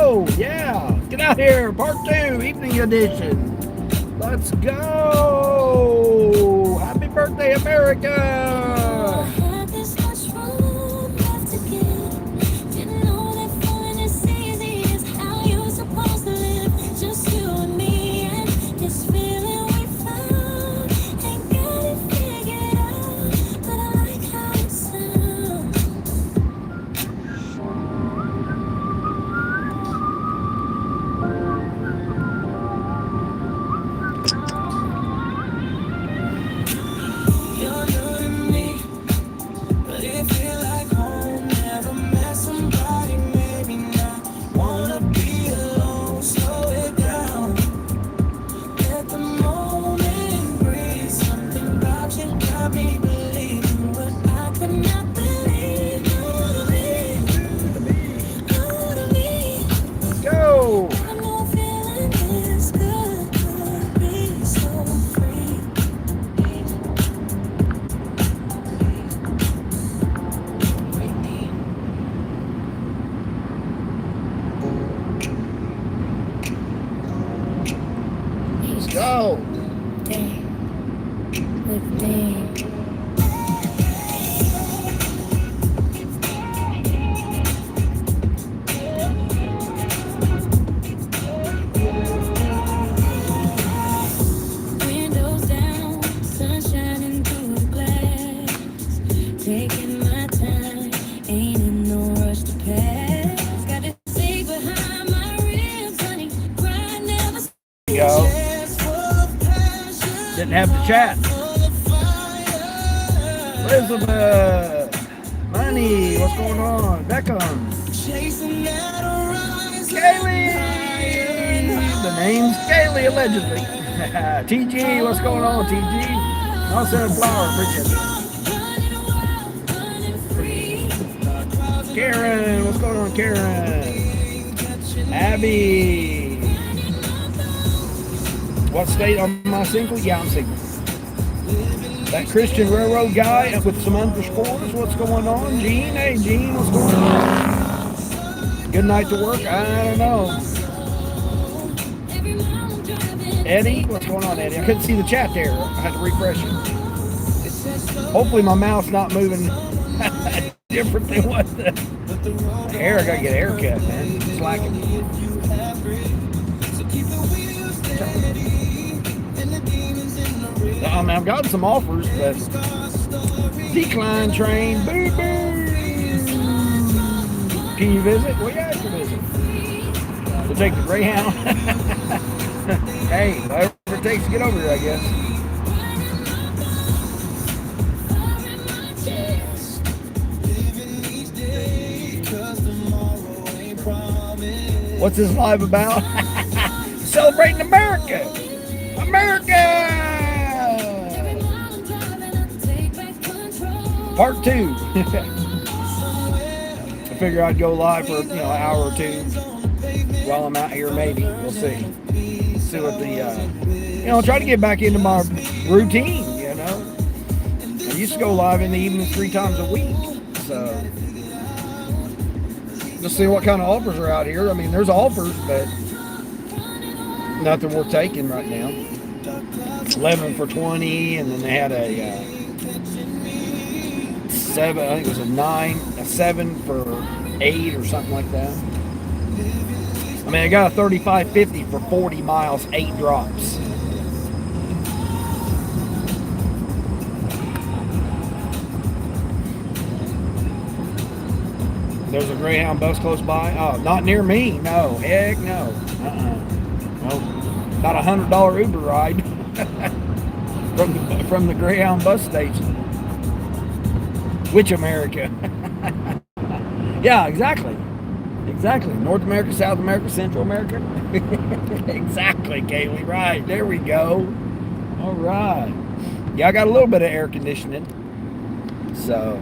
go. Yeah. Get out here. Part 2, evening edition. Let's go. Happy birthday, America. Go. Let's go. Taking my time, ain't in no rush to pass. Gotta stay behind my ribs, honey. Cry never. Go. Didn't have the chat. Elizabeth, Money, what's going on? Beckham, Kaylee. The name's Kaylee allegedly. TG, what's going on? TG, also Flower, appreciate it. Karen, what's going on, Karen? Abby. What state am I single? Yeah, I'm single. That Christian Railroad guy with some underscores, what's going on? Gene, hey Gene, what's going on? Good night to work? I don't know. Eddie, what's going on, Eddie? I couldn't see the chat there. I had to refresh it. Hopefully my mouth's not moving different than what the hair. I gotta get a haircut, man. It's slacking. I mean, I've gotten some offers, but decline train. Boo boo. Can you visit? Well, yeah, you can visit. We'll take the Greyhound. Hey, whatever it takes to get over here, I guess. What's this live about? Celebrating America! America! Part 2. I figure I'd go live for, an hour or two while I'm out here, maybe. We'll see. See what the, try to get back into my routine, I used to go live in the evenings 3 times a week. So, just see what kind of offers are out here. I mean, there's offers, but nothing worth taking right now. 11 for 20, and then they had a 7, I think it was a 7 for 8 or something like that. I mean, I got a 35.50 for 40 miles, 8 drops. There's a Greyhound bus close by. Oh, not near me. No, heck no. Well, about $100 Uber ride from the Greyhound bus station. Which America? Yeah, exactly. North America, South America, Central America. Exactly, Kaylee. Right. There we go. All right. Yeah, I got a little bit of air conditioning. So,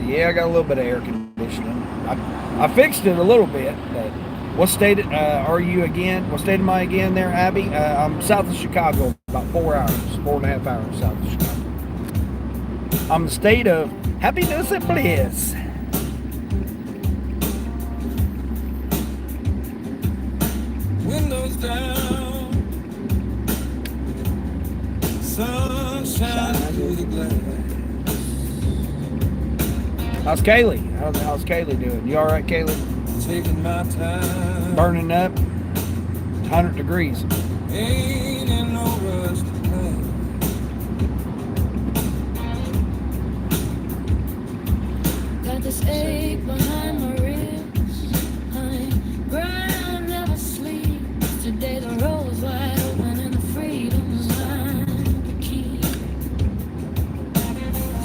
yeah, I got a little bit of air conditioning. I fixed it a little bit, but what state are you again? What state am I again there, Abby? I'm south of Chicago, about 4.5 hours south of Chicago. I'm the state of happiness and bliss. windows down, sunshine through the glass. How's Kaylee? How's Kaylee doing? You all right, Kaylee? Taking my time, Burning up. 100 degrees. ain't in no rush to play. Got this ache behind my ribs, honey. Grind never sleep. Today the road was wide open and the freedom's mine to keep.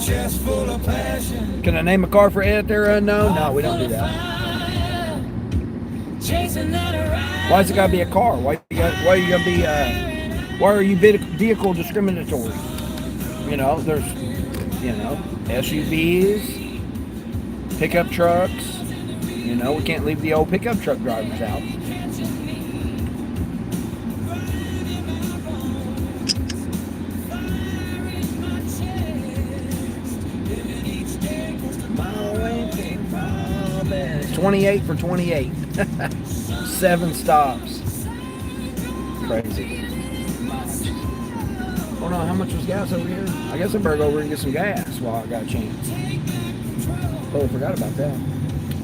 Chest full of passion, Can I name a car for Ed there, unknown? No, we don't do that. chasing that ride. Why's it gotta be a car? Why are you gonna be? Why are you vehicle discriminatory? You know, there's, SUVs, pickup trucks. You know, we can't leave the old pickup truck drivers out. It's 28 for 28. 7 stops. Crazy. Hold on, how much was gas over here? I guess I better go over and get some gas while I got a chance. Oh, I forgot about that.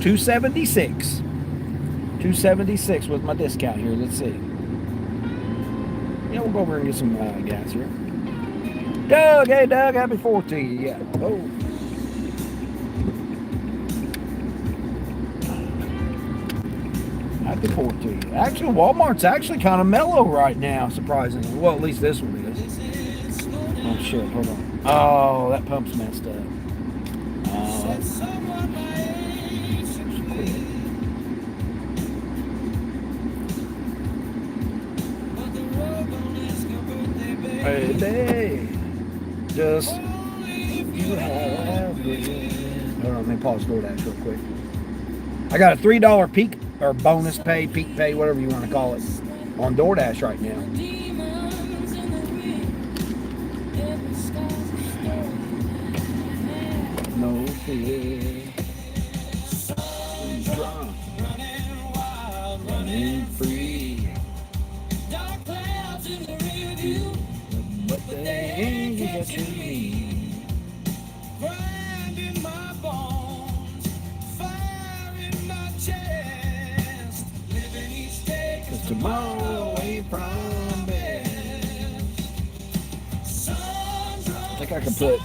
276. 276 with my discount here. Let's see. Yeah, we'll go over and get some gas here. Doug, hey Doug, happy 4th to you. Yeah. Oh. Happy 4th to you. Actually, Walmart's actually kind of mellow right now, surprisingly. Well, at least this one is. Oh shit, hold on. Oh, that pump's messed up. Baby, just you have been. Hold on, let me pause DoorDash real quick. I got a $3 peak or bonus pay, peak pay, whatever you want to call it, on DoorDash right now. No fear. Drunk. Running free. Dark clouds in the rear view, But they ain't get to me. grinding my bones, fire in my chest, living each day 'cause Tomorrow ain't from bed. I think I can put,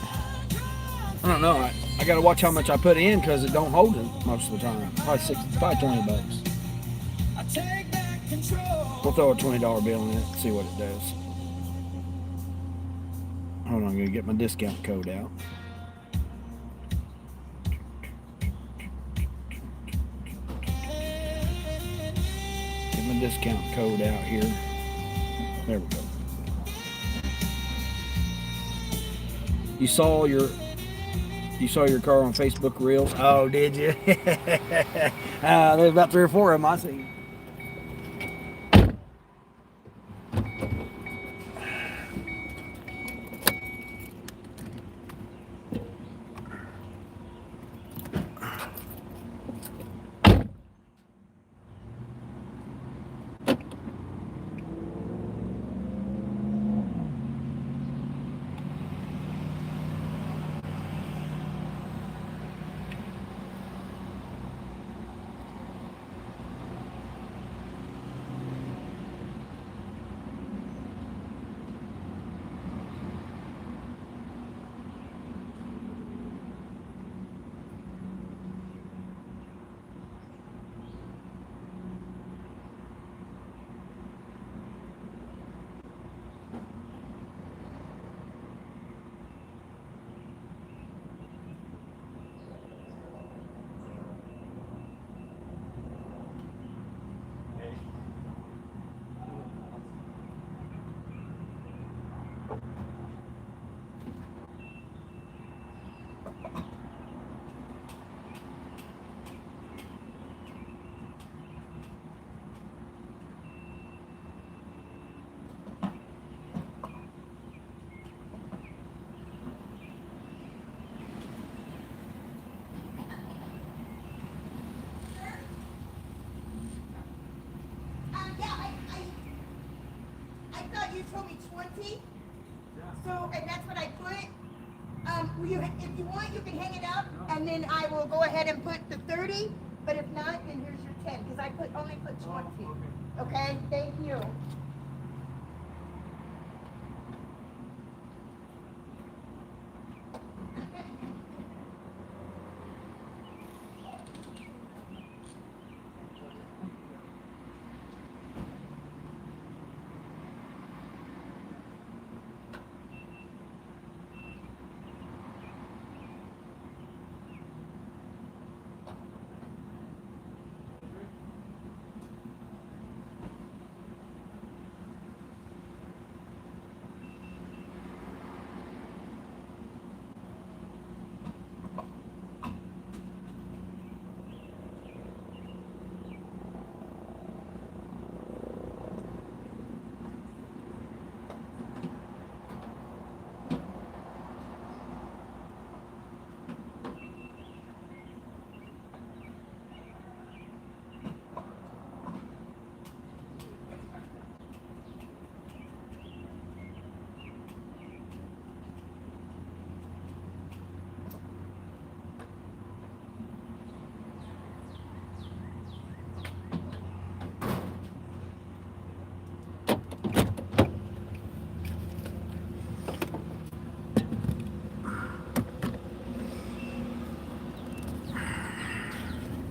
I don't know, I gotta watch how much I put in because it don't hold it most of the time. Probably $20. I take back control. We'll throw a $20 bill in it and see what it does. Hold on, I'm gonna get my discount code out. Get my discount code out here. There we go. You saw your car on Facebook Reels? Oh, did you? There's about 3 or 4 of them I see. told me 20. So, and that's what I put. If you want, you can hang it up, and then I will go ahead and put the 30. But if not, then here's your 10, because I only put 20. Okay, thank you.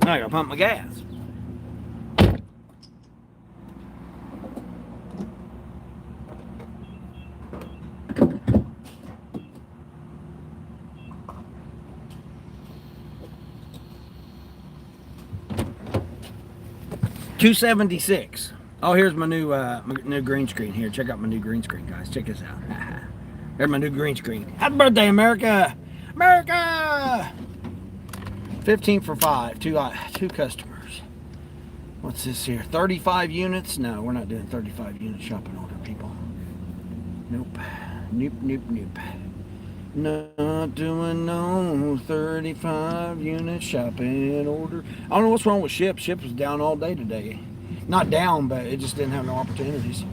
I gotta pump my gas. $276. Oh, here's my new green screen. Here, check out my new green screen, guys. Check this out. There's my new green screen. Happy birthday, America! America! 15 for 5. Two customers. What's this here? 35 units? No, we're not doing 35 unit shopping order, people. Nope. Nope. Not doing no 35 unit shopping order. I don't know what's wrong with Shipt. Shipt was down all day today. Not down, but it just didn't have no opportunities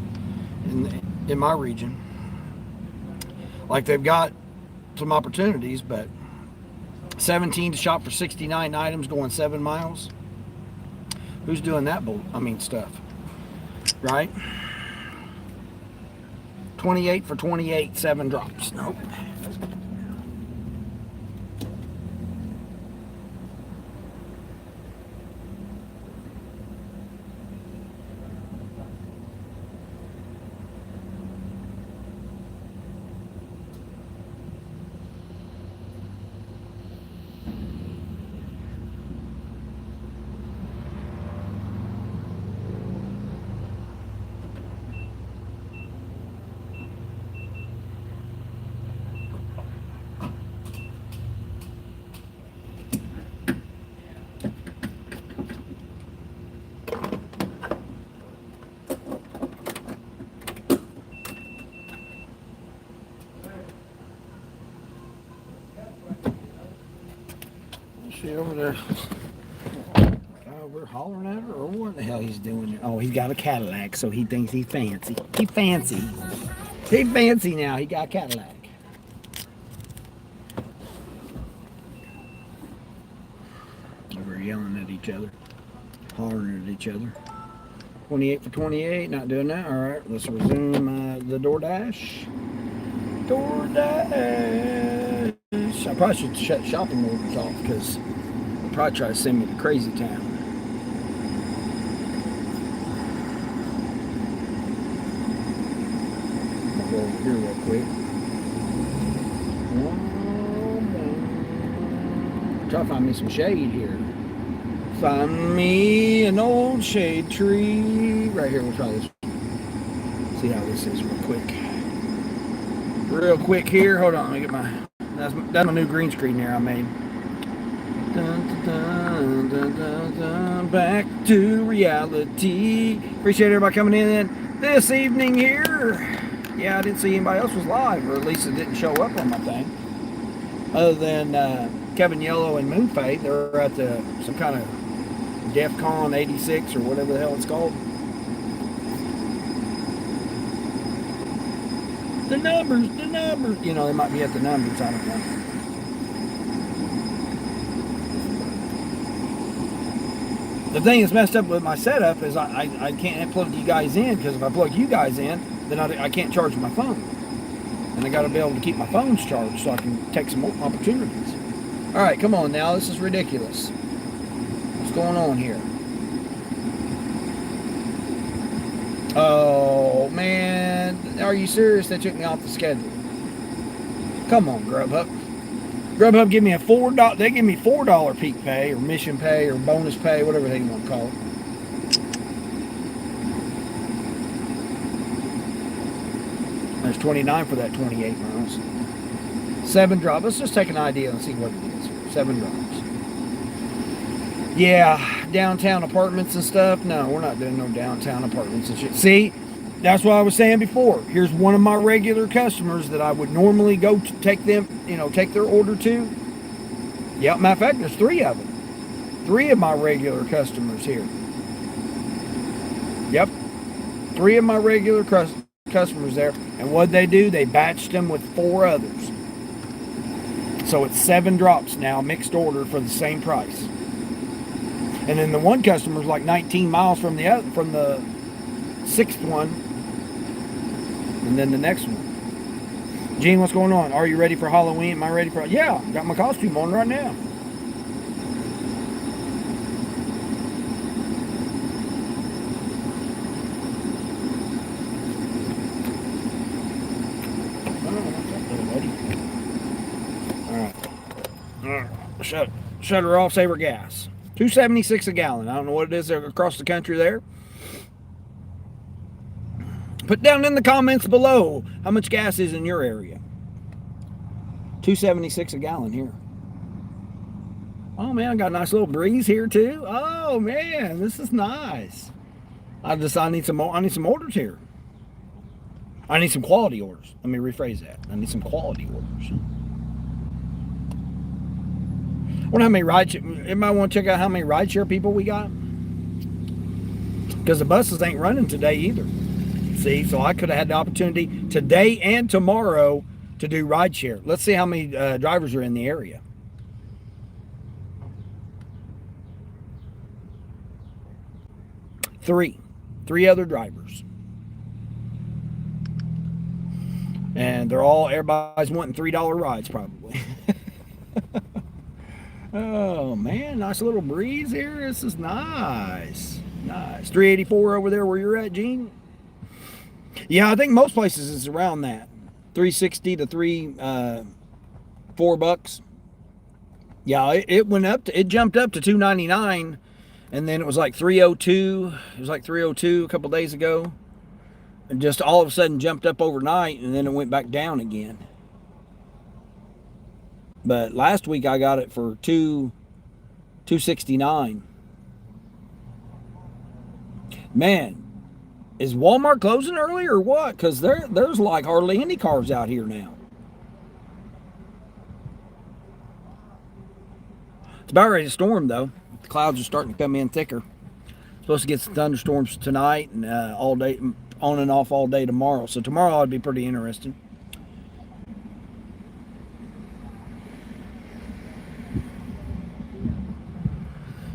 in my region. Like, they've got some opportunities, but 17 to shop for 69 items going 7 miles. Who's doing that stuff? Right? 28 for 28, 7 drops. Nope. See over there. We're hollering at her, or what the hell he's doing? Oh, he's got a Cadillac, so he thinks he's fancy. He fancy. He fancy now. He got a Cadillac. We're yelling at each other, hollering at each other. 28 for 28. Not doing that. All right, let's resume the DoorDash. DoorDash. I probably should shut shopping orders off because they'll probably try to send me to Crazy Town. I'll go over here real quick. Try to find me some shade here. Find me an old shade tree. Right here, we'll try this. See how this is real quick. Real quick here. Hold on, let me get my... That's my new green screen there I made. Dun, dun, dun, dun, dun, back to reality. Appreciate everybody coming in this evening here. Yeah, I didn't see anybody else was live, or at least it didn't show up on my thing. Other than Kevin Yellow and Moonfade. They're at some kind of DEF CON 86 or whatever the hell it's called. The numbers, the numbers. You know, they might be at the numbers. I don't know. The thing that's messed up with my setup is I can't plug you guys in, because if I plug you guys in, then I can't charge my phone. And I got to be able to keep my phones charged so I can take some opportunities. All right, come on now. This is ridiculous. What's going on here? Oh, man. Are you serious? They took me off the schedule. Come on, Grubhub. Grubhub give me they give me $4 peak pay or mission pay or bonus pay, whatever they want to call it. There's 29 for that 28 miles. 7 drops. Let's just take an idea and see what it is here. 7 drops. Yeah, downtown apartments and stuff. No, we're not doing no downtown apartments and shit. See, that's what I was saying before. Here's one of my regular customers that I would normally go to take them, take their order to. Yep, matter of fact, there's 3 of them. 3 of my regular customers here. Yep, 3 of my regular customers there. And what they do, they batched them with 4 others. So it's 7 drops now, mixed order for the same price. And then the one customer's like 19 miles from the 6th one. And then the next one. Gene, what's going on? Are you ready for Halloween? Am I ready for... Yeah, got my costume on right now. Shut her off, save her gas. $2.76 a gallon. I don't know what it is across the country there. Put down in the comments below how much gas is in your area. $2.76 a gallon here. Oh man, I got a nice little breeze here too. Oh man, this is nice. I need some orders here. I need some quality orders. Let me rephrase that. I need some quality orders. I wonder how many anybody want to check out how many rideshare people we got? Because the buses ain't running today either. See, so I could have had the opportunity today and tomorrow to do rideshare. Let's see how many drivers are in the area. Three other drivers. And everybody's wanting $3 rides probably. Oh man, nice little breeze here. This is nice. Nice. 384 over there where you're at, Gene? Yeah, I think most places is around that. 360 to $4. Yeah, it went up it jumped up to 299, and then it was like 302. It was like 302 a couple days ago. And just all of a sudden jumped up overnight, and then it went back down again. But last week I got it for $269. Man, is Walmart closing early or what? Because there's like hardly any cars out here now. It's about ready to storm though. The clouds are starting to come in thicker. Supposed to get some thunderstorms tonight and all day, on and off all day tomorrow. So tomorrow ought to be pretty interesting.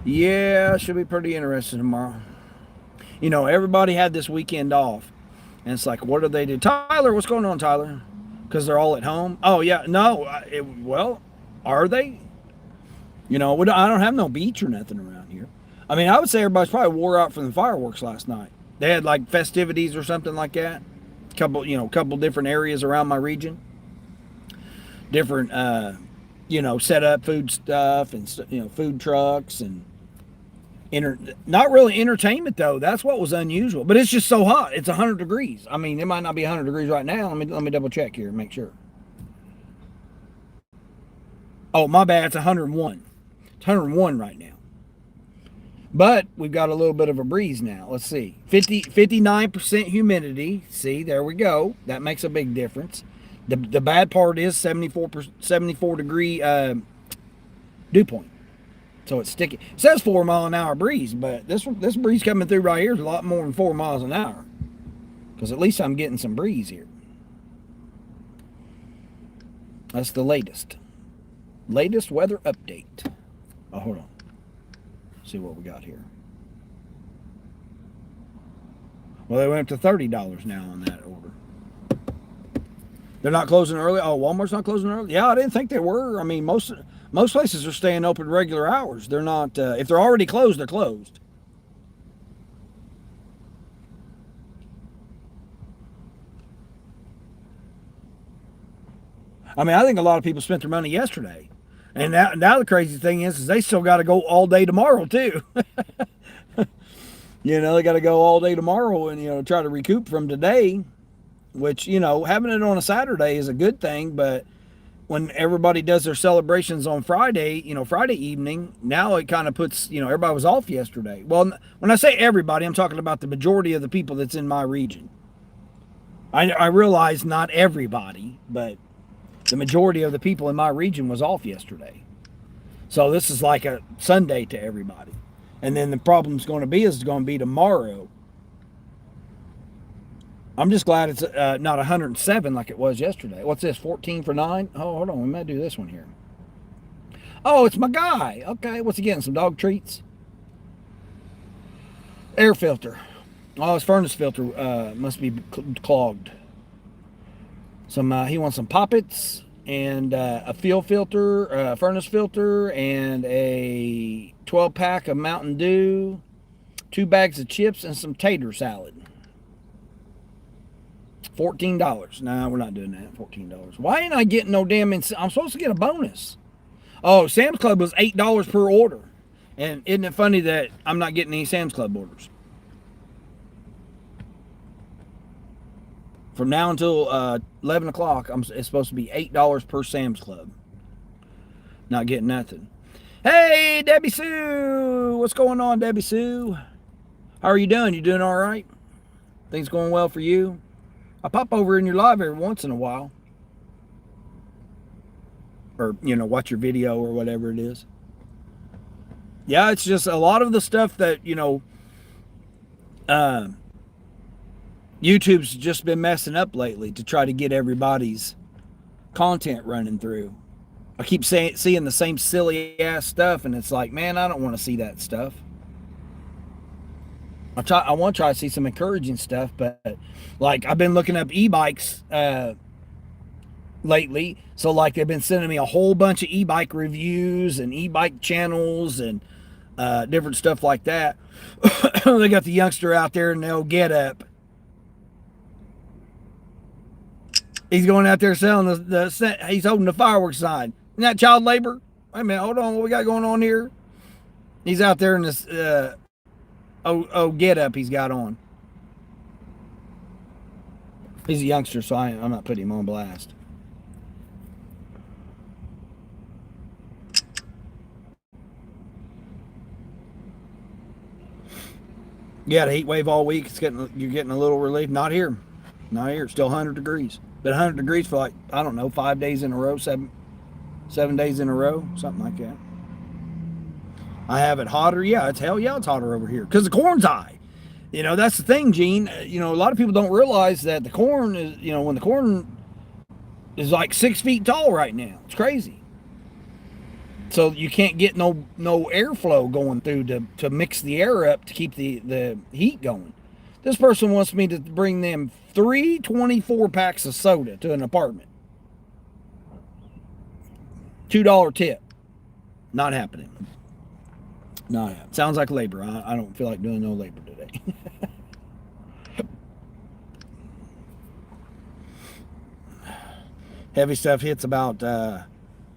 Yeah, should be pretty interesting tomorrow. Everybody had this weekend off. And it's like, what do they do? Tyler, what's going on, Tyler? Because they're all at home? Oh, yeah. No. Well, are they? I don't have no beach or nothing around here. I mean, I would say everybody's probably wore out from the fireworks last night. They had like festivities or something like that. Couple different areas around my region. Different, set up food stuff and, food trucks and not really entertainment though. That's what was unusual. But it's just so hot. It's 100 degrees. I mean, it might not be 100 degrees right now. Let me double check here and make sure. Oh, my bad. It's 101. It's 101 right now. But we've got a little bit of a breeze now. Let's see. 59% humidity. See, there we go. That makes a big difference. The bad part is 74 degree dew point. So it's sticky. It says 4 mile an hour breeze, but this breeze coming through right here is a lot more than 4 miles an hour. Because at least I'm getting some breeze here. That's the latest. Latest weather update. Oh, hold on. See what we got here. Well, they went up to $30 now on that order. They're not closing early. Oh, Walmart's not closing early. Yeah, I didn't think they were. I mean, most places are staying open regular hours. They're not. If they're already closed, they're closed. I mean, I think a lot of people spent their money yesterday, and now the crazy thing is they still got to go all day tomorrow too. You know, they got to go all day tomorrow and try to recoup from today. Which, having it on a Saturday is a good thing, but when everybody does their celebrations on Friday, Friday evening, now it kind of puts, everybody was off yesterday. Well, when I say everybody, I'm talking about the majority of the people that's in my region. I realize not everybody, but the majority of the people in my region was off yesterday. So this is like a Sunday to everybody. And then the problem's going to be tomorrow. I'm just glad it's not 107 like it was yesterday. What's this, 14 for 9? Oh, hold on, we might do this one here. Oh, it's my guy. Okay, what's he getting, some dog treats? Air filter. Oh, his furnace filter must be clogged. He wants some poppets and a fuel filter, a furnace filter, and a 12-pack of Mountain Dew, 2 bags of chips, and some tater salad. $14. Nah, we're not doing that. $14. Why ain't I getting no damn... I'm supposed to get a bonus. Oh, Sam's Club was $8 per order. And isn't it funny that I'm not getting any Sam's Club orders? From now until 11 o'clock, it's supposed to be $8 per Sam's Club. Not getting nothing. Hey, Debbie Sue! What's going on, Debbie Sue? How are you doing? You doing all right? Things going well for you? I pop over in your live every once in a while. Or, watch your video or whatever it is. Yeah, it's just a lot of the stuff that, YouTube's just been messing up lately to try to get everybody's content running through. I keep seeing the same silly ass stuff, and it's like, man, I don't want to see that stuff. I want to try to see some encouraging stuff, but like I've been looking up e-bikes lately. So like they've been sending me a whole bunch of e-bike reviews and e-bike channels and different stuff like that. They got the youngster out there in the old Get Up. He's going out there selling he's holding the fireworks sign. Isn't that child labor? Wait a minute, hold on, what we got going on here? He's out there in this Get Up he's got on. He's a youngster, so I'm not putting him on blast. Yeah, the heat wave all week. You're getting a little relief. Not here. Not here. It's still 100 degrees. Been 100 degrees for 5 days in a row, seven days in a row, something like that. I have it hotter. Yeah, it's hotter over here because the corn's high. That's the thing, Gene. A lot of people don't realize that the corn is, when the corn is like 6 feet tall right now. It's crazy. So you can't get no airflow going through to mix the air up to keep the heat going. This person wants me to bring them 3 24-packs of soda to an apartment. $2 tip. Not happening. Not happening. Sounds like labor. I don't feel like doing no labor today. Heavy stuff hits about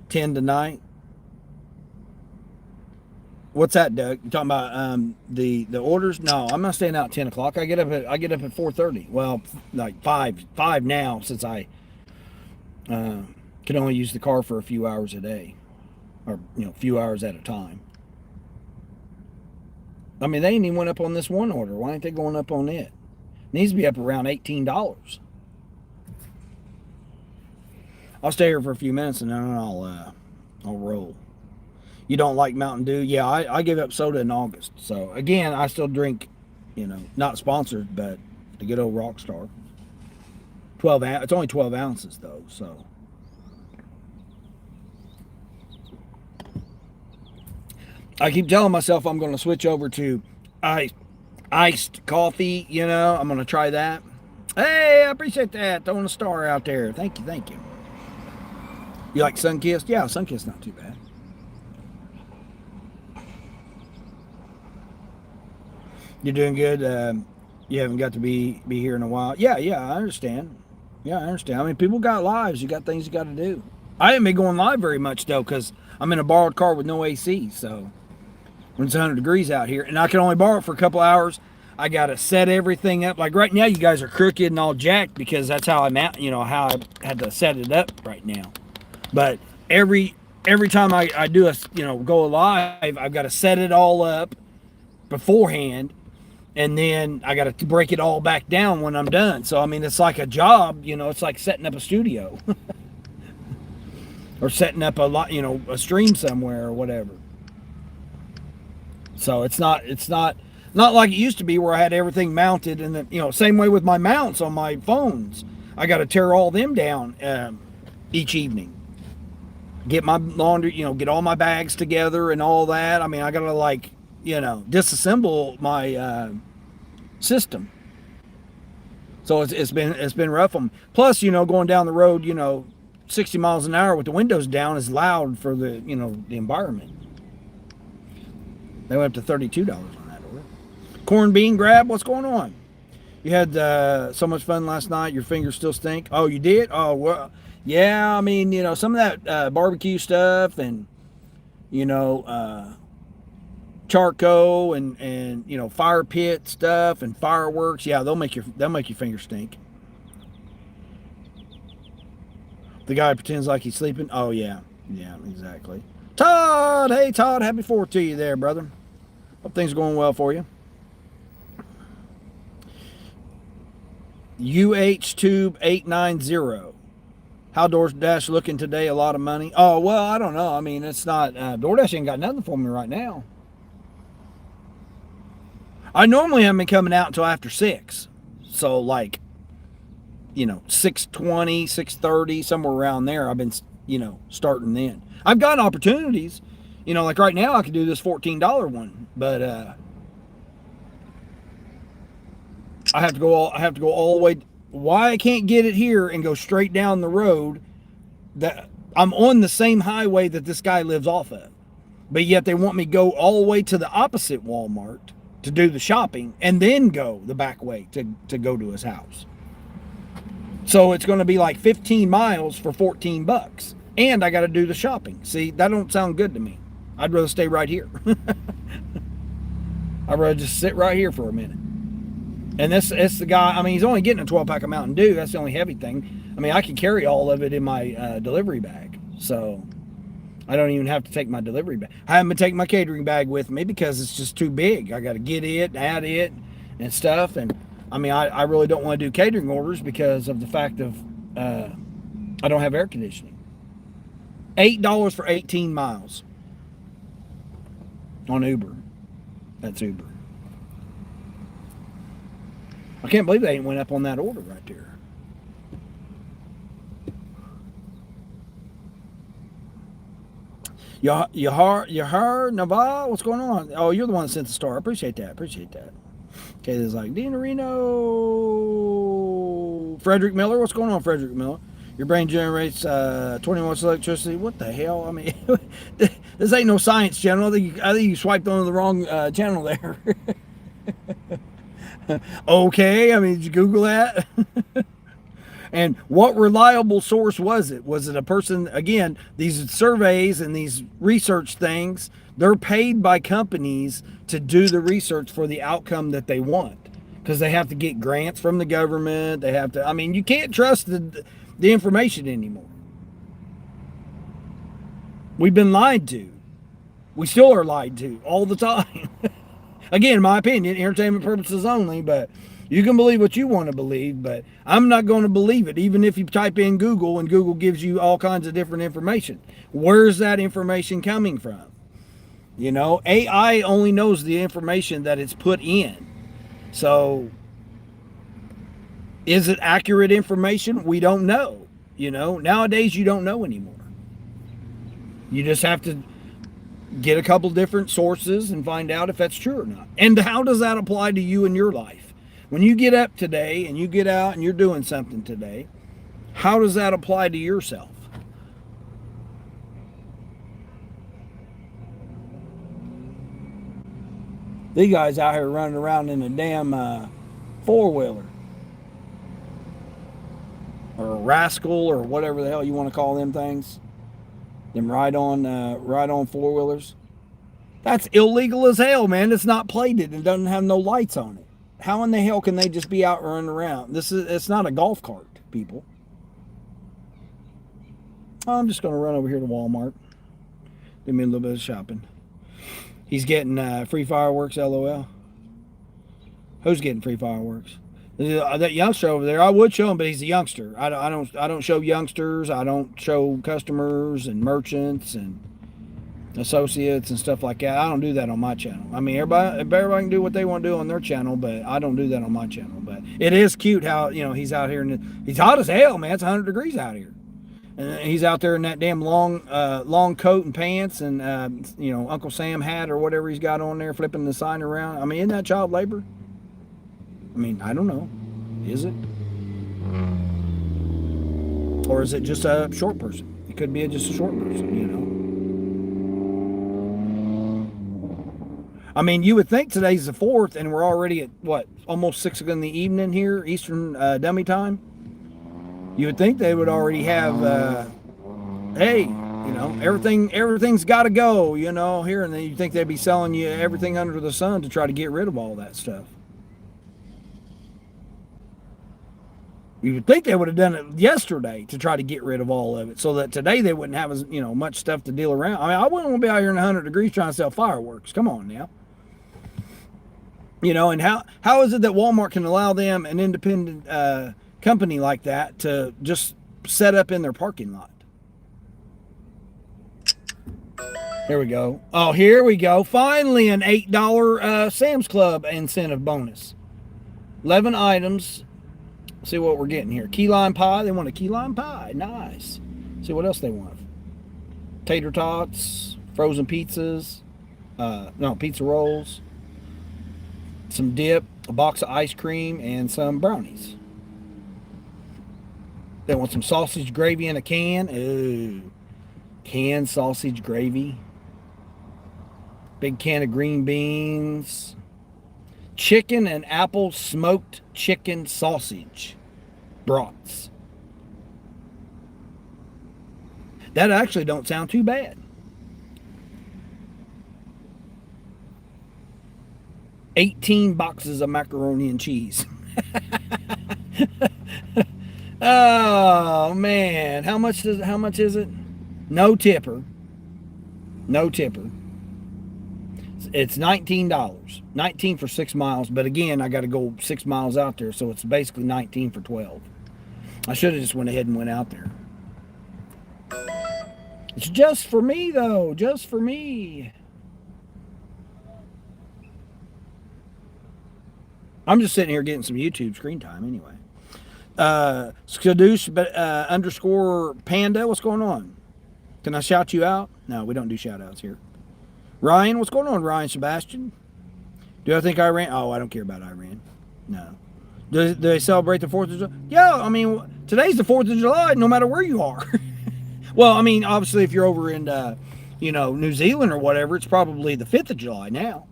10 tonight. What's that, Doug? You talking about the orders? No, I'm not staying out at 10 o'clock. I get up at 4:30. Well, like 5 now, since I can only use the car for a few hours a day, or a few hours at a time. I mean, they ain't even went up on this one order. Why ain't they going up on it? Needs to be up around $18. I'll stay here for a few minutes and then I'll roll. You don't like Mountain Dew? Yeah, I gave up soda in August. So again, I still drink, not sponsored, but the good old Rockstar. It's only 12 ounces though, so I keep telling myself I'm going to switch over to iced coffee. You know, I'm going to try that. Hey, I appreciate that. Throwing a star out there. Thank you, thank you. You like Sunkist? Yeah, Sunkist not too bad. You're doing good. You haven't got to be here in a while. Yeah, I understand. Yeah, I understand. I mean, people got lives. You got things you got to do. I haven't been going live very much though, because I'm in a borrowed car with no AC. So when it's 100 degrees out here, and I can only borrow it for a couple hours, I got to set everything up. Like right now, you guys are crooked and all jacked because that's how I'm at. You know how I had to set it up right now. But every time I do a go live, I've got to set it all up beforehand. And then I got to break it all back down when I'm done. So, I mean, it's like a job, it's like setting up a studio or setting up a stream somewhere or whatever. So it's not like it used to be where I had everything mounted. And then, same way with my mounts on my phones. I got to tear all them down each evening. Get my laundry, get all my bags together and all that. I mean, I got to disassemble my system. So it's been rough on me. Plus, going down the road, 60 miles an hour with the windows down is loud for the environment. They went up to $32 on that order. Corn bean grab, what's going on? You had so much fun last night. Your fingers still stink. Oh, you did? Oh, well, yeah. I mean, some of that barbecue stuff and charcoal and fire pit stuff and fireworks. Yeah, they'll make your fingers stink. The guy pretends like he's sleeping. Oh yeah, exactly. Todd, hey Todd, happy 4th to you there, brother. Hope things are going well for you. UH Tube 890. How DoorDash looking today? A lot of money. Oh well, I don't know. I mean, it's not. DoorDash ain't got nothing for me right now. I normally haven't been coming out until after 6. So like, 6:20, 6:30, somewhere around there. I've been, starting then. I've gotten opportunities, like right now I could do this $14 one, but I have to go all the way. Why I can't get it here and go straight down the road? That I'm on the same highway that this guy lives off of, but yet they want me to go all the way to the opposite Walmart to do the shopping and then go the back way to go to his house. So it's going to be like 15 miles for $14 and I got to do the shopping. See, that don't sound good to me. I'd rather stay right here. I'd rather just sit right here for a minute. And it's the guy, I mean, he's only getting a 12-pack of Mountain Dew. That's the only heavy thing. I mean, I can carry all of it in my delivery bag. So I don't even have to take my delivery bag. I haven't been taking my catering bag with me because it's just too big. I got to get it, add it, and stuff. And I mean, I really don't want to do catering orders because of the fact of I don't have air conditioning. $8 for 18 miles on Uber. That's Uber. I can't believe they ain't went up on that order right there. Yahar Naval, what's going on? Oh, you're the one that sent the star. I appreciate that. Okay, there's like Dina Reno. Frederick Miller, what's going on, Frederick Miller? Your brain generates 20 watts of electricity. What the hell? I mean, this ain't no science channel. I think you swiped on the wrong channel there. Okay, I mean, did you Google that? And what reliable source was it? Was it a person, again, these surveys and these research things, they're paid by companies to do the research for the outcome that they want. Because they have to get grants from the government. They have to, I mean, you can't trust the information anymore. We've been lied to. We still are lied to all the time. Again, in my opinion, entertainment purposes only, but you can believe what you want to believe, but I'm not going to believe it, even if you type in Google and Google gives you all kinds of different information. Where's that information coming from? You know, AI only knows the information that it's put in. So, is it accurate information? We don't know. You know, nowadays you don't know anymore. You just have to Get a couple different sources and find out if that's true or not. And how does that apply to you in your life? When you get up today and you get out and you're doing something today, how does that apply to yourself? These guys out here running around in a damn four-wheeler. Or a rascal or whatever the hell you want to call them things. Them ride-on four-wheelers. That's illegal as hell, man. It's not plated and doesn't have no lights on it. How in the hell can they just be out running around? It's not a golf cart, people. I'm just going to run over here to Walmart. Do me a little bit of shopping. He's getting free fireworks, LOL. Who's getting free fireworks? That youngster over there, I would show him, but he's a youngster. I don't show youngsters. I don't show customers and merchants and associates and stuff like that. I don't do that on my channel. I mean, everybody can do what they want to do on their channel, but I don't do that on my channel. But it is cute how, you know, he's out here and he's hot as hell, man. It's 100 degrees out here. And he's out there in that damn long coat and pants and, you know, Uncle Sam hat or whatever he's got on there, flipping the sign around. I mean, isn't that child labor? I mean, I don't know. Is it? Or is it just a short person? It could be just a short person, you know. I mean, you would think today's the 4th and we're already at, what, almost 6 in the evening here, Eastern dummy time. You would think they would already have, hey, you know, everything's got to go, you know, here. And then you'd think they'd be selling you everything under the sun to try to get rid of all that stuff. You would think they would have done it yesterday to try to get rid of all of it so that today they wouldn't have as, you know, much stuff to deal around. I mean, I wouldn't want to be out here in 100 degrees trying to sell fireworks. Come on now. You know, and how is it that Walmart can allow them, an independent company like that, to just set up in their parking lot? Here we go. Oh, here we go. Finally, an $8 Sam's Club incentive bonus. 11 items. See what we're getting here. Key lime pie. They want a key lime pie. Nice. See what else they want. Tater tots, frozen pizzas, no, pizza rolls, some dip, a box of ice cream, and some brownies. They want some sausage gravy in a can. Ooh, canned sausage gravy. Big can of green beans. Chicken and apple smoked chicken sausage brats. That actually don't sound too bad. 18 boxes of macaroni and cheese. Oh man, how much is it? No tipper. No tipper. It's $19. 19 for 6 miles, but again, I got to go 6 miles out there, so it's basically 19 for 12. I should have just went ahead and went out there. It's just for me, though. Just for me. I'm just sitting here getting some YouTube screen time anyway. Skadoosh underscore Panda, what's going on? Can I shout you out? No, we don't do shout outs here. Ryan, what's going on, Ryan Sebastian? Do I think Iran? Oh, I don't care about Iran. No. Do they celebrate the 4th of July? Yeah, I mean, today's the 4th of July, no matter where you are. Well, I mean, obviously, if you're over in, you know, New Zealand or whatever, it's probably the 5th of July now.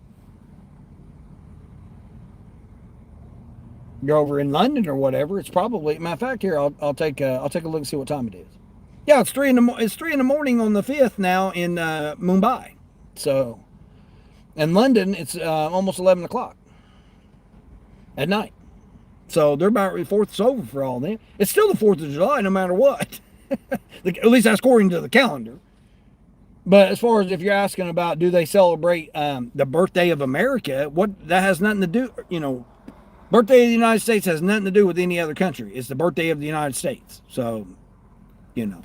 You're over in London or whatever, it's probably. Matter of fact, here I'll take a look and see what time it is. Yeah, it's 3 in the morning on the 5th now in Mumbai. So, in London, it's almost 11 o'clock at night. So they're about 4th is over for all them. It's still the 4th of July, no matter what. At least that's according to the calendar. But as far as if you're asking about, do they celebrate the birthday of America? That has nothing to do. You know, birthday of the United States has nothing to do with any other country. It's the birthday of the United States. So, you know.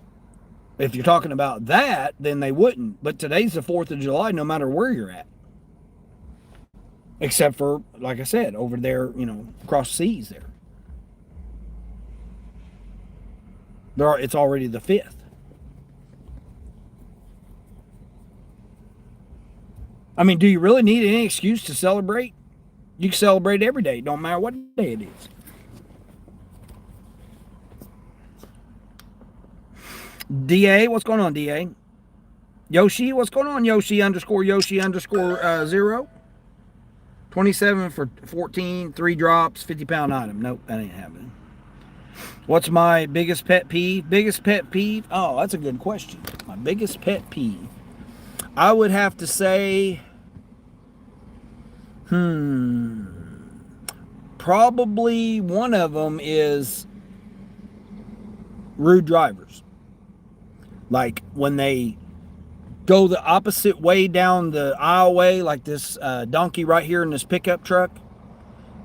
If you're talking about that, then they wouldn't. But today's the 4th of July, no matter where you're at. Except for, like I said, over there, you know, across seas there. It's already the 5th. I mean, do you really need any excuse to celebrate? You can celebrate every day. Don't matter what day it is. DA, what's going on, DA? Yoshi, what's going on, Yoshi _ 0? 27 for 14, 3 drops, 50-pound item. Nope, that ain't happening. What's my biggest pet peeve? Biggest pet peeve? Oh, that's a good question. My biggest pet peeve. I would have to say, probably one of them is rude drivers. Like when they go the opposite way down the aisleway, like this donkey right here in this pickup truck.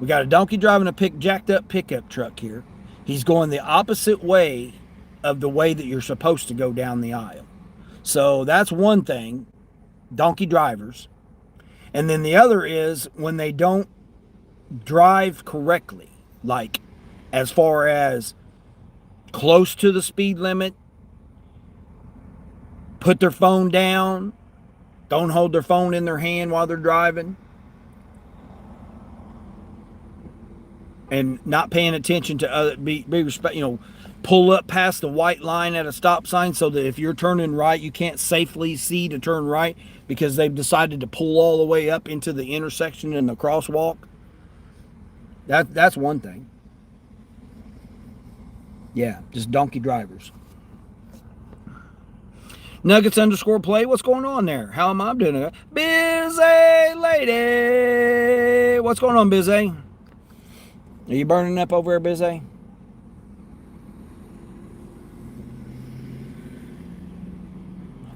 We got a donkey driving a jacked up pickup truck here. He's going the opposite way of the way that you're supposed to go down the aisle. So that's one thing, donkey drivers. And then the other is when they don't drive correctly, like as far as close to the speed limit, put their phone down, don't hold their phone in their hand while they're driving, and not paying attention to other, be respect, pull up past the white line at a stop sign so that if you're turning right, you can't safely see to turn right because they've decided to pull all the way up into the intersection and the crosswalk. That's one thing. Yeah, just donkey drivers. Nuggets _ play. What's going on there? How am I doing? Busy lady. What's going on, Busy? Are you burning up over here, Busy?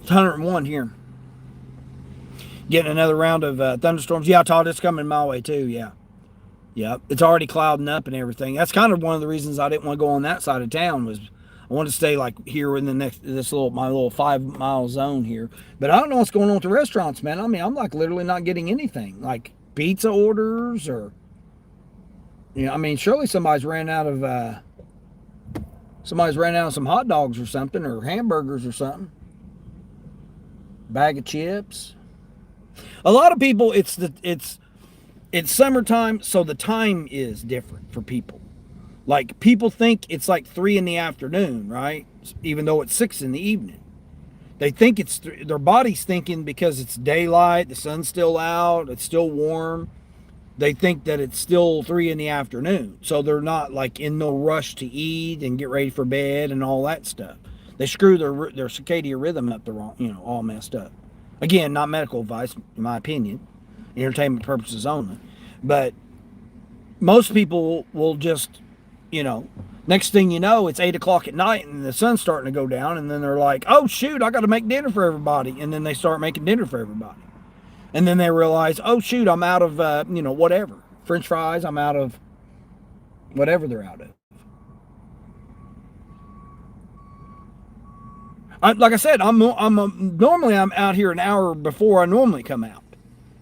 It's 101 here. Getting another round of thunderstorms. Yeah, Todd, it's coming my way too. Yeah. Yeah, it's already clouding up and everything. That's kind of one of the reasons I didn't want to go on that side of town was I wanted to stay like here in my little 5-mile zone here. But I don't know what's going on with the restaurants, man. I mean, I'm like literally not getting anything, like pizza orders or, I mean, surely somebody's ran out of some hot dogs or something, or hamburgers or something. Bag of chips. A lot of people, it's summertime, so the time is different for people. Like, people think it's like 3 in the afternoon, right? Even though it's 6 in the evening. They think it's, their body's thinking because it's daylight, the sun's still out, it's still warm. They think that it's still 3 in the afternoon. So they're not like in no rush to eat and get ready for bed and all that stuff. They screw their circadian rhythm up the wrong, all messed up. Again, not medical advice, in my opinion. Entertainment purposes only. But most people will just, next thing you know, it's 8 o'clock at night and the sun's starting to go down, and then they're like, oh shoot, I got to make dinner for everybody. And then they start making dinner for everybody. And then they realize, oh shoot, I'm out of, whatever. French fries, I'm out of whatever they're out of. Like I said, normally I'm out here an hour before I normally come out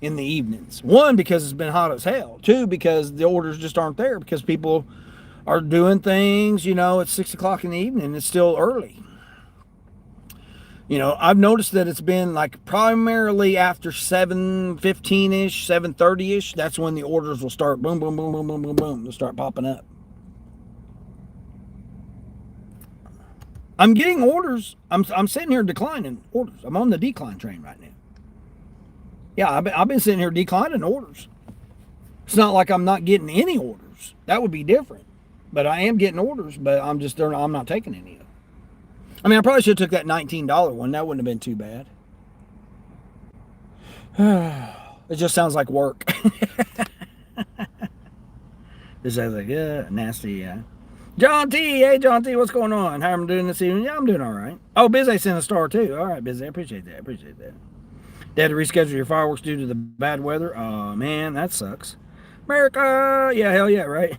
in the evenings. 1, because it's been hot as hell. 2, because the orders just aren't there because people are doing things, it's 6 o'clock in the evening. It's still early. I've noticed that it's been like primarily after 7:15-ish, 7:30-ish. That's when the orders will start boom, boom, boom, boom, boom, boom, boom. They'll start popping up. I'm getting orders. I'm sitting here declining orders. I'm on the decline train right now. Yeah, I've been sitting here declining orders. It's not like I'm not getting any orders. That would be different. But I am getting orders, but I'm not taking any of them. I mean, I probably should have took that $19 one. That wouldn't have been too bad. It just sounds like work. It sounds like, nasty, yeah. John T, hey John T, what's going on? How am I doing this evening? Yeah, I'm doing all right. Oh, Busy sent a star too. All right, Busy, I appreciate that. They had to reschedule your fireworks due to the bad weather. Oh man, that sucks. America, yeah, hell yeah, right?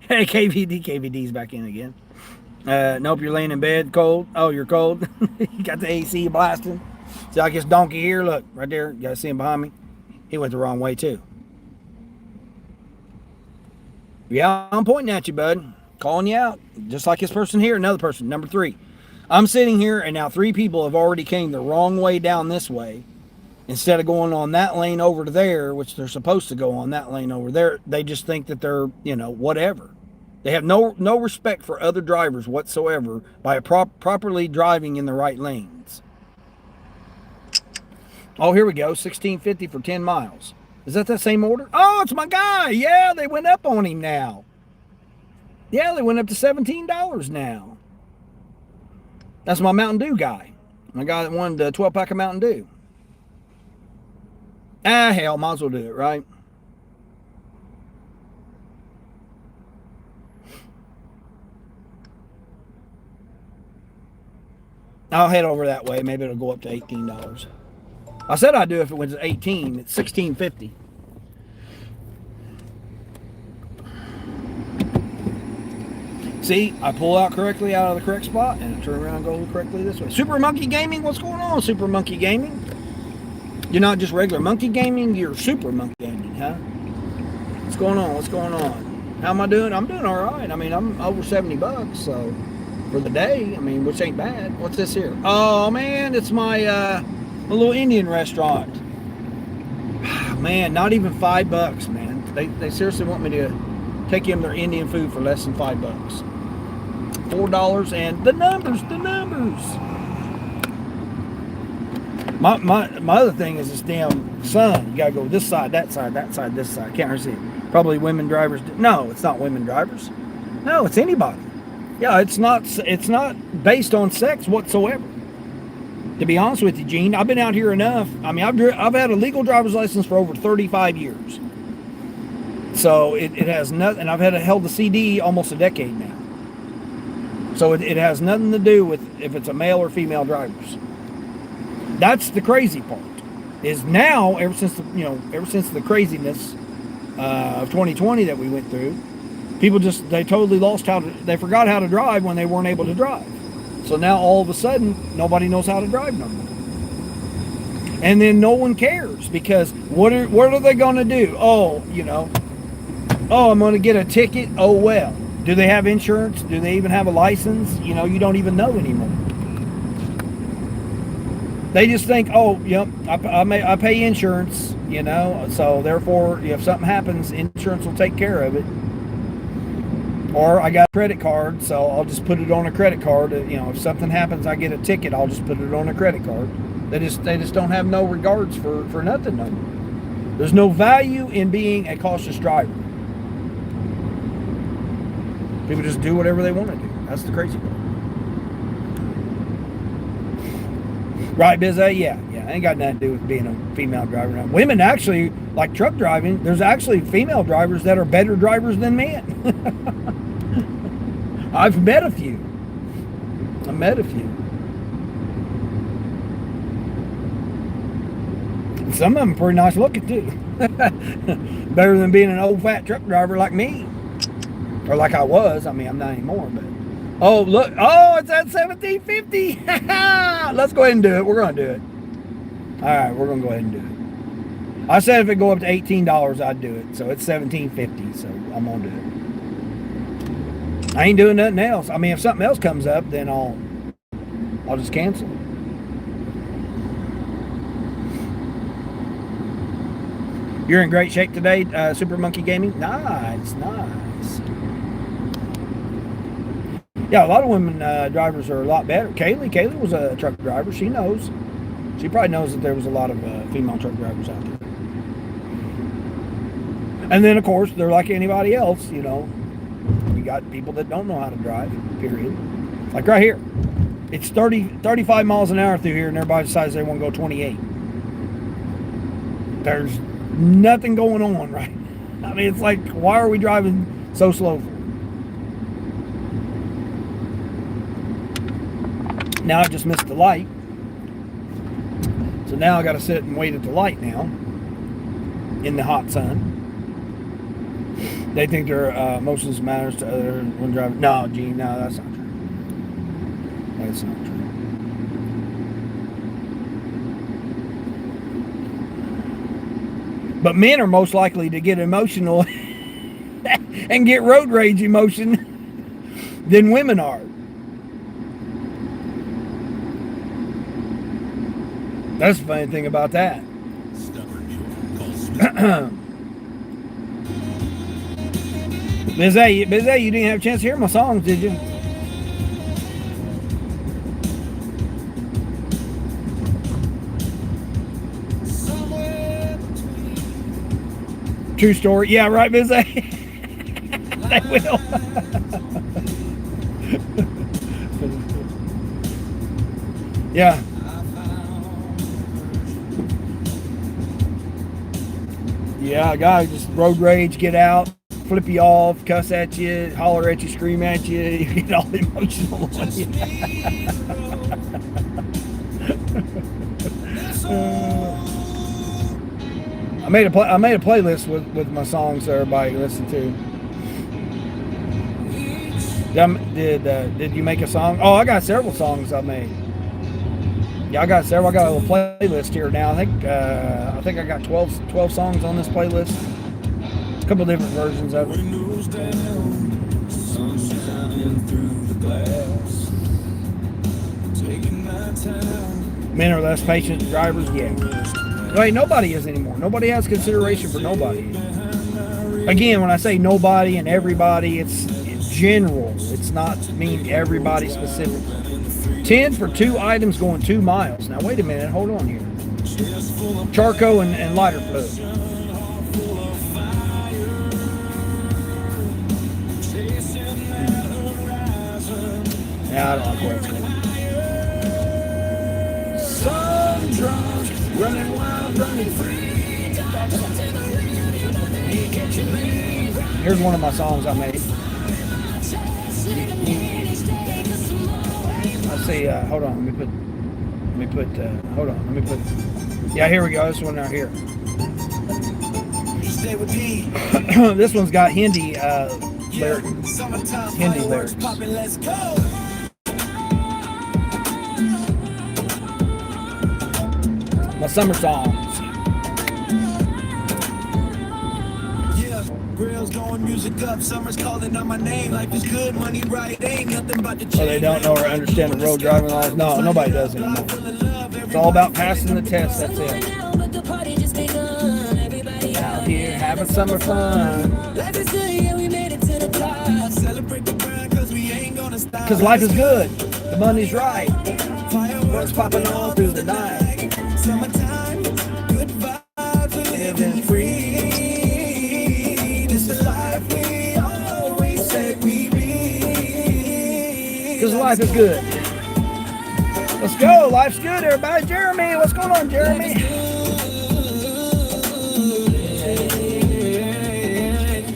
Hey, KVD's back in again. Nope, you're laying in bed cold. Oh, you're cold. You got the AC blasting. See, like this donkey here, look, right there. You gotta see him behind me. He went the wrong way too. Yeah, I'm pointing at you, bud. Calling you out. Just like this person here, another person, number 3. I'm sitting here and now 3 people have already came the wrong way down this way. Instead of going on that lane over to there, which they're supposed to go on that lane over there, they just think that they're, whatever. They have no respect for other drivers whatsoever by properly driving in the right lanes. Oh, here we go, $16.50 for 10 miles. Is that same order? Oh, it's my guy. Yeah, they went up on him now. Yeah, they went up to $17 now. That's my Mountain Dew guy. My guy that won the 12-pack of Mountain Dew. Ah, hell, might as well do it, right? I'll head over that way. Maybe it'll go up to $18. I said I'd do it if it went to 18. It's $16.50. See, I pull out correctly out of the correct spot and I turn around and go correctly this way. Super Monkey Gaming, what's going on, Super Monkey Gaming? You're not just regular Monkey Gaming, you're Super Monkey Gaming, huh? What's going on? What's going on? How am I doing? I'm doing all right. I mean, I'm over $70, so for the day, I mean, which ain't bad. What's this here? Oh man, it's my little Indian restaurant. Man, not even $5, man. They seriously want me to take them their Indian food for less than $5. $4 and the numbers. My other thing is this damn sun. You gotta go this side, that side, this side. Can't really see it. Probably women drivers. No, it's not women drivers. No, it's anybody. Yeah, it's not based on sex whatsoever. To be honest with you, Gene, I've been out here enough. I mean, I've had a legal driver's license for over 35 years. So it has nothing. I've held the CD almost a decade now. So it has nothing to do with if it's a male or female drivers. That's the crazy part. Is now ever since the craziness of 2020 that we went through, people they totally they forgot how to drive when they weren't able to drive. So now all of a sudden nobody knows how to drive no more. And then no one cares because what are they going to do? Oh, I'm going to get a ticket. Oh, well. Do they have insurance? Do they even have a license? You don't even know anymore. They just think, oh, yep, I pay insurance, so therefore, if something happens, insurance will take care of it. Or I got a credit card, so I'll just put it on a credit card. If something happens, I get a ticket, I'll just put it on a credit card. They just don't have no regards for nothing no more. There's no value in being a cautious driver. People just do whatever they want to do. That's the crazy part. Right, Bizzy? Yeah. Ain't got nothing to do with being a female driver. Now, women actually, like truck driving, there's actually female drivers that are better drivers than men. I've met a few. Some of them pretty nice looking too. Better than being an old fat truck driver like me. Or like I was. I mean, I'm not anymore, but. Oh, look. Oh, it's at $17.50. Let's go ahead and do it. We're going to do it. All right, we're going to go ahead and do it. I said if it go up to $18, I'd do it. So it's $17.50, so I'm going to do it. I ain't doing nothing else. I mean, if something else comes up, then I'll just cancel. You're in great shape today, Super Monkey Gaming. Nice. Yeah, a lot of women drivers are a lot better. Kaylee was a truck driver. She knows. She probably knows that there was a lot of female truck drivers out there. And then, of course, they're like anybody else, you got people that don't know how to drive, period. Like right here. It's 35 miles an hour through here, and everybody decides they want to go 28. There's nothing going on, right? I mean, it's like, why are we driving so slow for? Now I just missed the light. So now I got to sit and wait at the light now in the hot sun. They think their emotions matters to other when driving. No, Gene, no, that's not true. That's not true. But men are most likely to get emotional and get road rage emotion than women are. That's the funny thing about that. Biz A, you didn't have a chance to hear my songs, did you? True story. Yeah, right, Biz A. They will. Yeah. Yeah, guys, just road rage, get out, flip you off, cuss at you, holler at you, scream at you, you get all emotional on you. I made a playlist with my songs so everybody can listen to. Did you make a song? Oh, I got several songs I made. Yeah, I got several. I got a little playlist here now. I think I got 12 songs on this playlist. A couple different versions of it. Windows down, sun shining through the glass. Taking my time. Men are less patient drivers. Yeah. Wait, nobody is anymore. Nobody has consideration for nobody. Again, when I say nobody and everybody, it's general. It's not mean everybody specific. 10 for 2 items going 2 miles. Now wait a minute, hold on here. Charcoal and lighter fluid. Yeah, I don't like where it's going. Sun drunk, running wild, running free. Here's one of my songs I made. Let's see, hold on, let me put, yeah, here we go, this one right here. Stay with me. This one's got Hindi lyrics. Summertime Hindi fireworks lyrics. popping, let's go. My summer songs. Yeah, grills going, music up, summer's calling on my name. Life is good, money right, ain't nothing but the change. Oh, they don't know or understand the road driving laws? No, nobody does anymore. It's all about passing the test, that's it. Out here having summer fun. Celebrate the grind, cause we ain't gonna stop. Because life is good. The money's right. Fireworks popping all through the night. Summertime, good vibes, we're living free. This is the life we always said we'd be. Because life is good. Let's go. Life's good, everybody. Jeremy, what's going on, Jeremy?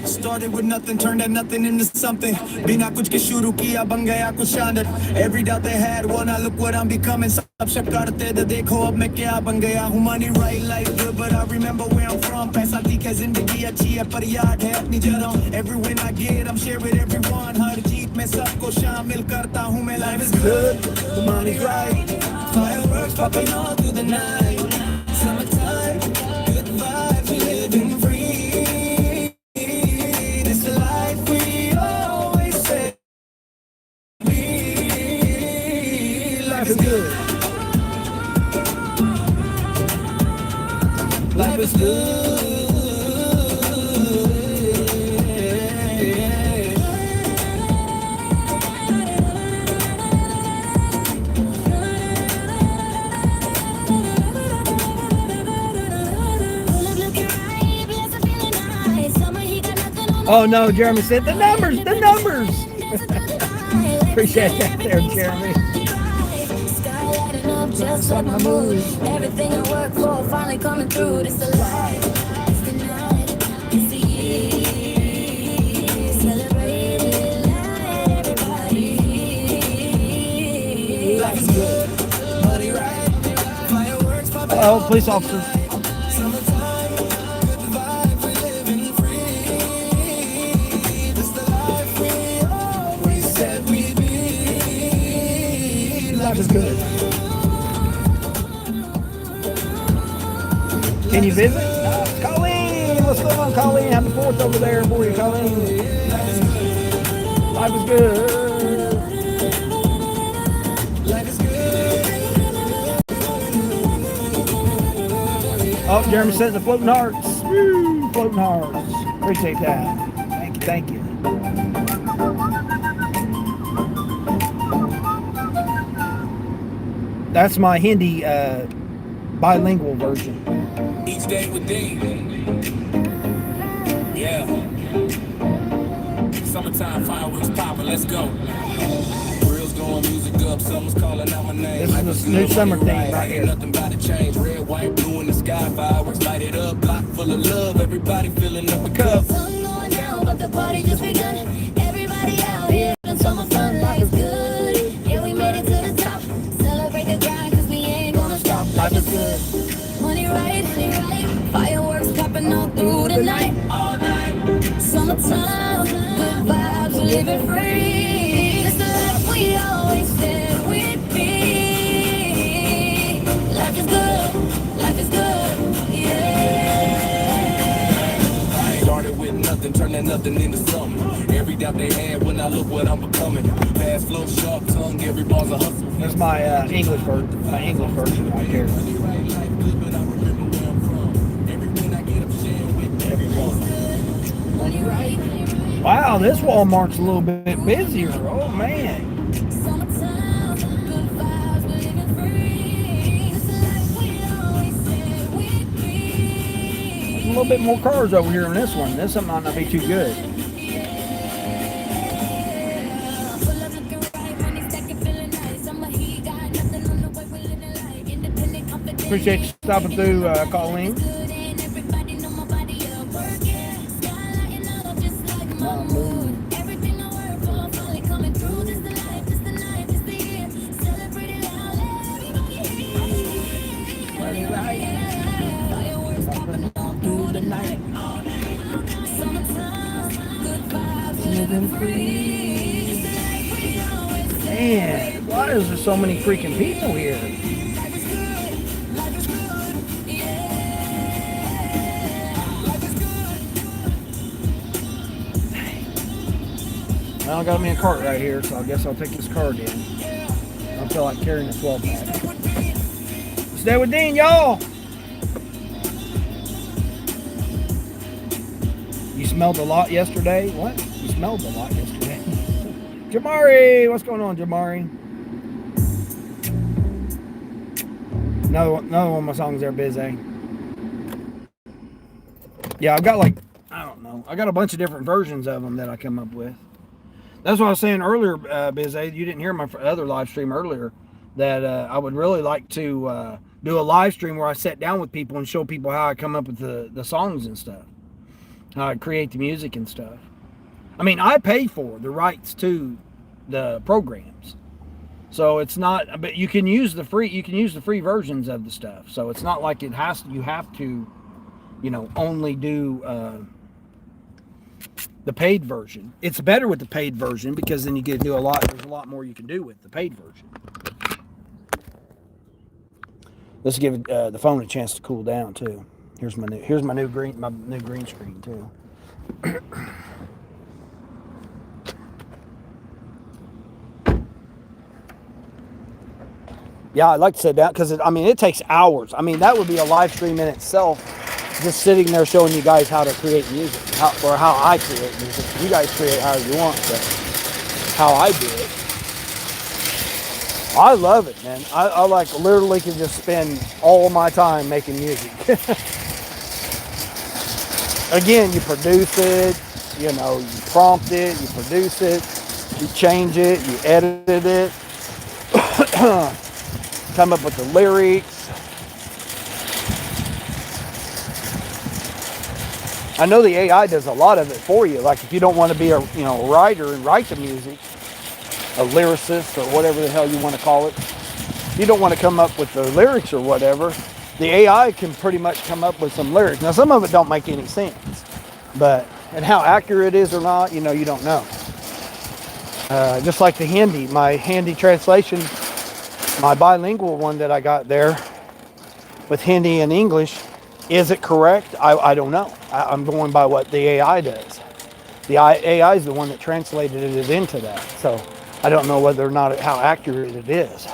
Started with nothing, turned that nothing into something. Bina kuch ke shuru kiya, ban gaya kuch shandar. Every doubt they had, wanna look what I'm becoming. Sab shak karte the dekho, ab main kya ban gaya. Hu money right, life good, but I remember where I'm from. Paisa dikhe zindagi achhi hai, par yaad hai apni jarah. Every win I get, I'm sharing with everyone. Har jeet mein sabko shamil karta hu main. Life is good, the money's right. Fireworks popping all through the night. Summertime, good vibes, we living free. Life is good. Life is good. Oh no, Jeremy said the numbers. Appreciate that there, Jeremy. Just like my mood, everything I work for finally coming through. It's the light, it's the night, it's the year. Celebrate it, let everybody. Life is good, money right, fireworks popping. Oh, police officers. Summertime, good vibes, we living free. This the life we always said we'd be. Life is good. Can you visit? Colleen, what's going on, Colleen? Happy 4th over there for you, Colleen. Life is good. Life is good. Oh, Jeremy says the floating hearts. Woo, floating hearts. Appreciate that. Thank you, thank you. That's my Hindi bilingual version. Each day with Dean. Yeah. Summertime fireworks popping, let's go. Grills going, music up, someone's calling out my name. This is the new summer thing right Ain't here. nothing about to change. Red, white, blue in the sky, fireworks light it up. Block full of love, everybody filling up a cup. Sun going down, but the party just begun. Everybody out here having summer fun, life is good. Yeah, we made it to the top. Celebrate the grind, cause we ain't gonna stop. Life is good. Money right, fireworks popping all through the night. All night. Summertime, good vibes, living free. It's the life we always said we'd be. Life is good, yeah. Started with nothing, turning nothing into something. Every doubt they had when I look what I'm becoming. Fast flow, sharp tongue, every bar's a hustle. That's my English version right here. Money right. Wow, this Walmart's a little bit busier. Oh man. Summertime, good vibes, we're living free. It's the life we always said we'd be. There's a little bit more cars over here in this one. This one might not be too good. Full of looking right, money stacking, feeling nice. I'm a heat guy, nothing on the way, we're living like independent, confident. Appreciate you stopping through, Colleen. Good and everybody know my body at work, yeah. Sky lighting up just like my mood. Everything I work for, finally coming through. Just the life, just the night, just the year. Celebrate it loud, let everybody hear. Fireworks popping all through the night. Summertime, good vibes, living free. It's the life we always said. Man, why is there so many freaking people here? Life is good, yeah. Life is good. Well, I got me a cart right here, so I guess I'll take this cart in. I don't feel like carrying a 12 pack. Stay with Dean, y'all. You smelled a lot yesterday? What? You smelled a lot yesterday. Jamari, what's going on, Jamari? Another one of my songs there, Busy. Yeah, I've got like, I don't know. I got a bunch of different versions of them that I come up with. That's what I was saying earlier, Busy. You didn't hear my other live stream earlier. That I would really like to do a live stream where I sit down with people and show people how I come up with the songs and stuff. How I create the music and stuff. I mean, I pay for the rights to the programs. So it's not, but you can use the free versions of the stuff. So it's not like you have to, only do the paid version. It's better with the paid version because then you get to do there's a lot more you can do with the paid version. Let's give the phone a chance to cool down too. Here's my new green screen too. Yeah, I'd like to sit down because it takes hours. That would be a live stream in itself, just sitting there showing you guys how to create music, how I create music. You guys create however you want, but how I do it. I love it, man. I like literally can just spend all my time making music. Again, you produce it, you prompt it, you produce it, you change it, you edit it, come up with the lyrics. I know the AI does a lot of it for you. Like if you don't want to be a writer and write the music, a lyricist or whatever the hell you want to call it. You don't want to come up with the lyrics or whatever. The AI can pretty much come up with some lyrics. Now some of it don't make any sense, and how accurate it is or not, you don't know. Just like the Hindi, my Hindi translation, my bilingual one that I got there with Hindi and English, is it correct? I don't know. I'm going by what the AI does. The AI is the one that translated it into that. So I don't know whether or not how accurate it is.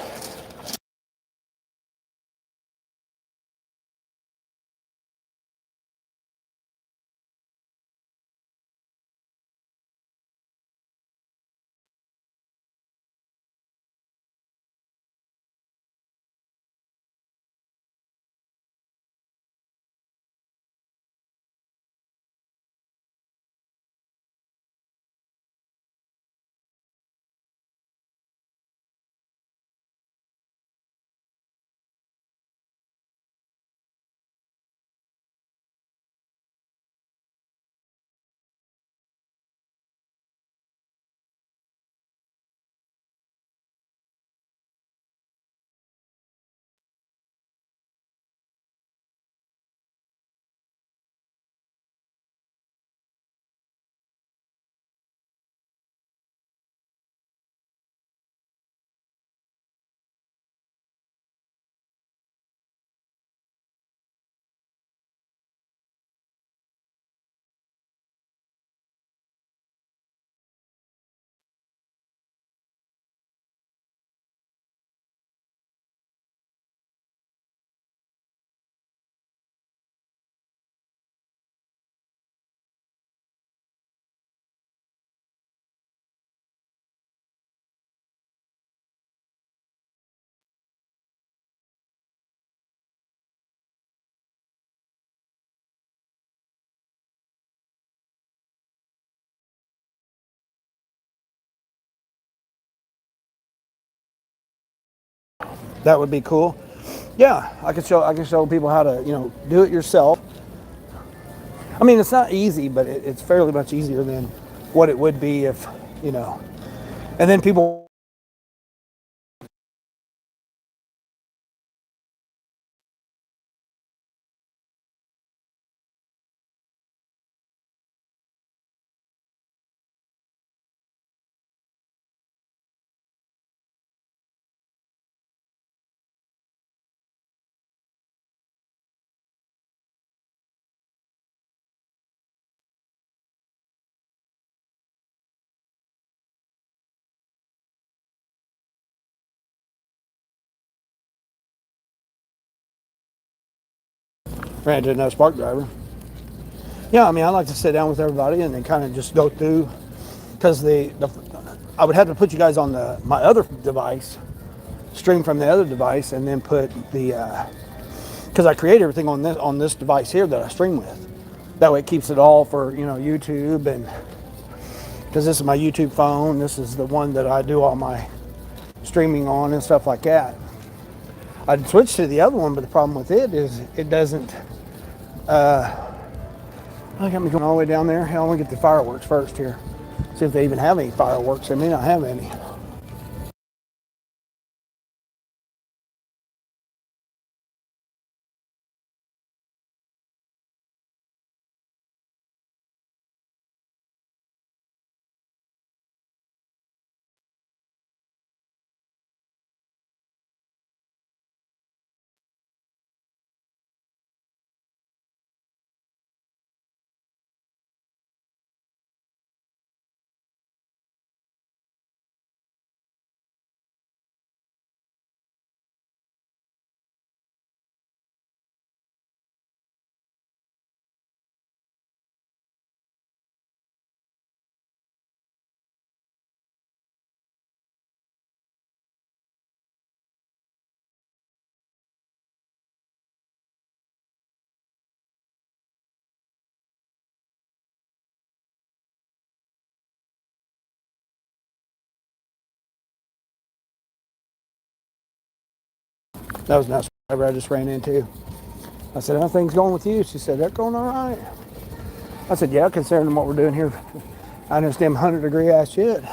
That would be cool. Yeah, I can show people how to, do it yourself. I mean, it's not easy, but it's fairly much easier than what it would be if, you know. And then people ran into another Spark driver. Yeah, I mean, I like to sit down with everybody and then kind of just go through because I would have to put you guys on my other device, stream from the other device, and then put the because I create everything on this device here that I stream with. That way, it keeps it all for YouTube, and because this is my YouTube phone, this is the one that I do all my streaming on and stuff like that. I'd switch to the other one, but the problem with it is it doesn't. I got me going all the way down there. Hell, I want to get the fireworks first here. See if they even have any fireworks. They may not have any. That was not whoever I just ran into. I said, how things going with you? She said, they're going all right. I said, yeah, considering what we're doing here, I understand 100-degree ass shit.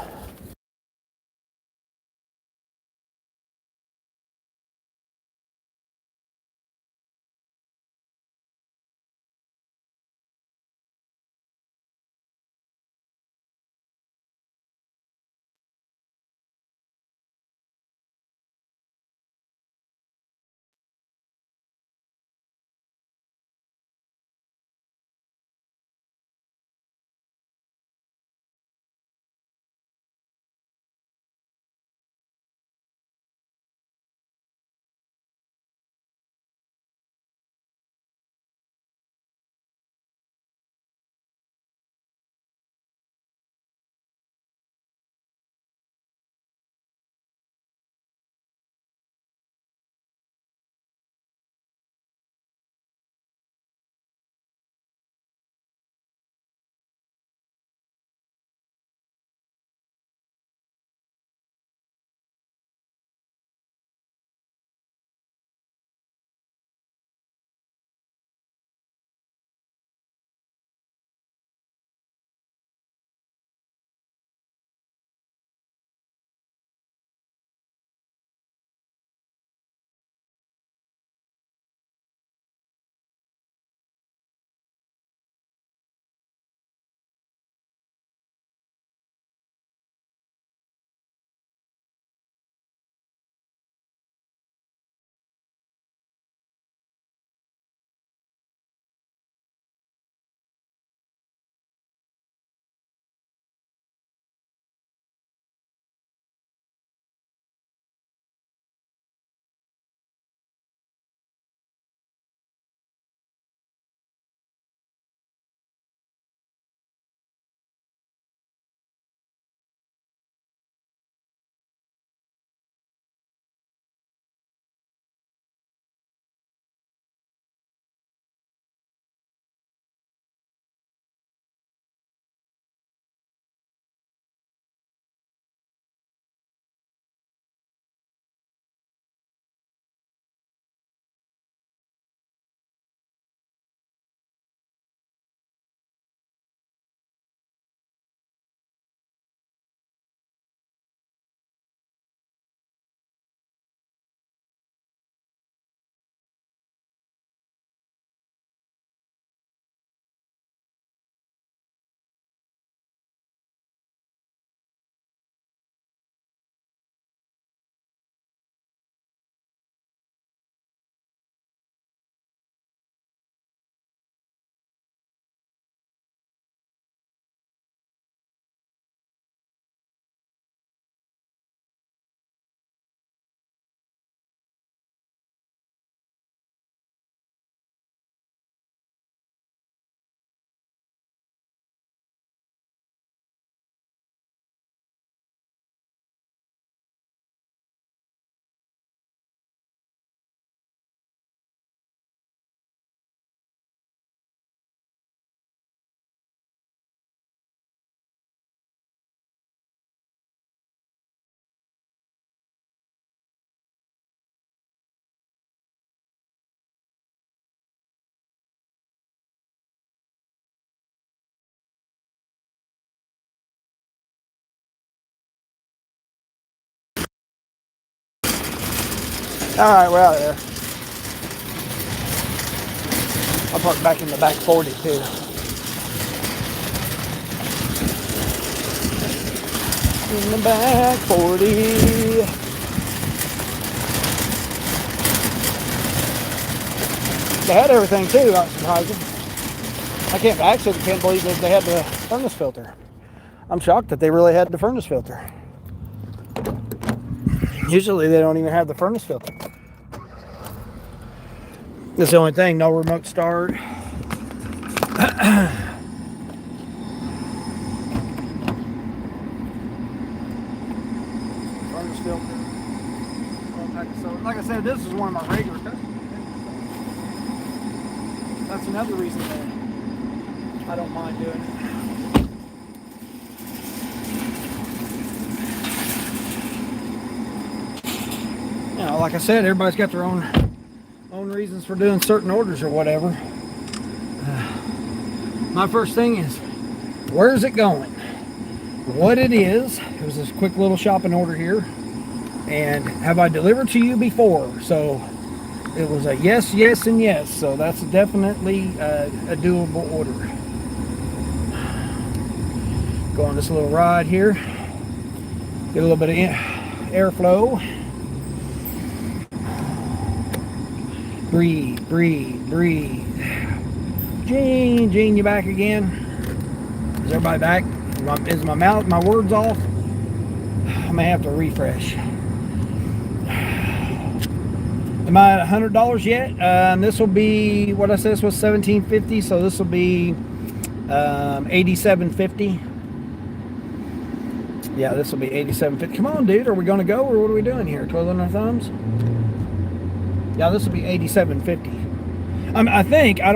All right, we're out of there. I'll park back in the back 40 too. In the back 40. They had everything too, not surprising. I actually can't believe that they had the furnace filter. I'm shocked that they really had the furnace filter. Usually they don't even have the furnace filter. That's the only thing, no remote start. Furnace filter. Like I said, this is one of my regular customers. That's another reason that I don't mind doing it. You know, like I said, everybody's got their own reasons for doing certain orders or whatever. My first thing is, where's it going? What it is. It was this quick little shopping order here. And have I delivered to you before? So it was a yes, yes, and yes. So that's definitely a doable order. Go on this little ride here. Get a little bit of airflow. Breathe, breathe, breathe. Gene, you back again? Is everybody back? Is my words off? I may have to refresh. Am I at $100 yet? This will be, what I said, this was $17.50, so this will be $87.50. Yeah, this will be $87.50. Come on, dude, are we going to go, or what are we doing here? Twiddling our thumbs? Yeah, this will be $87.50. I think I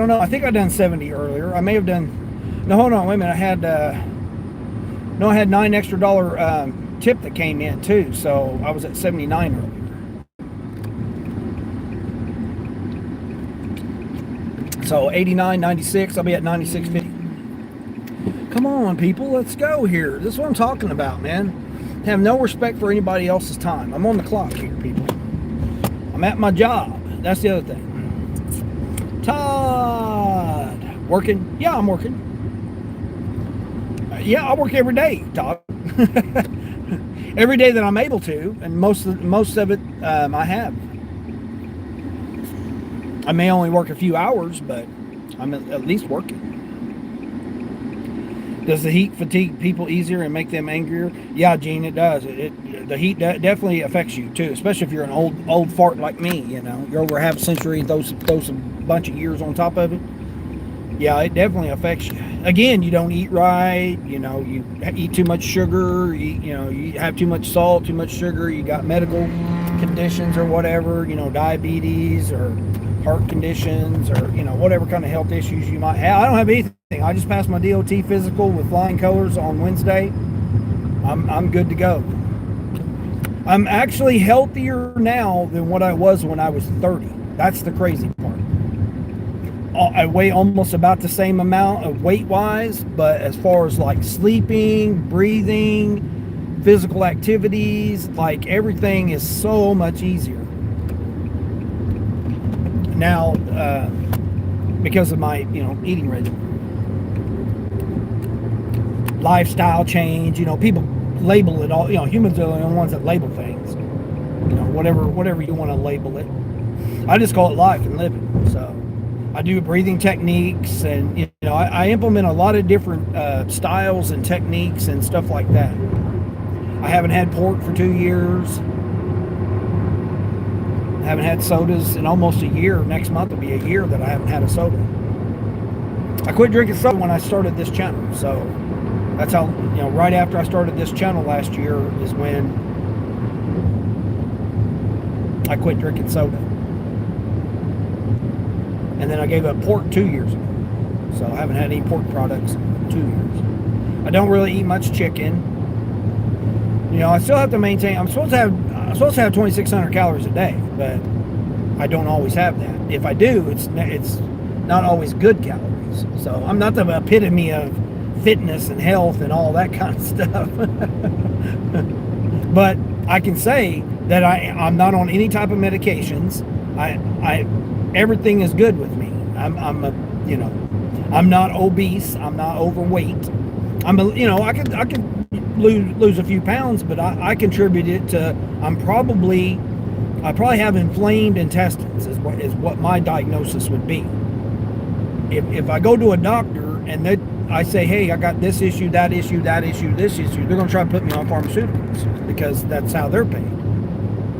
done 70 earlier. I may have done, no, hold on, wait a minute. I had $9 extra tip that came in too, so I was at 79 earlier. So 89.96, I'll be at 96.50. Come on, people, let's go here. This is what I'm talking about, man. Have no respect for anybody else's time. I'm on the clock here, people. I'm at my job. That's the other thing. Todd, working? Yeah, I'm working. Yeah, I work every day, Todd. Every day that I'm able to, and most of it I have. I may only work a few hours, but I'm at least working. Does the heat fatigue people easier and make them angrier? Yeah, Gene, it does. The heat definitely affects you too, especially if you're an old fart like me. You know, you're over half a century and throw some bunch of years on top of it. Yeah, it definitely affects you. Again, you don't eat right. You know, you eat too much sugar. You have too much salt, too much sugar. You got medical conditions or whatever. You know, diabetes or heart conditions or whatever kind of health issues you might have. I don't have anything. I just passed my DOT physical with flying colors on Wednesday. I'm good to go. I'm actually healthier now than what I was when I was 30. That's the crazy part. I weigh almost about the same amount of weight-wise, but as far as like sleeping, breathing, physical activities, like everything is so much easier now because of my eating regimen. Lifestyle change, people label it all. Humans are the only ones that label things. Whatever you want to label it. I just call it life and living. So I do breathing techniques, and I implement a lot of different styles and techniques and stuff like that. I haven't had pork for 2 years. I haven't had sodas in almost a year. Next month will be a year that I haven't had a soda. I quit drinking soda when I started this channel, so that's how, right after I started this channel last year is when I quit drinking soda. And then I gave up pork 2 years ago. So I haven't had any pork products in 2 years. I don't really eat much chicken. I still have to maintain, I'm supposed to have 2,600 calories a day, but I don't always have that. If I do, it's not always good calories. So I'm not the epitome of fitness and health and all that kind of stuff. But I can say that I'm not on any type of medications. I everything is good with me. I'm a, you know, I'm not obese. I'm not overweight. You know, I could lose a few pounds, but I contribute it to, I probably have inflamed intestines is what my diagnosis would be. If I go to a doctor and I say, hey, I got this issue, that issue, that issue, this issue, they're going to try to put me on pharmaceuticals because that's how they're paid.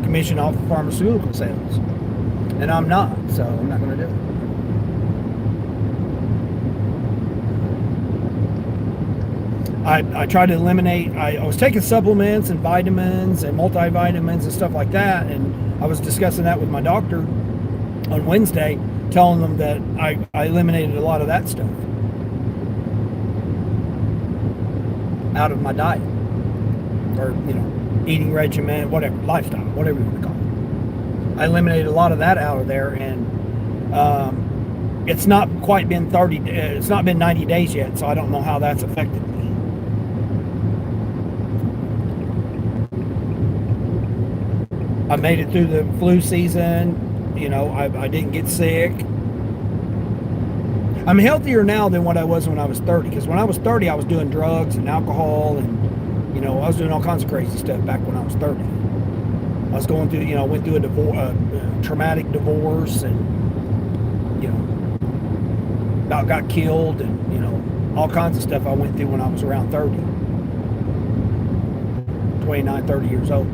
Commission off of pharmaceutical sales. And I'm not, so I'm not going to do it. I tried to eliminate, I was taking supplements and vitamins and multivitamins and stuff like that, and I was discussing that with my doctor on Wednesday, telling them that I eliminated a lot of that stuff out of my diet, or, you know, eating regimen, whatever, lifestyle, whatever you want to call it. I eliminated a lot of that out of there, and it's not quite been it's not been 90 days yet, so I don't know how that's affected me. I made it through the flu season. You know, I didn't get sick. I'm healthier now than what I was when I was 30, because when I was 30, I was doing drugs and alcohol, and, you know, I was doing all kinds of crazy stuff back when I was 30. I was going through, you know, went through a traumatic divorce, and, you know, about got killed, and, you know, all kinds of stuff I went through when I was around 30. 29, 30 years old.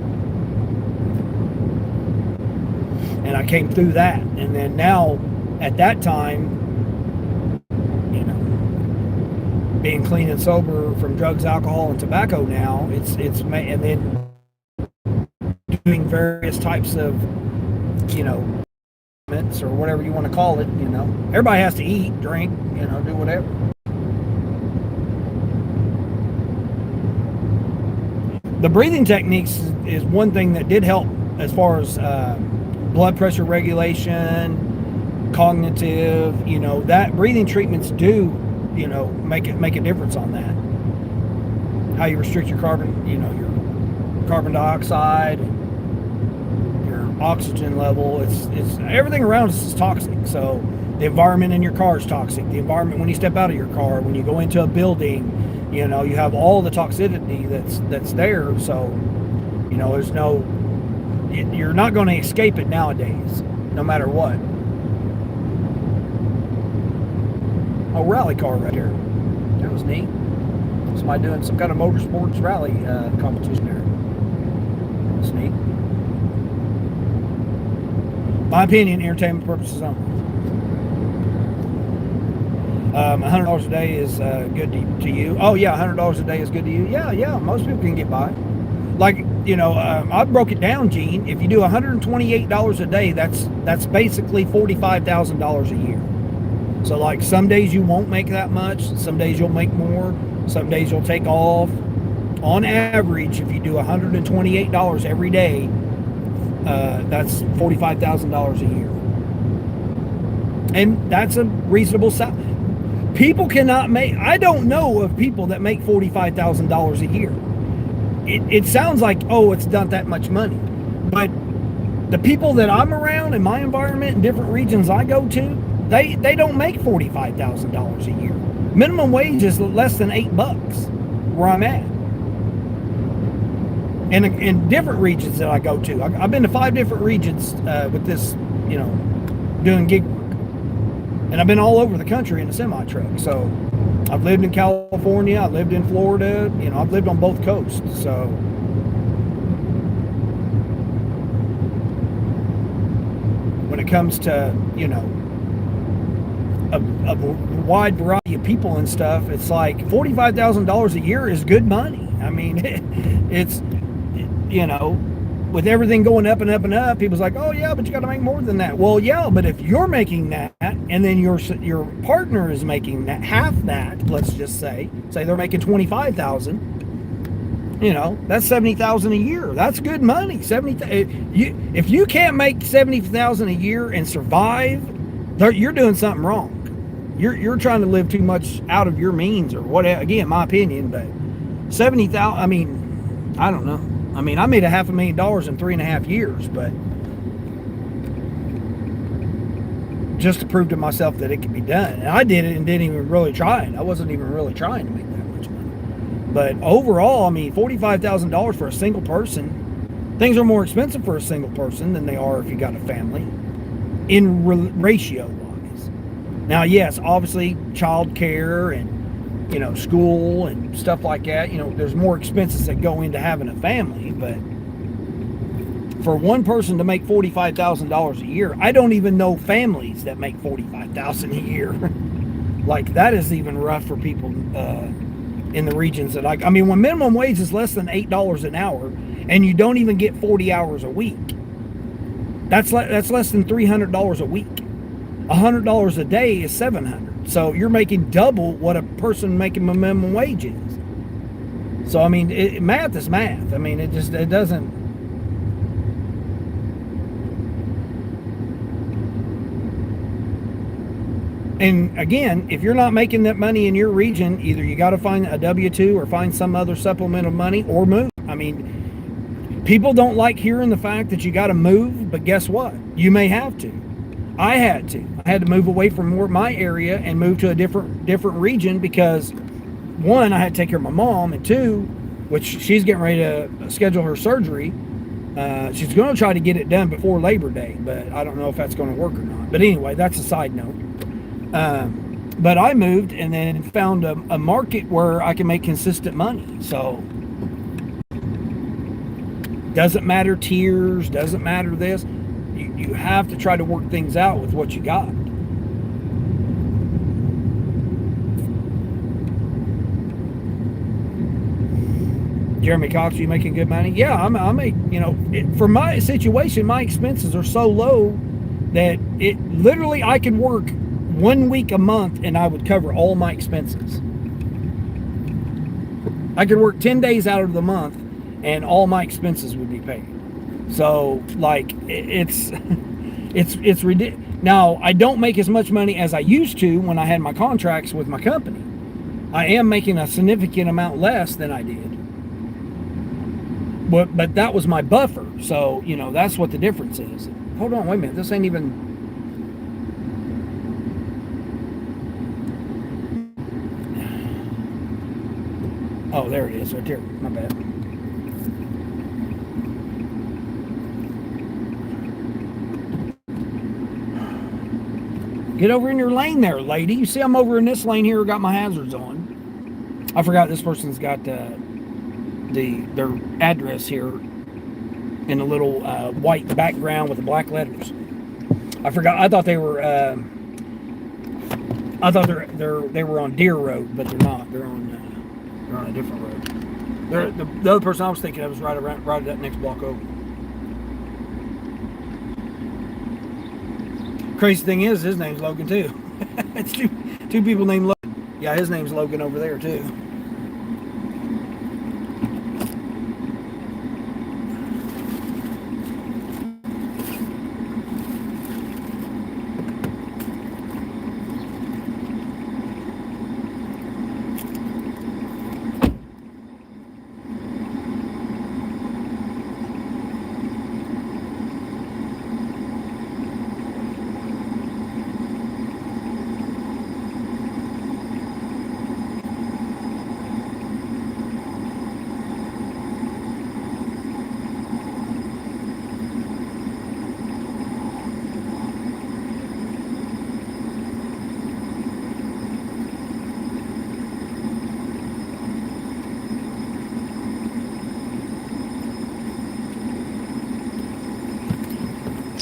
And I came through that. And then now, at that time, you know, being clean and sober from drugs, alcohol, and tobacco now, and then doing various types of, you know, or whatever you want to call it, you know. Everybody has to eat, drink, you know, do whatever. The breathing techniques is one thing that did help as far as blood pressure regulation, cognitive, you know, that breathing treatments do, you know, make a difference on that. How you restrict your carbon, you know, your carbon dioxide, your oxygen level. It's everything around us is toxic. So the environment in your car is toxic. The environment when you step out of your car, when you go into a building, you know, you have all the toxicity that's there. So, you know, there's no, you're not going to escape it nowadays, no matter what. Oh, rally car right here. That was neat. Somebody doing some kind of motorsports rally competition there. That's neat. My opinion, entertainment purposes only. $100 a day is good to you. Oh yeah, $100 a day is good to you. Yeah, most people can get by. Like, you know, I broke it down, Gene. If you do $128 a day, that's basically $45,000 a year. So like some days you won't make that much, some days you'll make more, some days you'll take off. On average, if you do $128 every day, that's $45,000 a year. And that's a reasonable salary. People cannot make, I don't know of people that make $45,000 a year. It sounds like, oh, it's not that much money. But the people that I'm around in my environment in different regions I go to, they don't make $45,000 a year. Minimum wage is less than $8 where I'm at. And in different regions that I go to. I've been to 5 different regions with this, you know, doing gig work. And I've been all over the country in a semi-truck. So I've lived in California, I've lived in Florida, you know, I've lived on both coasts. So when it comes to, you know, a wide variety of people and stuff, it's like $45,000 a year is good money. I mean, it's, you know, with everything going up and up and up, people's like, oh yeah, but you got to make more than that. Well, yeah, but if you're making that, and then your partner is making that, half that, let's just say they're making $25,000, you know, that's $70,000 a year. That's good money. If you can't make $70,000 a year and survive, you're doing something wrong. You're trying to live too much out of your means or whatever. Again, my opinion, but $70,000. I mean, I don't know. I mean, I made $500,000 in 3.5 years, but just to prove to myself that it could be done. And I did it and didn't even really try it. I wasn't even really trying to make that much money. But overall, I mean, $45,000 for a single person, things are more expensive for a single person than they are if you got a family in ratio wise. Now, yes, obviously child care and, you know, school and stuff like that, you know, there's more expenses that go into having a family, but for one person to make $45,000 a year, I don't even know families that make $45,000 a year. Like, that is even rough for people in the regions that I mean, when minimum wage is less than $8 an hour and you don't even get 40 hours a week, that's less than $300 a week. $100 a day is $700. So you're making double what a person making a minimum wage is. So I mean, math is math. I mean, it doesn't. And again, if you're not making that money in your region, either you got to find a W-2 or find some other supplemental money or move. I mean, people don't like hearing the fact that you got to move, but guess what? You may have to. I had to. I had to move away from my area and move to a different region because, one, I had to take care of my mom, and two, which she's getting ready to schedule her surgery. She's going to try to get it done before Labor Day, but I don't know if that's going to work or not. But anyway, that's a side note. But I moved and then found a market where I can make consistent money. So doesn't matter tiers, doesn't matter this. You have to try to work things out with what you got. Jeremy Cox, are you making good money? Yeah, I make, you know, for my situation, my expenses are so low that it literally, I can work 1 week a month and I would cover all my expenses. I could work 10 days out of the month and all my expenses would be paid. So like it's ridiculous. Now, I don't make as much money as I used to when I had my contracts with my company. I am making a significant amount less than I did. But that was my buffer. So, you know, that's what the difference is. Hold on, wait a minute. This ain't even. Oh, there it is, right there. My bad. Get over in your lane there, lady. You see I'm over in this lane here, got my hazards on. I forgot this person's got their address here in a little white background with the black letters. I forgot. I thought they were. I thought they were on Deer Road, but they're not. They're on a different road. The other person I was thinking of was right that next block over. Crazy thing is, his name's Logan too. It's two people named Logan. Yeah, his name's Logan over there too.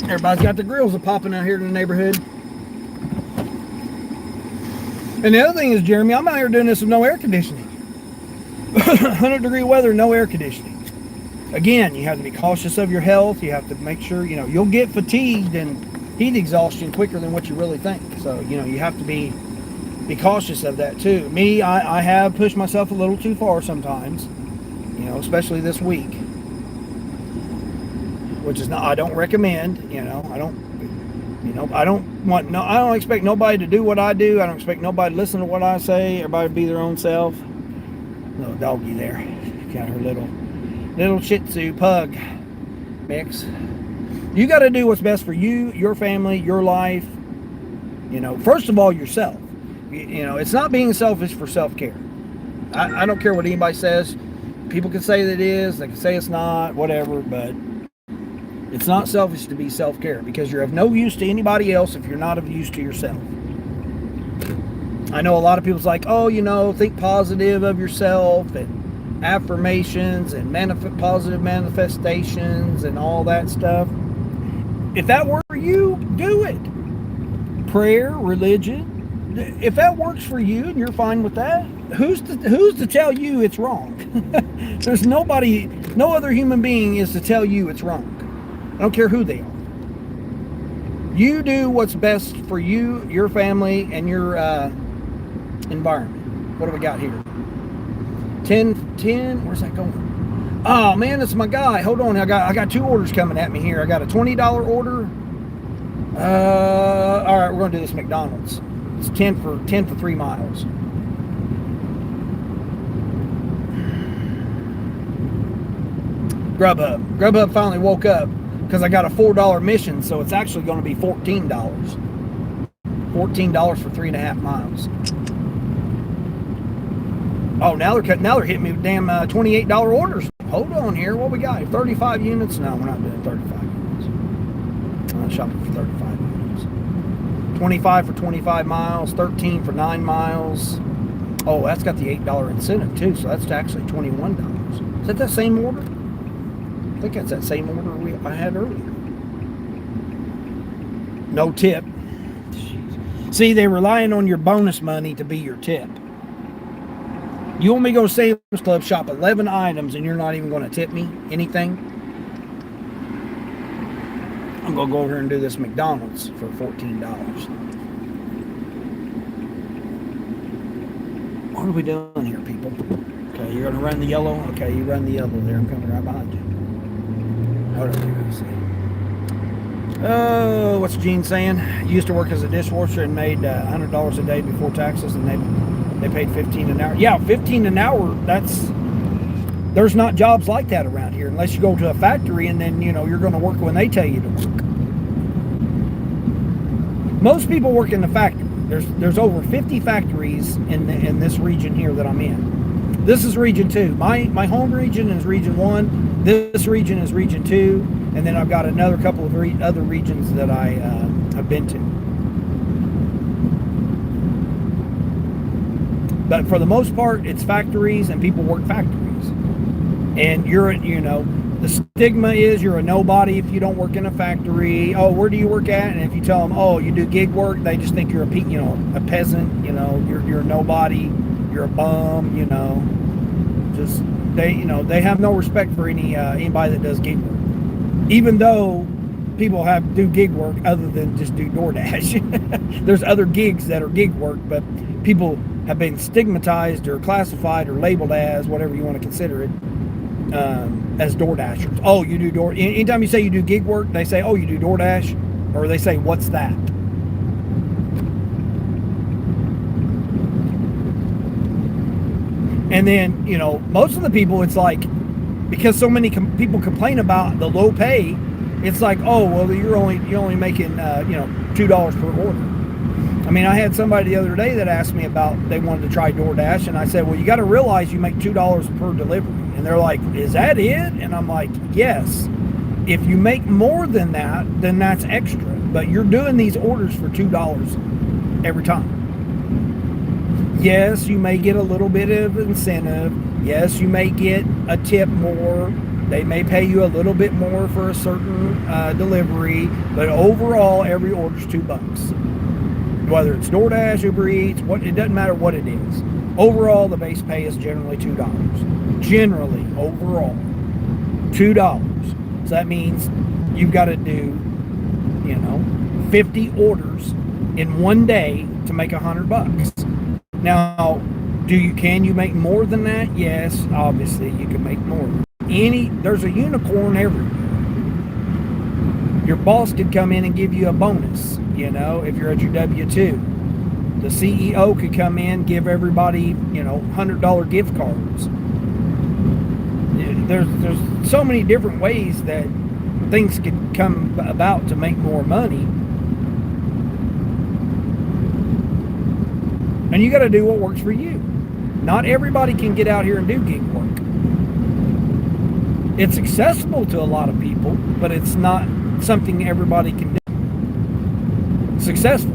Everybody's got the grills popping out here in the neighborhood. And the other thing is, Jeremy, I'm out here doing this with no air conditioning. 100-degree weather, no air conditioning. Again, you have to be cautious of your health. You have to make sure, you know, you'll get fatigued and heat exhaustion quicker than what you really think. So, you know, you have to be cautious of that too. Me, I have pushed myself a little too far sometimes, you know, especially this week. Which is not, I don't recommend, you know, I don't expect nobody to do what I do. I don't expect nobody to listen to what I say. Everybody be their own self. Little doggy there. Got her little little Shih Tzu pug mix. You got to do what's best for you, your family, your life. You know, first of all, yourself. You know, it's not being selfish for self-care. I don't care what anybody says. People can say that it is, they can say it's not, whatever, but it's not selfish to be self-care, because you're of no use to anybody else if you're not of use to yourself. I know a lot of people's like, oh, you know, think positive of yourself and affirmations and positive manifestations and all that stuff. If that were you, do it. Prayer, religion, if that works for you and you're fine with that, who's to tell you it's wrong? There's nobody, no other human being is to tell you it's wrong. I don't care who they are. You do what's best for you, your family, and your environment. What do we got here? 10, where's that going? Oh man, it's my guy. Hold on, I got 2 orders coming at me here. I got a $20 order. All right, we're gonna do this McDonald's. It's 10 for 3 miles. Grubhub finally woke up, because I got a $4 mission, so it's actually going to be $14. $14 for 3.5 miles. Oh, now they're hitting me with damn $28 orders. Hold on here, what we got? 35 units? No, we're not doing 35 units. I'm shopping for 35 units. 25 for 25 miles, 13 for 9 miles. Oh, that's got the $8 incentive too, so that's actually $21. Is that same order? I think that's that same order I had earlier. No tip. Jeez. See, they're relying on your bonus money to be your tip. You want me to go to Sam's Club, shop 11 items, and you're not even going to tip me anything? I'm going to go over here and do this McDonald's for $14. What are we doing here, people? Okay, you're going to run the yellow? Okay, you run the yellow there. I'm coming right behind you. Oh, what's Gene saying? Used to work as a dishwasher and made $100 a day before taxes, and they paid $15 an hour. Yeah, $15 an hour. There's not jobs like that around here, unless you go to a factory and then you're going to work when they tell you to work. Most people work in the factory. There's over 50 factories in this region here that I'm in. This is region 2. My home region is region 1. This region is region 2, and then I've got another couple of other regions that I have been to. But for the most part, it's factories, and people work factories. And the stigma is you're a nobody if you don't work in a factory. Oh, where do you work at? And if you tell them, oh, you do gig work, they just think you're a peasant. You're a nobody. You're a bum. Just they have no respect for anybody that does gig work. Even though people do gig work other than just do DoorDash. There's other gigs that are gig work, but people have been stigmatized or classified or labeled as whatever you want to consider it, as DoorDashers. Oh, you do DoorDash. Anytime you say you do gig work, they say, oh, you do DoorDash, or they say, what's that? And then, most of the people, it's like, because so many people complain about the low pay, it's like, oh, well, you're only making, $2 per order. I mean, I had somebody the other day that asked me about, they wanted to try DoorDash, and I said, well, you got to realize you make $2 per delivery. And they're like, is that it? And I'm like, yes. If you make more than that, then that's extra. But you're doing these orders for $2 every time. Yes, you may get a little bit of incentive. Yes, you may get a tip more. They may pay you a little bit more for a certain delivery. But overall, every order is $2. Whether it's DoorDash, Uber Eats, it doesn't matter what it is. Overall, the base pay is generally $2. Generally, overall, $2. So that means you've got to do, 50 orders in one day to make $100. Now, can you make more than that? Yes, obviously you can make more. There's a unicorn everywhere. Your boss could come in and give you a bonus, if you're at your W-2. The CEO could come in, give everybody, $100 gift cards. there's so many different ways that things could come about to make more money, and you got to do what works for you. Not everybody can get out here and do gig work. It's accessible to a lot of people, but it's not something everybody can do successfully.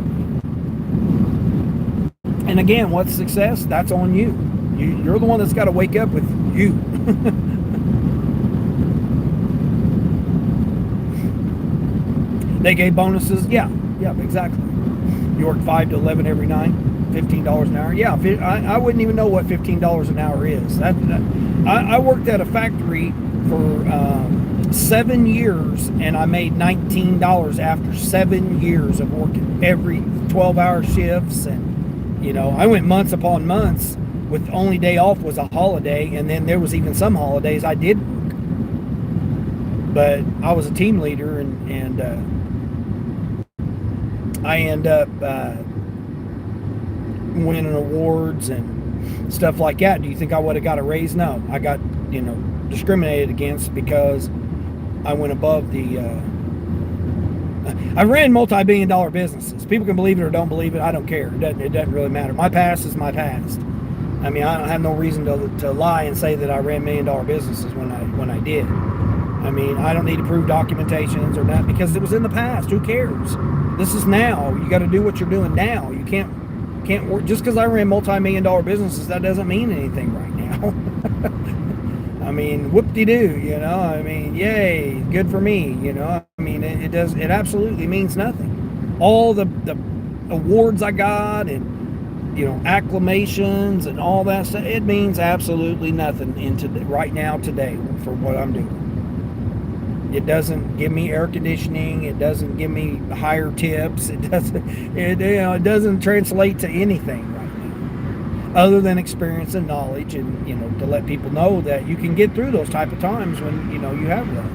And again, what's success? That's on you. You're the one that's got to wake up with you. They gave bonuses. Yeah, exactly. You work 5 to 11 every night, $15 an hour. Yeah, I wouldn't even know what $15 an hour is. I worked at a factory for 7 years, and I made $19 after 7 years of working every 12-hour shifts. And, you know, I went months upon months with the only day off was a holiday, and then there was even some holidays I did work. But I was a team leader, and I end up winning awards and stuff like that. Do you think I would have got a raise? No. I got, you know, discriminated against because I went above the I ran multi-billion-dollar businesses. People can believe it or don't believe it. I don't care. It doesn't really matter. My past is my past. I mean, I don't have no reason to lie and say that I ran million-dollar businesses when I did. I mean, I don't need to prove documentations or that because it was in the past. Who cares? This is now. You got to do what you're doing now. You can't work just because I ran multi-million-dollar businesses. That doesn't mean anything right now. I mean, whoop-de-doo, you know. I mean, yay, good for me, you know. I mean, it absolutely means nothing. All the awards I got and, you know, acclamations and all that stuff, it means absolutely nothing right now today for what I'm doing. It doesn't give me air conditioning. It doesn't give me higher tips. It doesn't translate to anything right now, other than experience and knowledge, and, you know, to let people know that you can get through those type of times when, you know, you have that.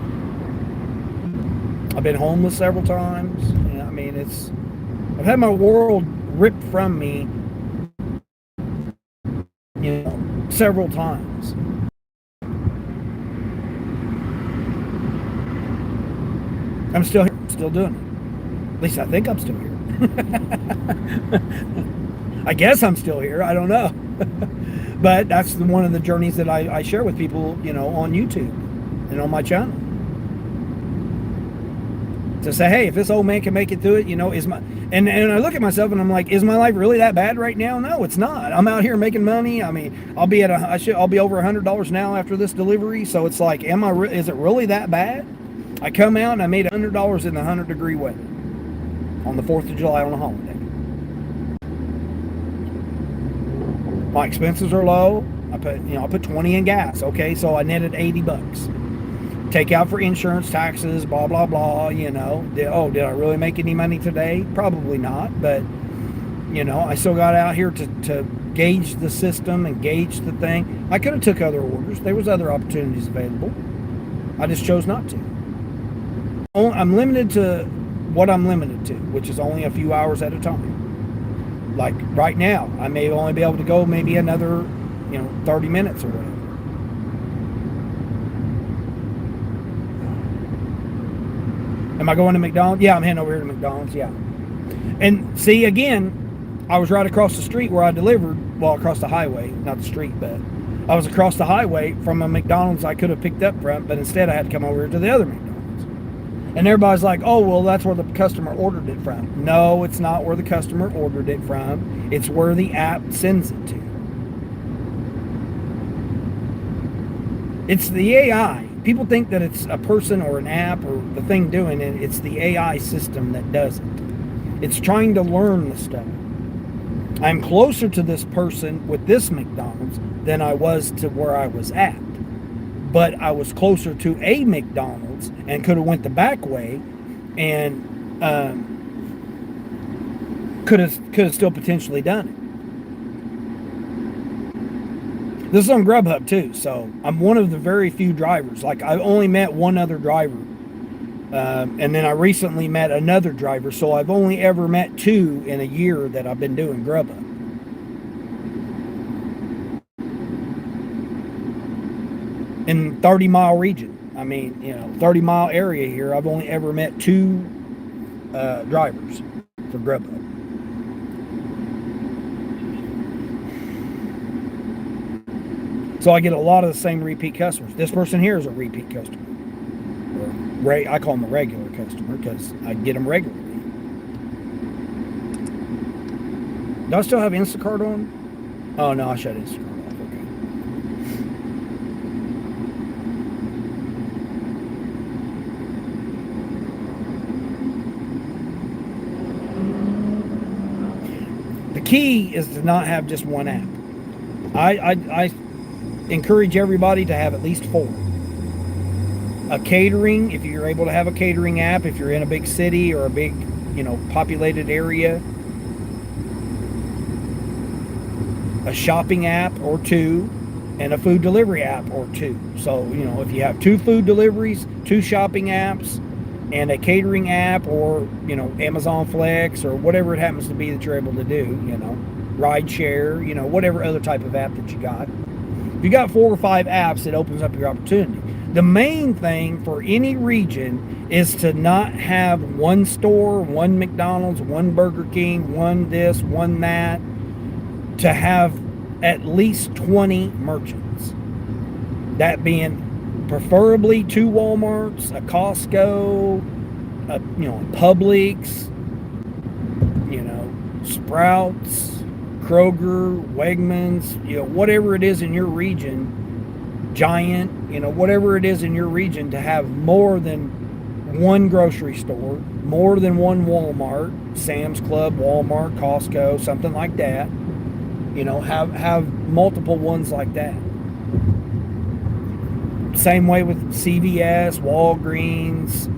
I've been homeless several times. You know, I mean, I've had my world ripped from me, you know, several times. I'm still here. I'm still doing it. At least I think I'm still here. I guess I'm still here. I don't know. But that's one of the journeys that I share with people, you know, on YouTube and on my channel. To say, hey, if this old man can make it through it, you know, and I look at myself and I'm like, is my life really that bad right now? No, it's not. I'm out here making money. I mean, I'll be over $100 now after this delivery. So it's like, is it really that bad? I come out and I made $100 in the 100-degree weather on the 4th of July on a holiday. My expenses are low. I put 20 in gas. Okay, so I netted $80. Take out for insurance, taxes, blah blah blah. You know, did I really make any money today? Probably not. But, you know, I still got out here to gauge the system and gauge the thing. I could have took other orders. There was other opportunities available. I just chose not to. I'm limited to what I'm limited to, which is only a few hours at a time. Like right now, I may only be able to go maybe another, you know, 30 minutes or whatever. Am I going to McDonald's? Yeah, I'm heading over here to McDonald's, yeah. And see, again, I was right across the street where I delivered, well, across the highway, not the street, but I was across the highway from a McDonald's I could have picked up from, but instead I had to come over here to the other McDonald's. And everybody's like, oh, well, that's where the customer ordered it from. No, it's not where the customer ordered it from. It's where the app sends it to. It's the AI. People think that it's a person or an app or the thing doing it. It's the AI system that does it. It's trying to learn the stuff. I'm closer to this person with this McDonald's than I was to where I was at. But I was closer to a McDonald's and could have went the back way and could have still potentially done it. This is on Grubhub too, so I'm one of the very few drivers. Like, I've only met one other driver, and then I recently met another driver, so I've only ever met two in a year that I've been doing Grubhub. in 30-mile region. I mean, 30-mile area here, I've only ever met 2 drivers for Grubhub. So I get a lot of the same repeat customers. This person here is a repeat customer. I call them a regular customer because I get them regularly. Do I still have Instacart on? Oh, no, I shut Instacart off. Okay. The key is to not have just one app. I encourage everybody to have at least 4. A catering, if you're able to have a catering app, if you're in a big city or a big, populated area. A shopping app or 2, and a food delivery app or 2. So, if you have 2 food deliveries, 2 shopping apps, and a catering app, or, Amazon Flex, or whatever it happens to be that you're able to do, ride share, whatever other type of app that you got. If you got 4 or 5 apps, it opens up your opportunity. The main thing for any region is to not have one store, one McDonald's, one Burger King, one this, one that. To have at least 20 merchants. That being preferably 2 Walmarts, a Costco, a Publix, Sprouts, Kroger, Wegmans, whatever it is in your region, Giant, whatever it is in your region, to have more than one grocery store, more than one Walmart, Sam's Club, Walmart, Costco, something like that. Have multiple ones like that. Same way with CVS, Walgreens,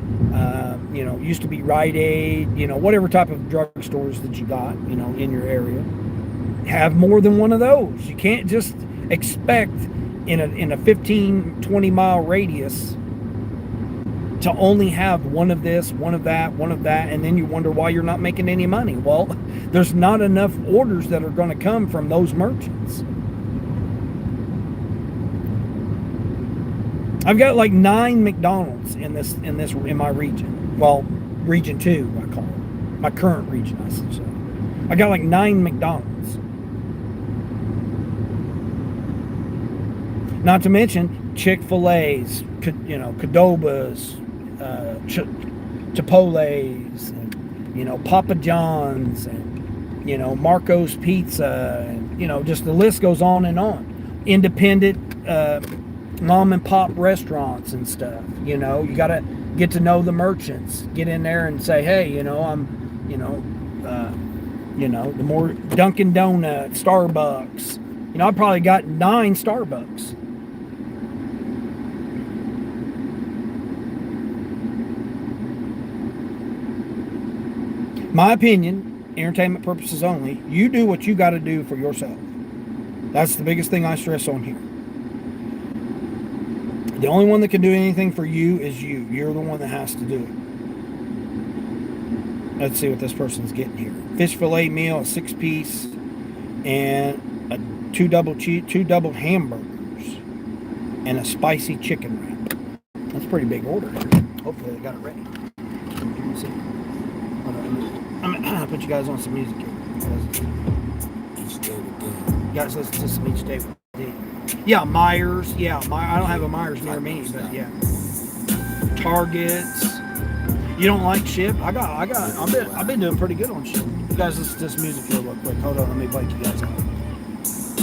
used to be Rite Aid, whatever type of drugstores that you got, in your area. Have more than one of those. You can't just expect in a 15, 20-mile radius to only have one of this, one of that, and then you wonder why you're not making any money. Well, there's not enough orders that are going to come from those merchants. I've got like 9 McDonald's in my region. Well, region 2, I call it. My current region, I should say. I got like 9 McDonald's. Not to mention Chick-fil-A's, Qdoba's, Chipotle's, and, Papa John's, and, Marco's Pizza, and, just the list goes on and on. Independent mom and pop restaurants and stuff. You got to get to know the merchants. Get in there and say, hey, I'm, the more Dunkin' Donuts, Starbucks. I've probably got 9 Starbucks. My opinion, entertainment purposes only, you do what you got to do for yourself. That's the biggest thing I stress on here. The only one that can do anything for you is you. You're the one that has to do it. Let's see what this person's getting here. Fish fillet meal, a 6-piece, and a 2 double hamburgers, and a spicy chicken wrap. That's a pretty big order. Hopefully they got it ready. Let me see. I'm gonna put you guys on some music here. Guys, listen to some each day. Yeah, Myers. Yeah, I don't have a Myers near me, but yeah. Targets. You don't like Ship? I've been doing pretty good on Ship. You guys, listen to this music here real quick. Hold on, let me blank you guys out.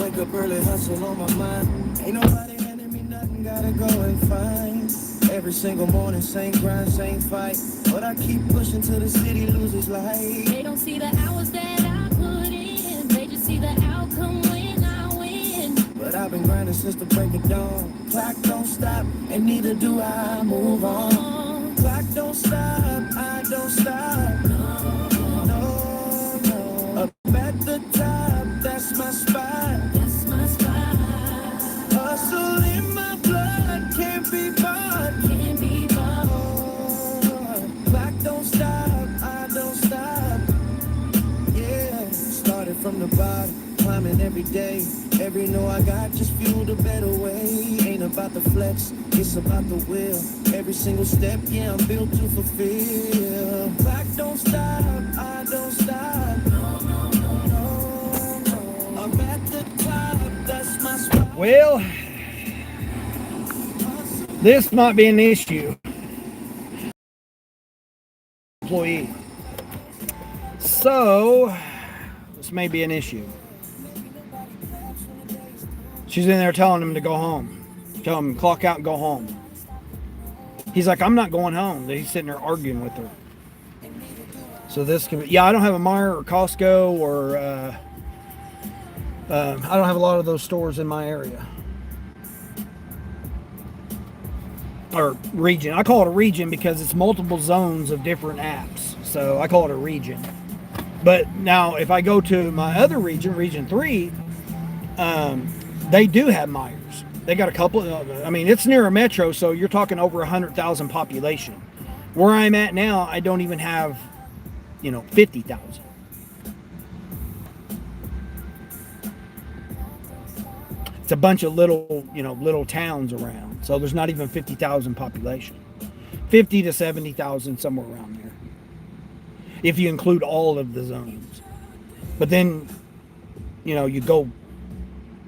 Wake up early, hustle on my mind. Ain't nobody handing me nothing, gotta go and find. Every single morning, same grind, same fight. But I keep pushing till the city loses light. They don't see the hours that I put in. They just see the outcome when I win. But I've been grinding since the break of dawn. Clock don't stop, and neither do I. Move on. Clock don't stop, I don't stop. No. Up at the top, that's my spot. That's my spot. Hustle in my blood, can't be bought. Can't be bought. Clock don't stop, I don't stop. Yeah, started from the bottom, climbing every day. Every no I got just fueled a better way. Ain't a about the flex, it's about the will. Every single step, yeah, I'm built to fulfill. Back don't stop, I don't stop. No, no, no, no, no. I'm at the top, that's my spot. Well, this might be an issue. Employee. So, this may be an issue. She's in there telling him to go home. Tell him clock out and go home. He's like, I'm not going home. He's sitting there arguing with her. So this can be, yeah, I don't have a Meijer or Costco or I don't have a lot of those stores in my area. Or region. I call it a region because it's multiple zones of different apps. So I call it a region. But now if I go to my other region, region 3, they do have Meijers. They got a couple. I mean, it's near a metro, so you're talking over 100,000 population. Where I'm at now, I don't even have, 50,000. It's a bunch of little towns around. So there's not even 50,000 population. 50 to 70,000, somewhere around there. If you include all of the zones. But then, you go,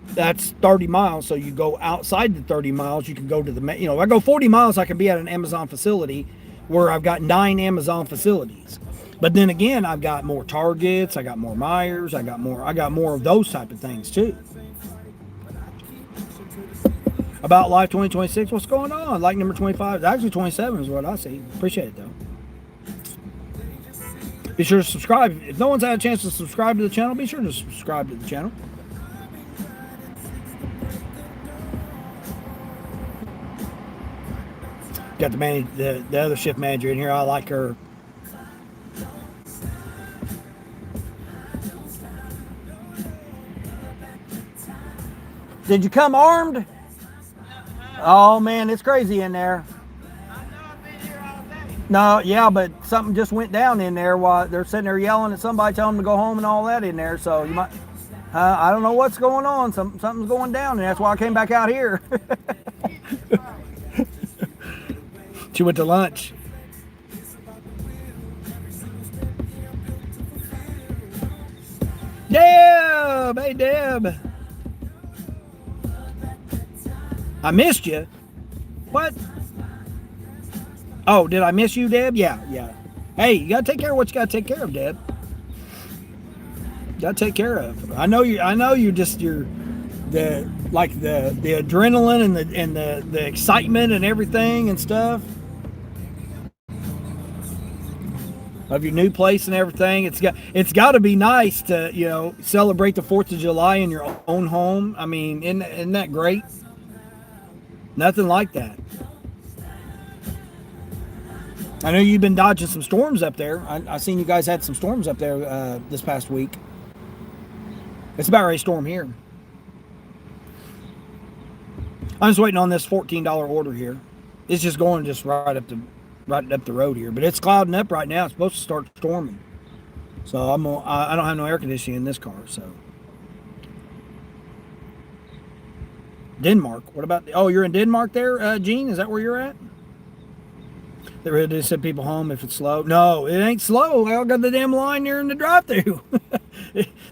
that's 30 miles. So you go outside the 30 miles, you can go to if I go 40 miles, I can be at an Amazon facility where I've got 9 Amazon facilities. But then again, I've got more Targets, I got more Meijers, I got more of those type of things too. About Life 2026, what's going on? Like number 25, actually 27 is what I see. Appreciate it though. Be sure to subscribe. If no one's had a chance to subscribe to the channel, be sure to subscribe to the channel. Got the other shift manager in here. I like her. Did you come armed? Oh man, it's crazy in there. No, yeah, but something just went down in there while they're sitting there yelling at somebody, telling them to go home and all that in there. So you might, I don't know what's going on. Something's going down, and that's why I came back out here. She went to lunch. Deb, hey Deb. I missed you. What? Oh, did I miss you, Deb? Yeah. Hey, you gotta take care of what you gotta take care of, Deb. You gotta take care of. I know you're the adrenaline and the excitement and everything and stuff of your new place and everything. It's got to be nice to celebrate the 4th of July in your own home. I mean, isn't that great? Nothing like that. I know you've been dodging some storms up there. I seen you guys had some storms up there this past week. It's about ready to storm here. I'm just waiting on this $14 order here. It's just going right up the road here, but it's clouding up right now. It's supposed to start storming. So I don't have no air conditioning in this car. So Denmark. What about? Oh, you're in Denmark there, Gene? Is that where you're at? They really send people home if it's slow. No, it ain't slow. I got the damn line there in the drive-thru.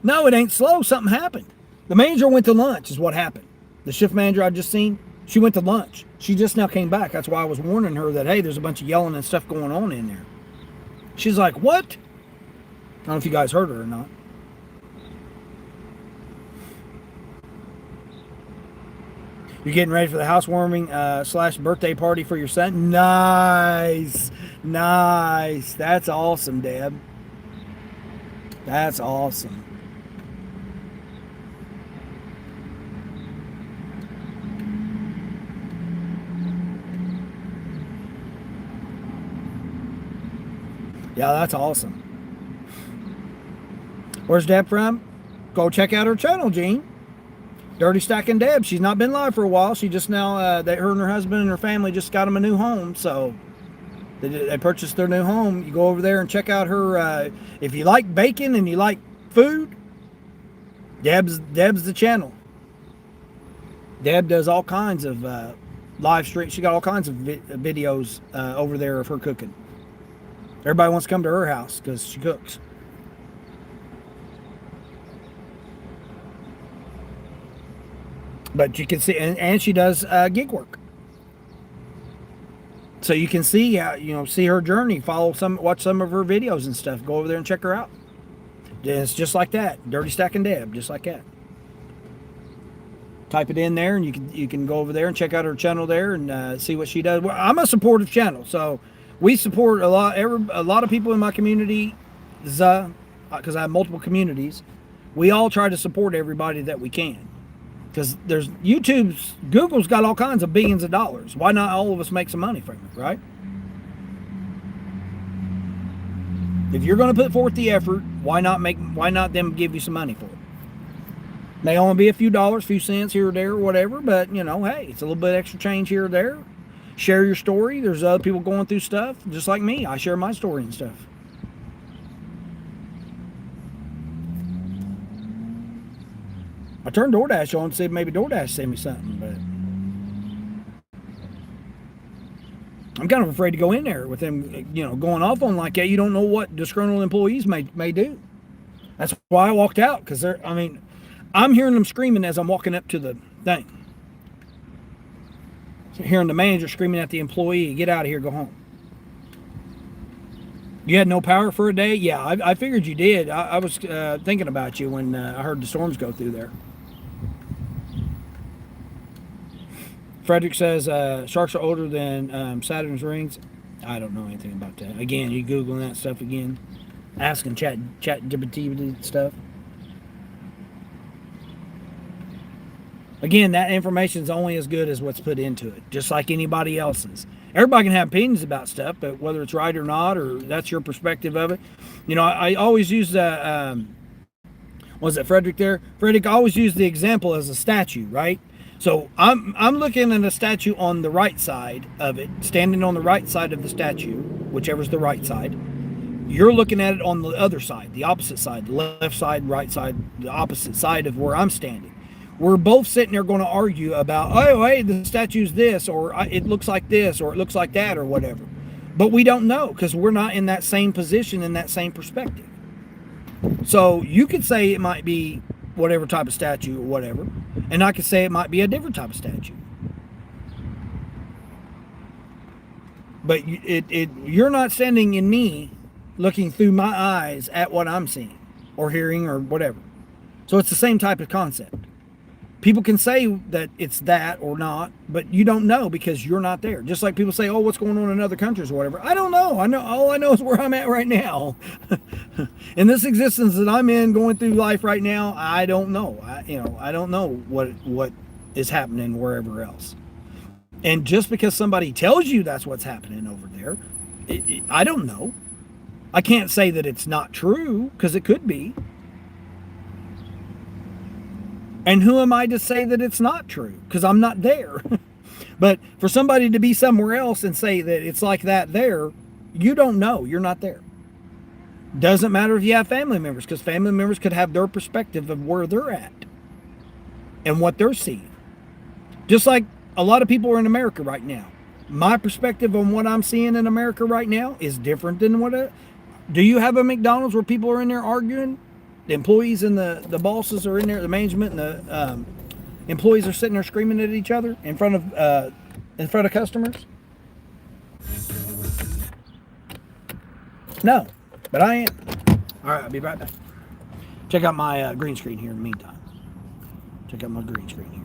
No, it ain't slow. Something happened. The manager went to lunch is what happened. The shift manager I just seen, she went to lunch. She just now came back. That's why I was warning her that, hey, there's a bunch of yelling and stuff going on in there. She's like, what? I don't know if you guys heard her or not. You're getting ready for the housewarming / birthday party for your son? Nice. That's awesome, Deb. That's awesome. Yeah, that's awesome. Where's Deb from? Go check out her channel, Gene. Dirty Stacking Deb. She's not been live for a while. She just now, her and her husband and her family just got them a new home. So they purchased their new home. You go over there and check out her. If you like bacon and you like food, Deb's the channel. Deb does all kinds of live stream. She got all kinds of videos over there of her cooking. Everybody wants to come to her house because she cooks. But you can see, and she does gig work. So you can see, see her journey, watch some of her videos and stuff. Go over there and check her out. It's just like that. Dirty Stacking Deb, just like that. Type it in there, and you can go over there and check out her channel there and see what she does. Well, I'm a supportive channel, so we support a lot of people in my community, because I have multiple communities. We all try to support everybody that we can. Because Google's got all kinds of billions of dollars. Why not all of us make some money from it, right? If you're going to put forth the effort, why not them give you some money for it? May only be a few dollars, few cents here or there or whatever, but hey, it's a little bit extra change here or there. Share your story. There's other people going through stuff, just like me. I share my story and stuff. I turned DoorDash on to see if maybe DoorDash send me something, but I'm kind of afraid to go in there with them, going off on like that. You don't know what disgruntled employees may do. That's why I walked out, because I'm hearing them screaming as I'm walking up to the thing. Hearing the manager screaming at the employee, "Get out of here, go home." You had no power for a day? Yeah, I figured you did. I was thinking about you when I heard the storms go through there. Frederick says sharks are older than Saturn's rings. I don't know anything about that. Again, you Googling that stuff again. Asking chat GPT stuff. Again, that information is only as good as what's put into it, just like anybody else's. Everybody can have opinions about stuff, but whether it's right or not, or that's your perspective of it. I always use was it Frederick there? Frederick always used the example as a statue, right? So I'm looking at a statue on the right side of it, standing on the right side of the statue, whichever's the right side. You're looking at it on the other side, the opposite side, the left side, right side, the opposite side of where I'm standing. We're both sitting there going to argue about, oh, hey, the statue's this, or it looks like this, or it looks like that, or whatever. But we don't know, because we're not in that same position, in that same perspective. So you could say it might be whatever type of statue or whatever, and I could say it might be a different type of statue. But you're not standing in me looking through my eyes at what I'm seeing or hearing or whatever. So it's the same type of concept. People can say that it's that or not, but you don't know because you're not there. Just like people say, oh, what's going on in other countries or whatever. I don't know. All I know is where I'm at right now. In this existence that I'm in, going through life right now, I don't know. I don't know what is happening wherever else. And just because somebody tells you that's what's happening over there, I don't know. I can't say that it's not true, because it could be. And who am I to say that it's not true? Because I'm not there. But for somebody to be somewhere else and say that it's like that there, you don't know. You're not there. Doesn't matter if you have family members, because family members could have their perspective of where they're at and what they're seeing. Just like a lot of people are in America right now. My perspective on what I'm seeing in America right now is different than do you have a McDonald's where people are in there arguing? The employees and the bosses are in there, the management and the employees are sitting there screaming at each other in front of customers? No, but I am. All right, I'll be right back. Check out my green screen here in the meantime. Check out my green screen here.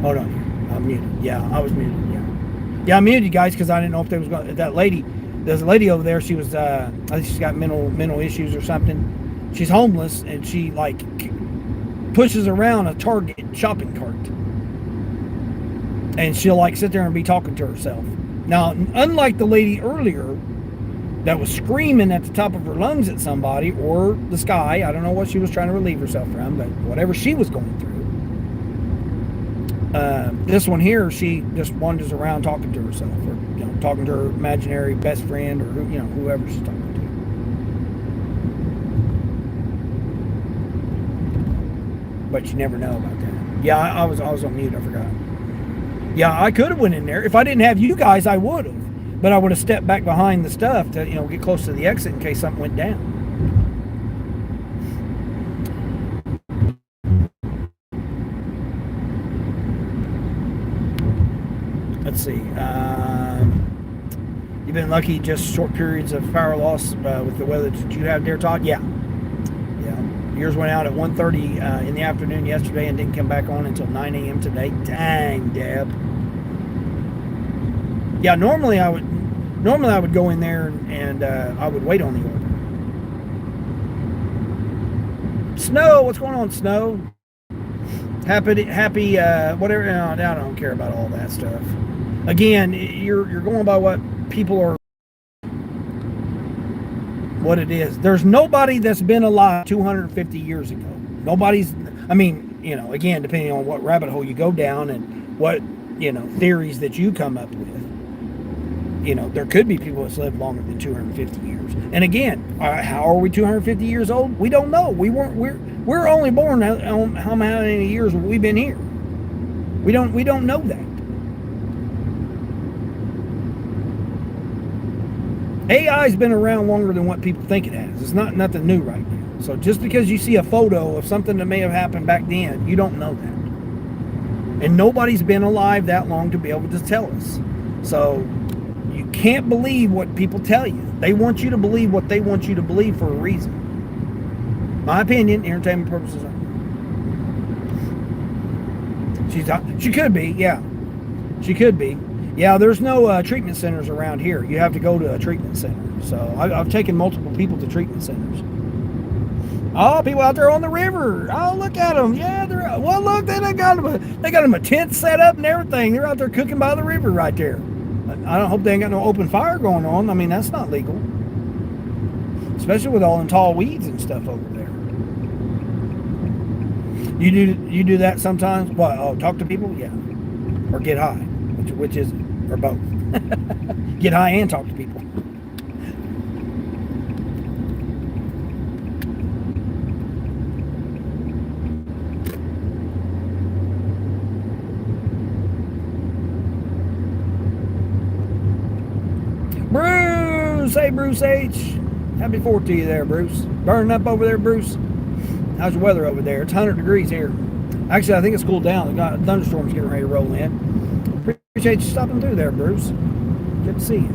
Hold on. I'm muted. Yeah, I was muted. Yeah. Yeah, I muted you guys because I didn't know if there was that lady. There's a lady over there. She was, I think she's got mental issues or something. She's homeless and she like pushes around a Target shopping cart, and she'll like sit there and be talking to herself. Now, unlike the lady earlier that was screaming at the top of her lungs at somebody or the sky, I don't know what she was trying to relieve herself from, but whatever she was going through. This one here, she just wanders around talking to herself, or talking to her imaginary best friend, or whoever she's talking to. But you never know about that. Yeah, I was on mute. I forgot. Yeah, I could have went in there if I didn't have you guys. I would have, but I would have stepped back behind the stuff to get close to the exit in case something went down. Let's see. You've been lucky, just short periods of power loss with the weather that you have there, Todd? Yeah. Yours went out at 1:30 in the afternoon yesterday and didn't come back on until 9 a.m. today. Dang, Deb. Yeah, normally I would go in there and I would wait on the order. Snow, what's going on, Snow? Happy, whatever. No, I don't care about all that stuff. Again, you're going by what people are, what it is. There's nobody that's been alive 250 years ago. Nobody's, again, depending on what rabbit hole you go down and what, theories that you come up with. There could be people that's lived longer than 250 years. And again, how are we 250 years old? We don't know. We're only born on how many years we've been here. We don't know that. AI's been around longer than what people think it has. It's not nothing new right now. So just because you see a photo of something that may have happened back then, you don't know that. And nobody's been alive that long to be able to tell us. So you can't believe what people tell you. They want you to believe what they want you to believe for a reason. My opinion, entertainment purposes only. She could be, yeah. She could be. Yeah, there's no treatment centers around here. You have to go to a treatment center. So I've taken multiple people to treatment centers. Oh, people out there on the river. Oh, look at them. Yeah, look, they got them a tent set up and everything. They're out there cooking by the river right there. I don't hope they ain't got no open fire going on. That's not legal. Especially with all them tall weeds and stuff over there. You do that sometimes? What? Oh, talk to people? Yeah. Or get high. Which is it? Or both. Get high and talk to people. Bruce! Hey, Bruce H. Happy 4th to you there, Bruce. Burning up over there, Bruce? How's the weather over there? It's 100 degrees here. Actually, I think it's cooled down. The thunderstorm's getting ready to roll in. Appreciate you stopping through there, Bruce. Good to see you.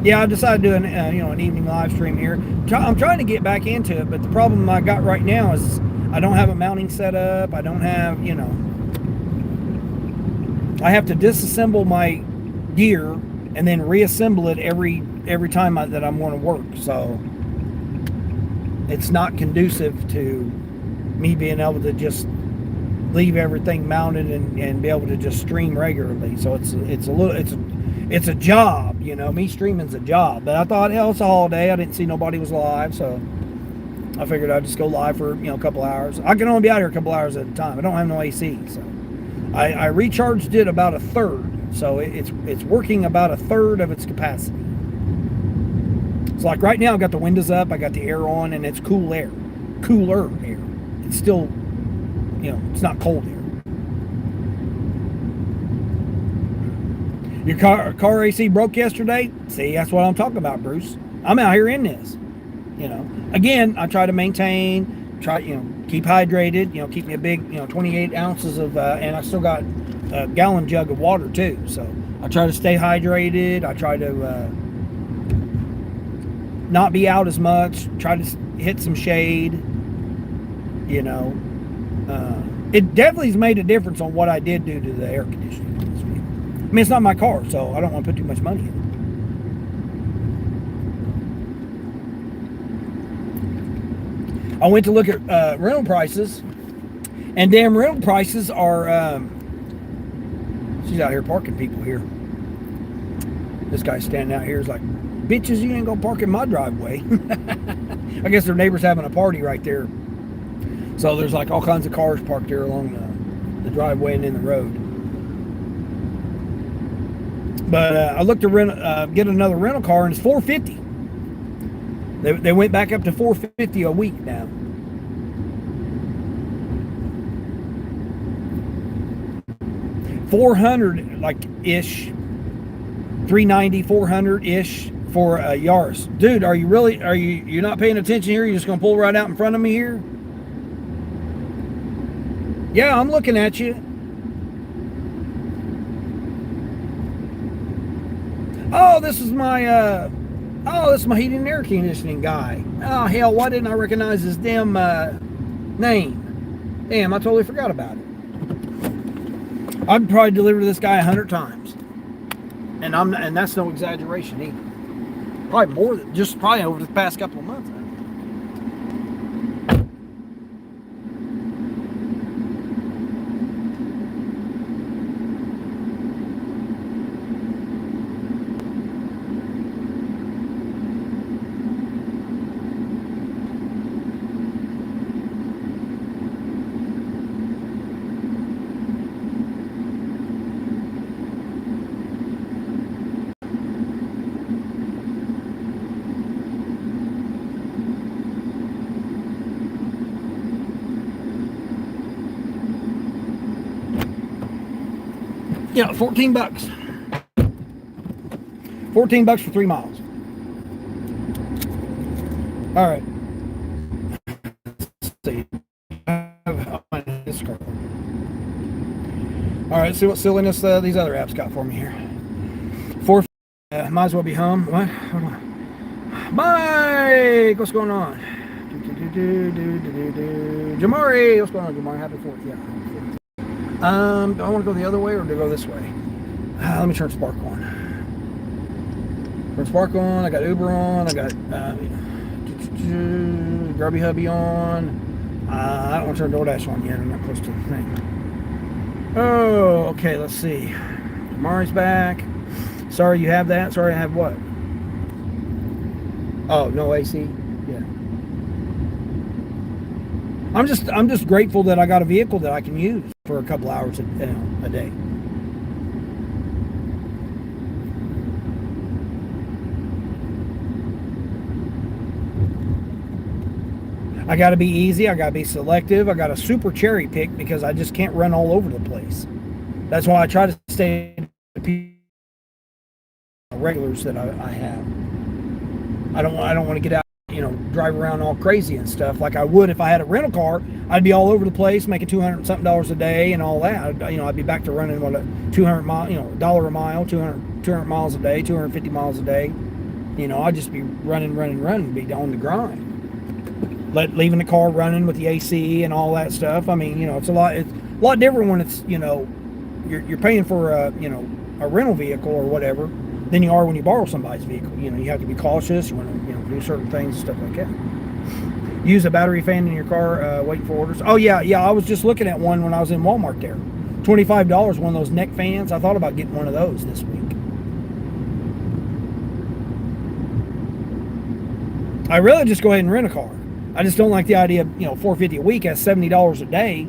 Yeah, I decided to do an evening live stream here. I'm trying to get back into it, but the problem I got right now is I don't have a mounting set up. I don't have, I have to disassemble my gear and then reassemble it every time that I'm going to work. So it's not conducive to me being able to just leave everything mounted and be able to just stream regularly. So it's a job, me streaming's a job. But I thought, hell, it's a holiday. I didn't see nobody was live, so I figured I'd just go live for a couple hours. I can only be out here a couple hours at a time. I don't have no AC, so I recharged it about a third. So it's working about a third of its capacity. So like right now, I've got the windows up, I got the air on, and it's cooler air. It's still, it's not cold air. Your car AC broke yesterday? See, that's what I'm talking about, Bruce. I'm out here in this. Again, I try to maintain, keep hydrated, keep me a big, 28 ounces of, and I still got a gallon jug of water too. So I try to stay hydrated. I try to not be out as much, try to hit some shade, it definitely has made a difference on what I did do to the air conditioning on this vehicle. I mean, it's not my car, so I don't want to put too much money in it. I went to look at rental prices, and damn rental prices are, she's out here parking people here. This guy's standing out here is like, bitches, you ain't gonna park in my driveway. I guess their neighbor's having a party right there. So there's like all kinds of cars parked there along the driveway and in the road. But I looked to get another rental car, and it's $450. They went back up to $450 a week now. $400 like ish, $390, $400 ish for a Yaris. Dude, are you not paying attention here? You're just gonna pull right out in front of me here? Yeah, I'm looking at you. Oh, this is my heating and air conditioning guy. Oh hell, why didn't I recognize his damn name? Damn, I totally forgot about it. I'd probably deliver this guy 100 times, and that's no exaggeration either. Probably more than just probably over the past couple of months. Yeah, 14 bucks. 14 bucks for 3 miles. All right. Let's see. All right, see what silliness these other apps got for me here. Might as well be home. What? Hold on. Mike, what's going on? Jamari, what's going on, Jamari? Happy 4th. Yeah. Do I want to go the other way or to go this way? Let me turn Spark on. Turn Spark on. I got Uber on. I got Grubby Hubby on. I don't want to turn DoorDash on yet. I'm not close to the thing. Oh, okay. Let's see. Mari's back. Sorry you have that. Sorry I have what? Oh, no AC. Yeah. I'm just grateful that I got a vehicle that I can use for a couple hours a day. I got to be easy. I got to be selective. I got to super cherry pick because I just can't run all over the place. That's why I try to stay to regulars that I have. I don't want to get out, drive around all crazy and stuff like I would if I had a rental car. I'd be all over the place making $200 something a day and all that. I'd be back to running what a 200 mile, $1 a mile, 200 miles a day, 250 miles a day. I'd just be running, be on the grind. Leaving the car running with the AC and all that stuff. I mean, it's a lot different when it's, you're paying for a rental vehicle or whatever than you are when you borrow somebody's vehicle. You have to be cautious. You want to, do certain things and stuff like that. Use a battery fan in your car, waiting for orders. Oh yeah. I was just looking at one when I was in Walmart there. $25, one of those neck fans. I thought about getting one of those this week. I really just go ahead and rent a car. I just don't like the idea of, $450 a week at $70 a day.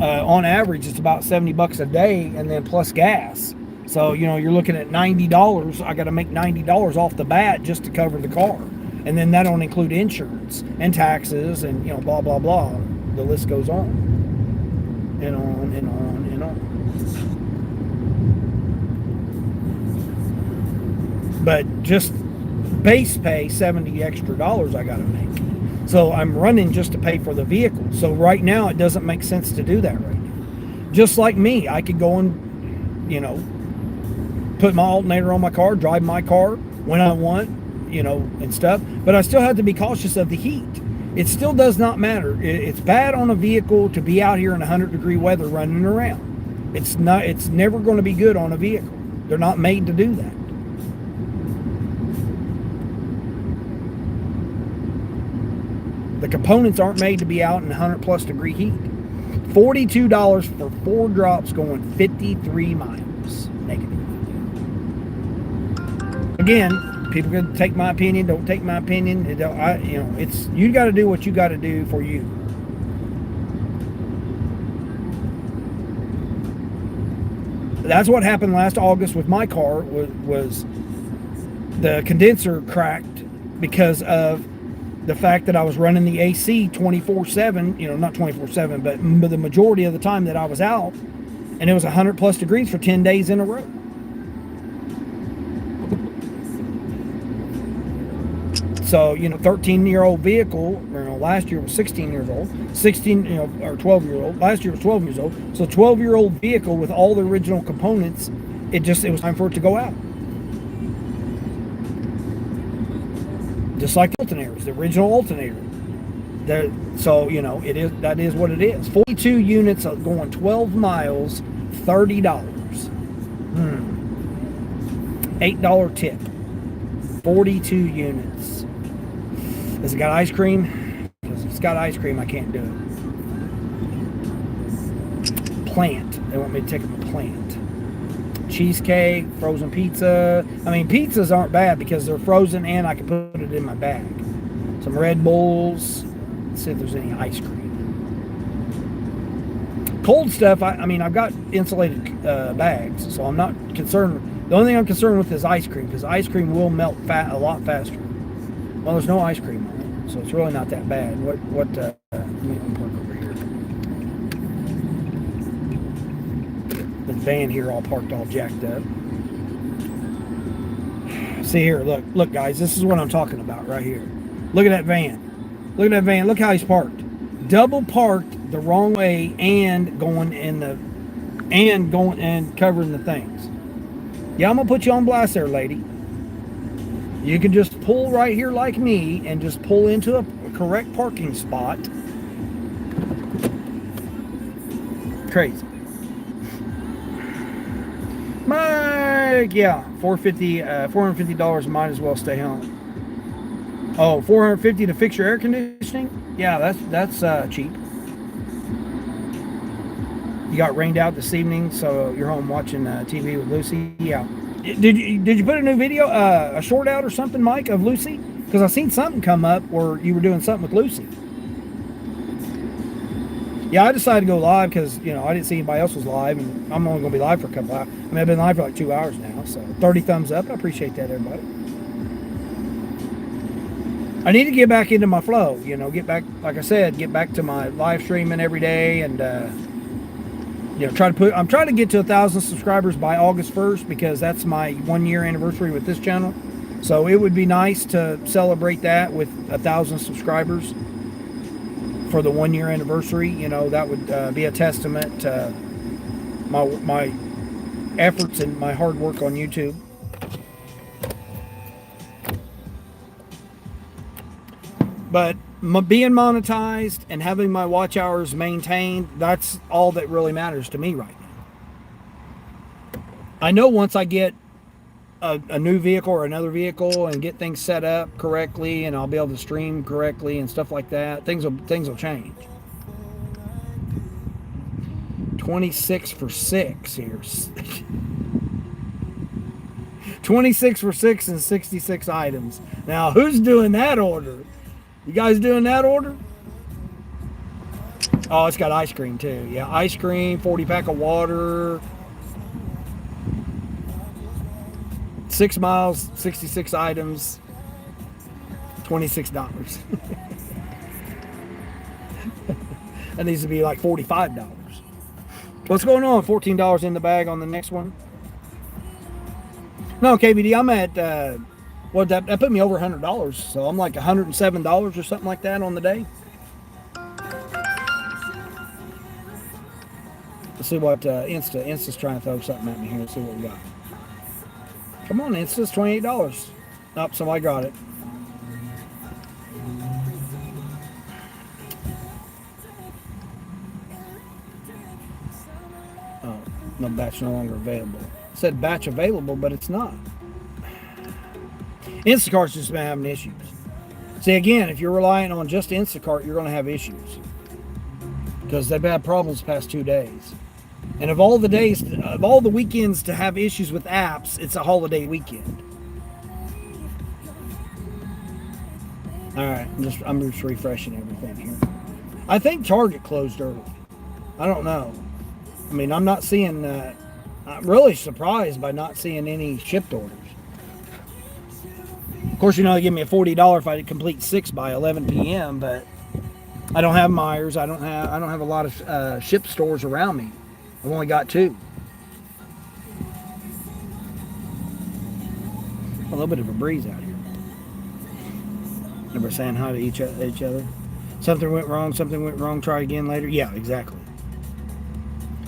On average, it's about $70 a day, and then plus gas. So, you're looking at $90. I got to make $90 off the bat just to cover the car. And then that don't include insurance and taxes and, blah, blah, blah. The list goes on and on and on and on. But just base pay, $70 extra I got to make. So I'm running just to pay for the vehicle. So right now it doesn't make sense to do that right now. Just like me, I could go and, put my alternator on my car, drive my car when I want, and stuff. But I still have to be cautious of the heat. It still does not matter. It's bad on a vehicle to be out here in 100-degree weather running around. It's never going to be good on a vehicle. They're not made to do that. The components aren't made to be out in 100+ degree heat. $42 for 4 drops going 53 miles negative. Again, people can take my opinion, don't take my opinion. It's you got to do what you got to do for you. That's what happened last August with my car. Was the condenser cracked because of the fact that I was running the AC 24/7. Not 24/7, but the majority of the time that I was out, and it was 100+ degrees for 10 days in a row. So, 13-year-old vehicle, last year was 16 years old, 16, or 12-year-old, last year was 12 years old. So 12-year-old vehicle with all the original components, it was time for it to go out. Just like the alternators, the original alternator. So, that is what it is. 42 units going 12 miles, $30. $8 tip. 42 units. Has it got ice cream? Because if it's got ice cream, I can't do it. Plant. They want me to take them to plant. Cheesecake, frozen pizza. I mean, pizzas aren't bad because they're frozen and I can put it in my bag. Some Red Bulls. Let's see if there's any ice cream. Cold stuff, I've got insulated bags, so I'm not concerned. The only thing I'm concerned with is ice cream, because ice cream will melt a lot faster. Well, there's no ice cream on it, so it's really not that bad. Let me park over here. The van here all parked all jacked up. See here, look guys, this is what I'm talking about right here. Look at that van. Look at that van. Look how he's parked. Double parked the wrong way and going and covering the things. Yeah, I'm gonna put you on blast there, lady. You can just pull right here like me and just pull into a correct parking spot. Crazy. Mike, yeah, $450 might as well stay home. Oh, $450 to fix your air conditioning? Yeah, that's cheap. You got rained out this evening, so you're home watching TV with Lucy. Yeah. Did you put a new video, a short out or something, Mike, of Lucy? Because I seen something come up where you were doing something with Lucy. Yeah, I decided to go live because, I didn't see anybody else was live, and I'm only going to be live for a couple hours. I've been live for like 2 hours now, so 30 thumbs up. I appreciate that, everybody. I need to get back into my flow, get back, like I said, get back to my live streaming every day and, I'm trying to get to 1,000 subscribers by August 1st because that's my 1-year anniversary with this channel. So it would be nice to celebrate that with 1,000 subscribers for the 1-year anniversary. That would be a testament to my efforts and my hard work on YouTube. But being monetized and having my watch hours maintained, that's all that really matters to me right now. I know once I get a new vehicle or another vehicle and get things set up correctly and I'll be able to stream correctly and stuff like that, things will change. 26 for 6 here. 26 for 6 and 66 items. Now, who's doing that order? You guys doing that order? Oh, it's got ice cream too. Yeah, ice cream, 40-pack of water. 6 miles, 66 items, $26. That needs to be like $45. What's going on? $14 in the bag on the next one? No, KVD, I'm at, that put me over $100. So I'm like $107 or something like that on the day. Let's see what Insta's trying to throw something at me here. Let's see what we got. Come on, Insta's $28. Oh, somebody got it. No batch no longer available. It said batch available, but it's not. Instacart's just been having issues. See, again, if you're relying on just Instacart, you're going to have issues because they've had problems the past 2 days. And of all the days, of all the weekends to have issues with apps, it's a holiday weekend. All right, I'm just refreshing everything here. I think Target closed early. I don't know. I mean, I'm not seeing. I'm really surprised by not seeing any shipped orders. Of course, you know they give me a $40 if I complete 6 by 11 p.m. But I don't have Myers. I don't have a lot of ship stores around me. I've only got 2. A little bit of a breeze out here. Never saying hi to each other. Something went wrong, try again later. Yeah, exactly.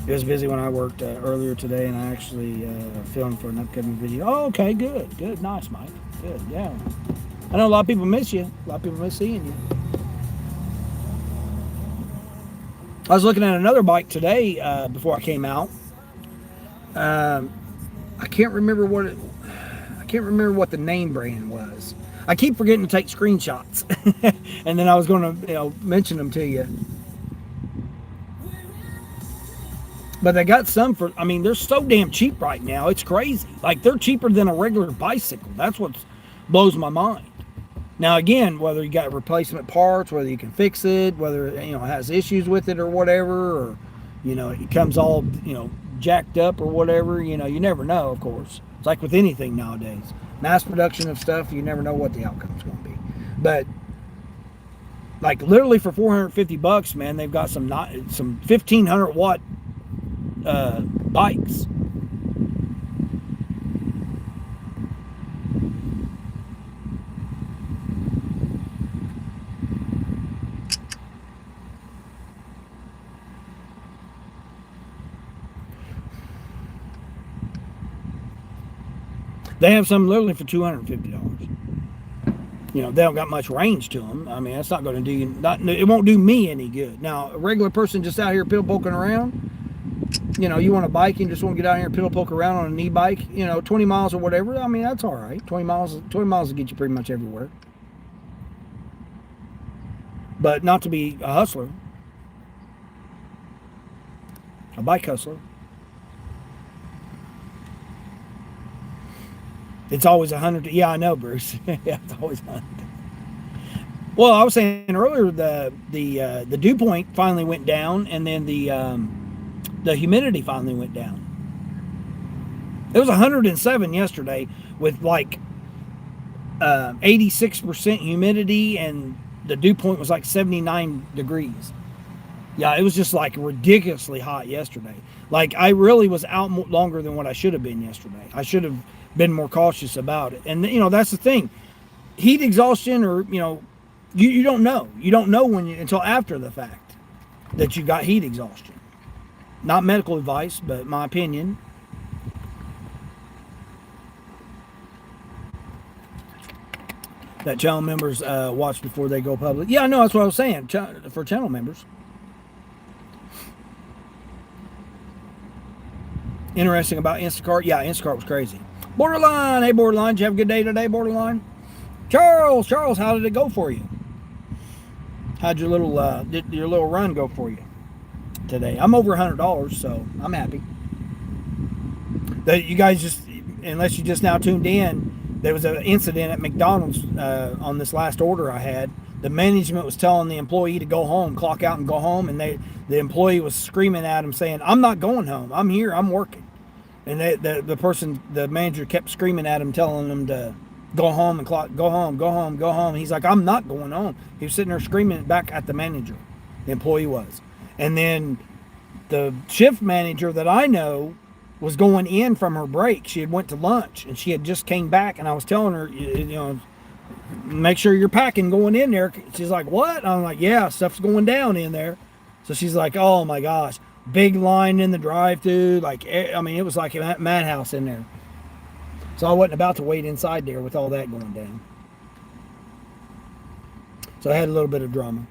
It was busy when I worked earlier today, and I actually filmed for an upcoming video. Oh, okay, good, nice, Mike. Good, yeah. I know a lot of people miss you. A lot of people miss seeing you. I was looking at another bike today before I came out. I can't remember what the name brand was. I keep forgetting to take screenshots, and then I was going to mention them to you. But they got some for, I mean, they're so damn cheap right now. It's crazy. Like, they're cheaper than a regular bicycle. That's what blows my mind. Now, again, whether you got replacement parts, whether you can fix it, whether, it has issues with it or whatever, or, it comes all, jacked up or whatever, you never know, of course. It's like with anything nowadays. Mass production of stuff, you never know what the outcome's going to be. But, like, literally for $450, man, they've got some 1,500 watt bikes. They have some literally for $250. They don't got much range to them. I mean, that's not going to do you. It won't do me any good. Now, a regular person just out here piddle poking around. You want a bike and just want to get out here and piddle poke around on an e-bike. 20 miles or whatever. I mean, that's all right. 20 miles will get you pretty much everywhere. But not to be a hustler, a bike hustler. It's always 100. Yeah, I know, Bruce. Yeah, it's always 100. Well, I was saying earlier, the dew point finally went down, and then the humidity finally went down. It was 107 yesterday with like 86% humidity, and the dew point was like 79 degrees. Yeah, it was just like ridiculously hot yesterday. Like, I really was out longer than what I should have been yesterday. I should have been more cautious about it. And that's the thing. Heat exhaustion, or you don't know. You don't know until after the fact that you got heat exhaustion. Not medical advice, but my opinion. That channel members watch before they go public. Yeah, I know, that's what I was saying. For channel members. Interesting about Instacart. Yeah, Instacart was crazy. Borderline. Hey, Borderline. Did you have a good day today, Borderline? Charles, how did it go for you? How'd your little run go for you today? I'm over $100, so I'm happy. That you guys unless you just now tuned in, there was an incident at McDonald's on this last order I had. The management was telling the employee to go home, clock out and go home, and the employee was screaming at him saying, "I'm not going home. I'm here. I'm working." And the manager kept screaming at him, telling him to go home and go home. He's like, "I'm not going home." He was sitting there screaming back at the manager. The employee was. And then the shift manager that I know was going in from her break. She had went to lunch, and she had just came back, and I was telling her, make sure you're packing going in there. She's like, "What?" I'm like, "Yeah, stuff's going down in there." So she's like, "Oh my gosh. Big line in the drive-thru." Like, I mean, it was like a madhouse in there. So I wasn't about to wait inside there with all that going down. So I had a little bit of drama.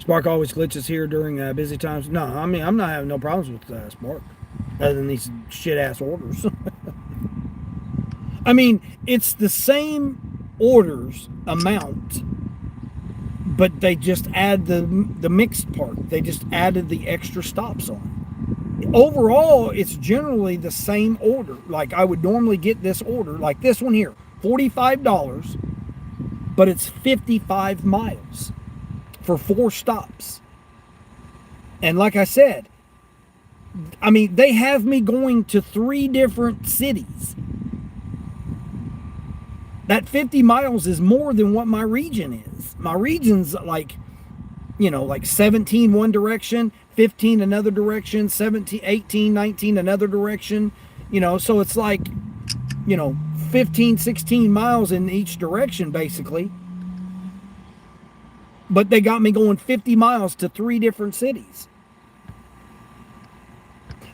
Spark always glitches here during busy times. No, I mean, I'm not having no problems with Spark, other than these shit ass orders. I mean, it's the same orders amount, but they just add the mixed part. They just added the extra stops on. Overall, it's generally the same order. Like I would normally get this order, like this one here, $45, but it's 55 miles for 4 stops. And like I said, I mean, they have me going to 3 different cities. That 50 miles is more than what my region is. My region's like, you know, like 17 one direction, 15 another direction, 17, 18, 19 another direction. You know, so it's like, you know, 15, 16 miles in each direction, basically. But they got me going 50 miles to 3 different cities.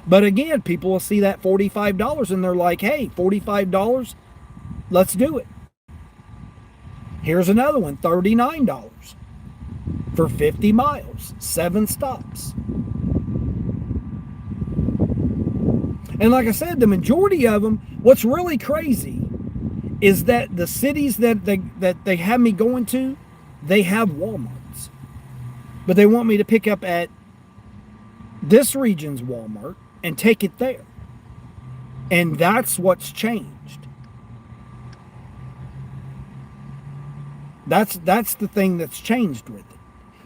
But again, people will see that $45 and they're like, hey, $45, let's do it. Here's another one, $39 for 50 miles, 7 stops. And like I said, the majority of them, what's really crazy is that the cities that they have me going to, they have Walmarts. But they want me to pick up at this region's Walmart and take it there. And that's what's changed. That's the thing that's changed with it.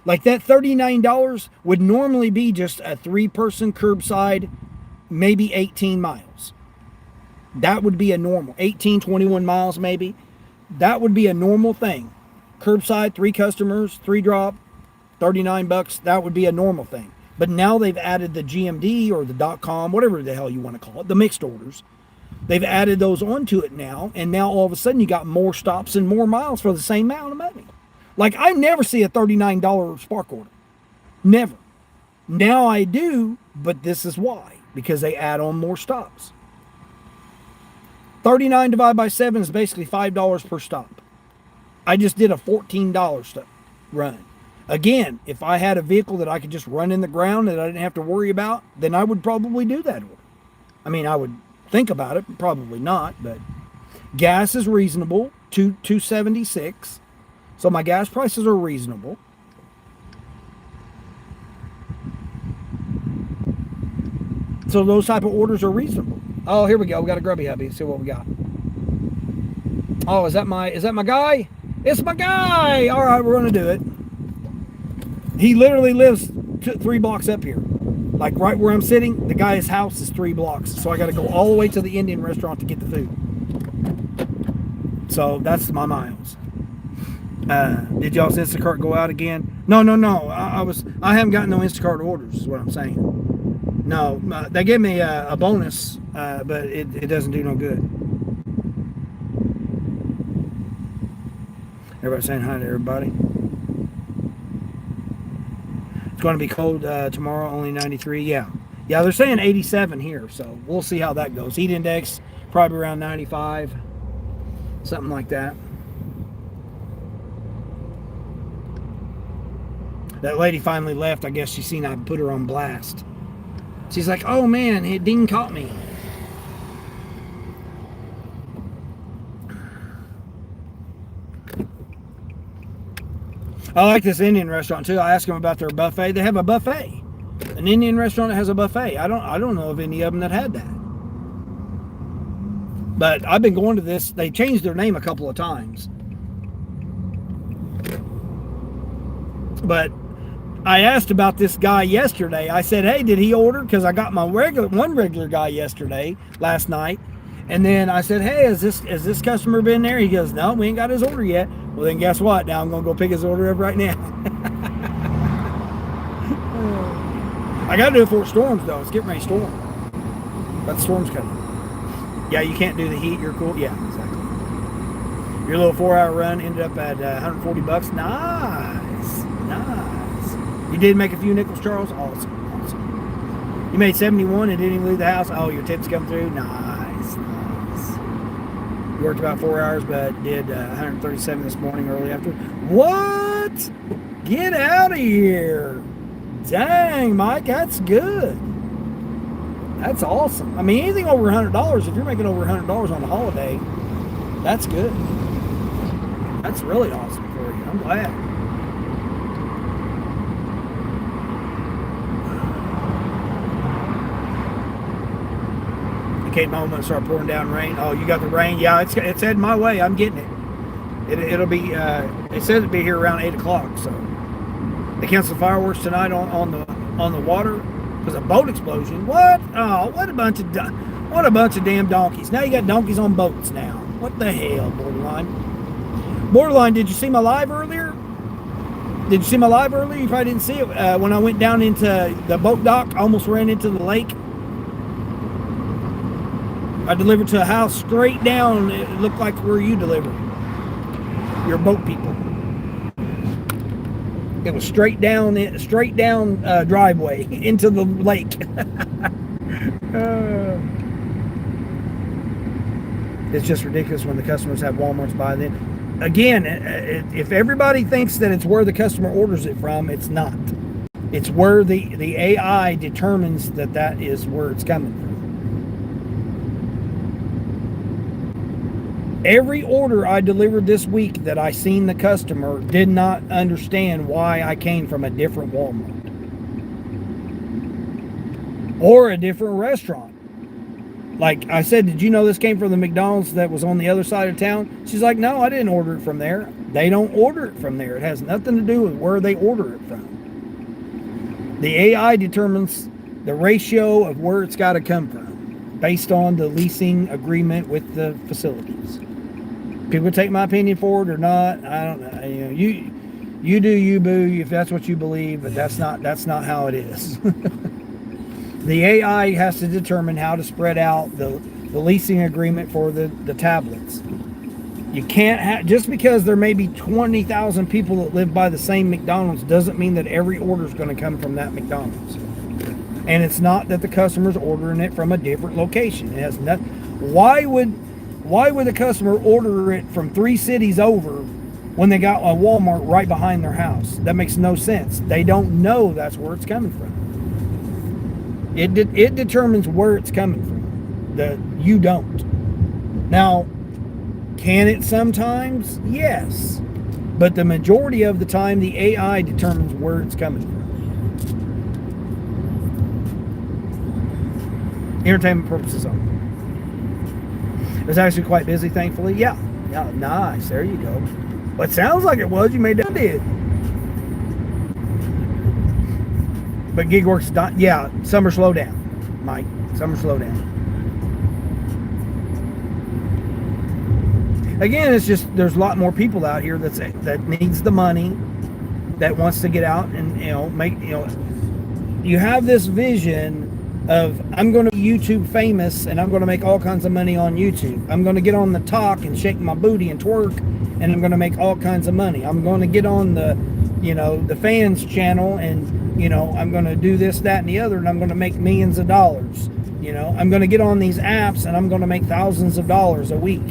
Like that $39 would normally be just a 3-person curbside, maybe 18 miles. That would be a normal, 18, 21 miles maybe. That would be a normal thing. Curbside, 3 customers, 3 drop, $39. That would be a normal thing. But now they've added the GMD or the .com, whatever the hell you want to call it, the mixed orders. They've added those onto it now, and now all of a sudden you got more stops and more miles for the same amount of money. Like I never see a $39 Spark order. Never. Now I do, but this is why. Because they add on more stops. 39 divided by 7 is basically $5 per stop. I just did a $14 run. Again, if I had a vehicle that I could just run in the ground that I didn't have to worry about, then I would probably do that order. I mean, I would think about it, probably not, but gas is reasonable, $2.76. So my gas prices are reasonable. So those type of orders are reasonable. Oh, here we go. We got a Grubby Hubby. Let's see what we got. Oh, is that my guy? It's my guy. All right, we're going to do it. He literally lives 3 blocks up here. Like right where I'm sitting, the guy's house is 3 blocks. So I got to go all the way to the Indian restaurant to get the food. So that's my miles. Did y'all's Instacart go out again? No. I haven't gotten no Instacart orders is what I'm saying. No, they gave me a bonus, but it doesn't do no good. Everybody saying hi to everybody. It's going to be cold tomorrow, only 93. Yeah, they're saying 87 here, so we'll see how that goes. Heat index probably around 95, something like that. That lady finally left. I guess she seen I put her on blast. She's like, oh man, Dean caught me. I like this Indian restaurant too. I asked them about their buffet. They have a buffet. An Indian restaurant that has a buffet. I don't know of any of them that had that. But I've been going to this. They changed their name a couple of times. But I asked about this guy yesterday. I said, hey, did he order? Because I got my one regular guy yesterday, last night. And then I said, hey, has this customer been there? He goes, no, we ain't got his order yet. Well, then guess what? Now I'm going to go pick his order up right now. I got to do it before it storms, though. It's getting ready to storm. But the storm's coming. Yeah, you can't do the heat. You're cool. Yeah, exactly. Your little 4-hour run ended up at $140. Nice. You did make a few nickels, Charles? Awesome. You made 71 and didn't even leave the house? Oh, your tips come through? Nice. You worked about 4 hours, but did 137 this morning early after. What? Get out of here. Dang, Mike, that's good. That's awesome. I mean, anything over $100, if you're making over $100 on a holiday, that's good. That's really awesome for you. I'm glad. I came home and started pouring down rain. Oh, you got the rain? Yeah, it's heading my way. I'm getting it. It'll be, it says it'll be here around 8 o'clock, so. They canceled fireworks tonight on the water because of a boat explosion. What? Oh, what a bunch of damn donkeys. Now you got donkeys on boats now. What the hell, Borderline? Borderline, did you see my live earlier? You probably didn't see it. When I went down into the boat dock, I almost ran into the lake. I delivered to a house straight down. It looked like where you delivered. Your boat people. It was straight down driveway into the lake. It's just ridiculous when the customers have Walmarts by then. Again, if everybody thinks that it's where the customer orders it from, it's not. It's where the AI determines that is where it's coming from. Every order I delivered this week that I seen the customer did not understand why I came from a different Walmart or a different restaurant. Like I said, did you know this came from the McDonald's that was on the other side of town? She's like, no, I didn't order it from there. They don't order it from there. It has nothing to do with where they order it from. The AI determines the ratio of where it's got to come from based on the leasing agreement with the facilities. People take my opinion for it or not. I don't know. You do you, boo, if that's what you believe, but that's not how it is. The AI has to determine how to spread out the leasing agreement for the tablets. You can't just because there may be 20,000 people that live by the same McDonald's doesn't mean that every order is going to come from that McDonald's. And it's not that the customer's ordering it from a different location. It has nothing. Why would the customer order it from 3 cities over when they got a Walmart right behind their house? That makes no sense. They don't know that's where it's coming from. It determines where it's coming from. You don't. Now, can it sometimes? Yes. But the majority of the time, the AI determines where it's coming from. Entertainment purposes only. It was actually quite busy, thankfully. Yeah, nice. There you go. Well, it sounds like it was. You made that did. But GigWorks, yeah, summer slowdown, Mike. Summer slowdown. Again, it's just there's a lot more people out here that needs the money, that wants to get out and make You have this vision of I'm going to be YouTube famous and I'm going to make all kinds of money on YouTube. I'm going to get on the talk and shake my booty and twerk and I'm going to make all kinds of money. I'm going to get on the fans channel and I'm going to do this, that, and the other, and I'm going to make millions of dollars. I'm going to get on these apps and I'm going to make thousands of dollars a week.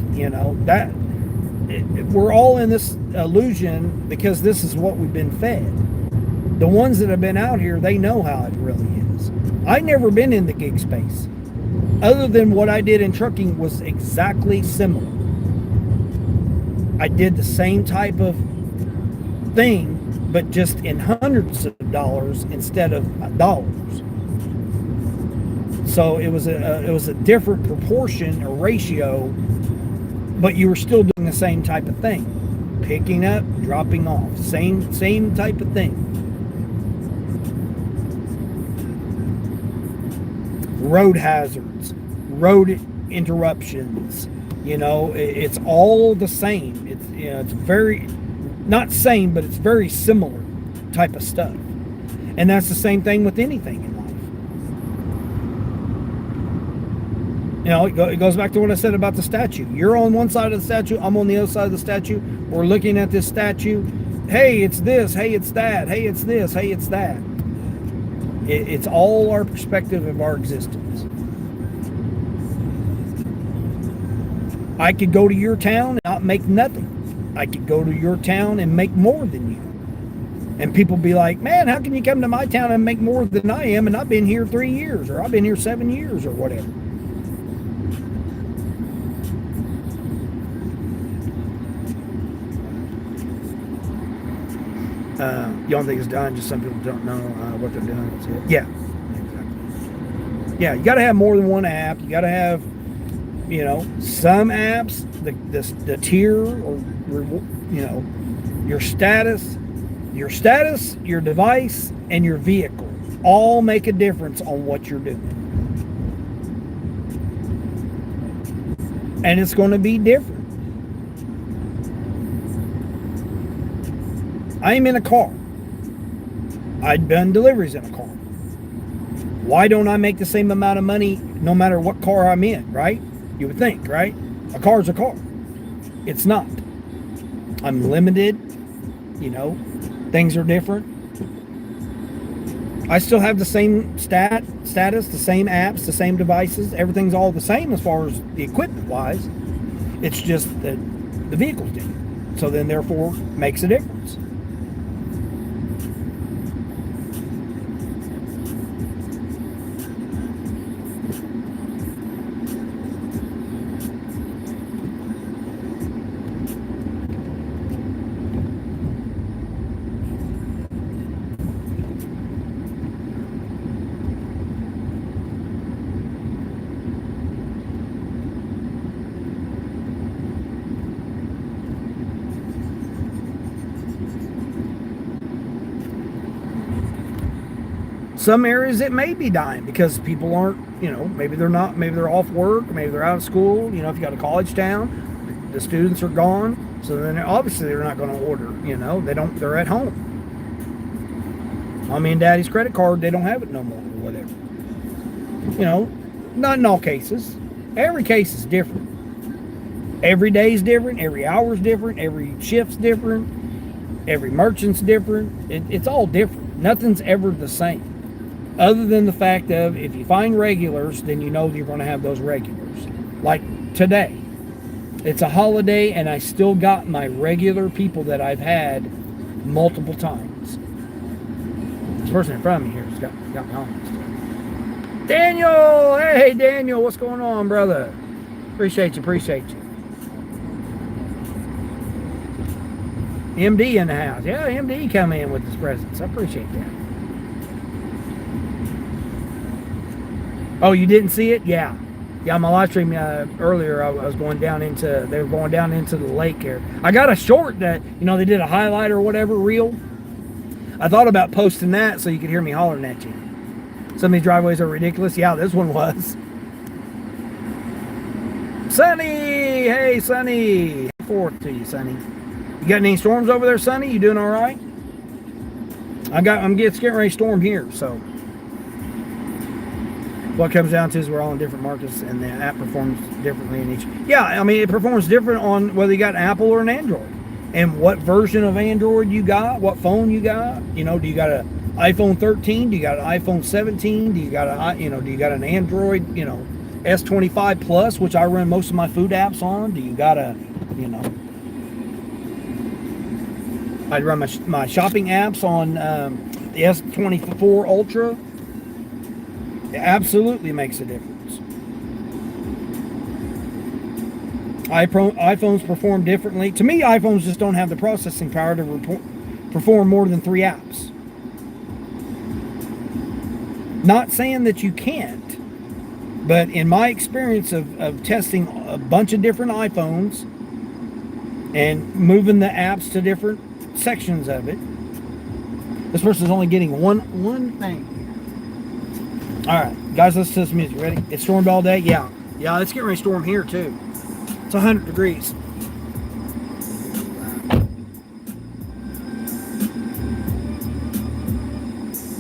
We're all in this illusion because this is what we've been fed. The ones that have been out here, they know how it really is. I've never been in the gig space. Other than what I did in trucking was exactly similar. I did the same type of thing, but just in hundreds of dollars instead of dollars. So it was a different proportion or ratio, but you were still doing the same type of thing. Picking up, dropping off. Same type of thing. Road hazards, road interruptions, it's all the same. It's very, not same, but it's very similar type of stuff. And that's the same thing with anything in life. It goes back to what I said about the statue. You're on one side of the statue, I'm on the other side of the statue. We're looking at this statue. Hey, it's this. Hey, it's that. Hey, it's this. Hey, it's that. It's all our perspective of our existence. I could go to your town and not make nothing. I could go to your town and make more than you. And people be like, man, how can you come to my town and make more than I am? And I've been here 3 years, or I've been here 7 years, or whatever. You don't think it's done, just some people don't know what they're doing. That's it. Yeah, exactly. Yeah, you got to have more than one app. You got to have, some apps, the tier, or, your status, your device, and your vehicle all make a difference on what you're doing. And it's going to be different. I am in a car. I've done deliveries in a car. Why don't I make the same amount of money no matter what car I'm in, right? You would think, right? A car's a car. It's not. I'm limited. Things are different. I still have the same status, the same apps, the same devices. Everything's all the same as far as the equipment wise. It's just that the vehicle's different. So then therefore makes a difference. Some areas it may be dying because people aren't, maybe they're off work, maybe they're out of school. If you got a college town, the students are gone. So then obviously they're not going to order, they're at home. Mommy and daddy's credit card, they don't have it no more or whatever. Not in all cases. Every case is different. Every day is different. Every hour is different. Every shift's different. Every merchant's different. It's all different. Nothing's ever the same. Other than the fact of, if you find regulars, then you're going to have those regulars. Like today, it's a holiday, and I still got my regular people that I've had multiple times. This person in front of me here has got me on. Daniel! Hey, Daniel, what's going on, brother? Appreciate you. MD in the house. Yeah, MD come in with his presents. I appreciate that. Oh, you didn't see it? Yeah, my live stream earlier, they were going down into the lake here. I got a short that, they did a highlight or whatever reel. I thought about posting that so you could hear me hollering at you. Some of these driveways are ridiculous. Yeah, this one was. Sonny! Hey, Sonny! 4th to you, Sonny. You got any storms over there, Sonny? You doing all right? I'm getting ready to storm here, so. What it comes down to is we're all in different markets, and the app performs differently in each. Yeah, it performs different on whether you got an Apple or an Android, and what version of Android you got, what phone you got. Do you got an iPhone 13? Do you got an iPhone 17? Do you got an Android? S25 Plus, which I run most of my food apps on. Do you got I run my shopping apps on the S24 Ultra. It absolutely makes a difference. iPhones perform differently. To me, iPhones just don't have the processing power to perform more than 3 apps. Not saying that you can't, but in my experience of testing a bunch of different iPhones and moving the apps to different sections of it, this person's only getting one thing. All right, guys, let's listen to this music. Ready? It stormed all day? Yeah, it's getting ready to storm here, too. It's 100 degrees.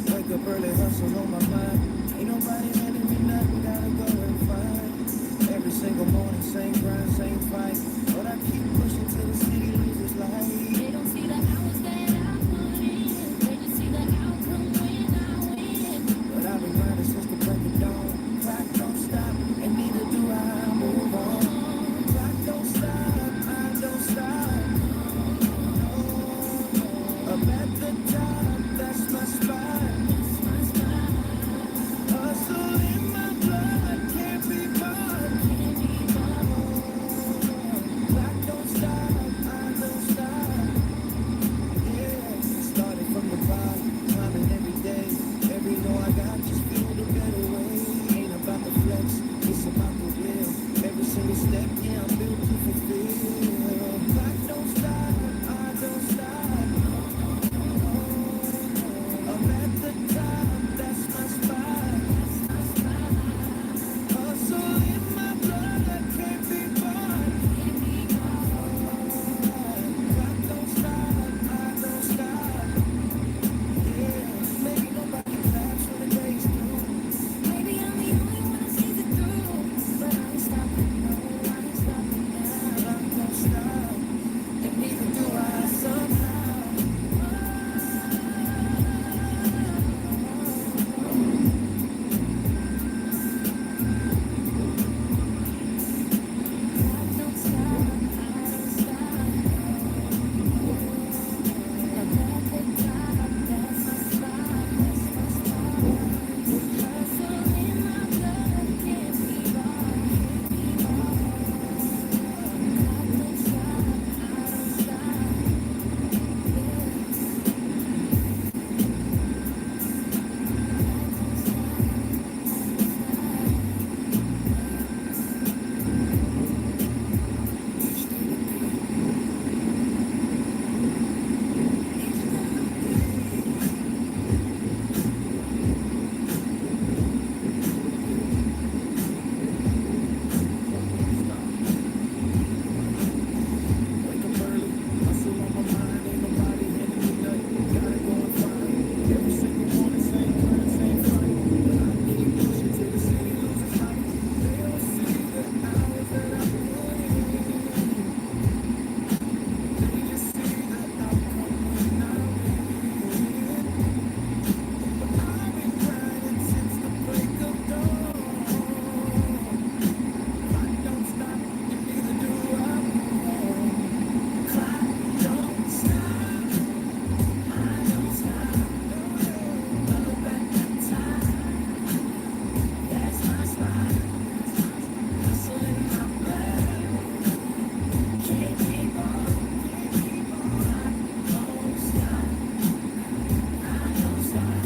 Wake up early, hustle on my mind. Ain't nobody handing me nothing, gotta go and find. Every single morning, same grind, same fight. But I keep pushing till the city loses light. They don't see the hours that I put in. They just see the outcome when I win. But I've been grinding since the break of dawn. Clock don't stop, and neither do I move on. Clock don't stop, I don't stop. No. Up at the top. built to fulfill. I don't stop, I don't stop. I'm at the top, that's my spot. Hustle in my blood, I can't be bought. I don't stop, I don't stop. Yeah, maybe nobody claps when the day's through. Maybe I'm the only one that sees it through, but I ain't stopping, no, I ain't stopping now. I don't stop, and neither do I somehow. I don't stop, I don't stop. I'm at the top, that's my spot, that's my spot. Hustle in my blood, can't be bought, can't be bought. I don't stop, I don't stop. Wake up early, hustle on my mind, ain't nobody handing me nothing. Gotta go and find every single morning, same grind, same fight. But I keep pushing till the city loses light. They don't see the hours that I put in. They just see the outcome when I win. But I've been grinding since the break of dawn. I don't stop, and neither do I. Don't stop, I don't stop. Up at the top, that's my spot. Hustle in my blood, can't keep on. I don't stop, I don't stop.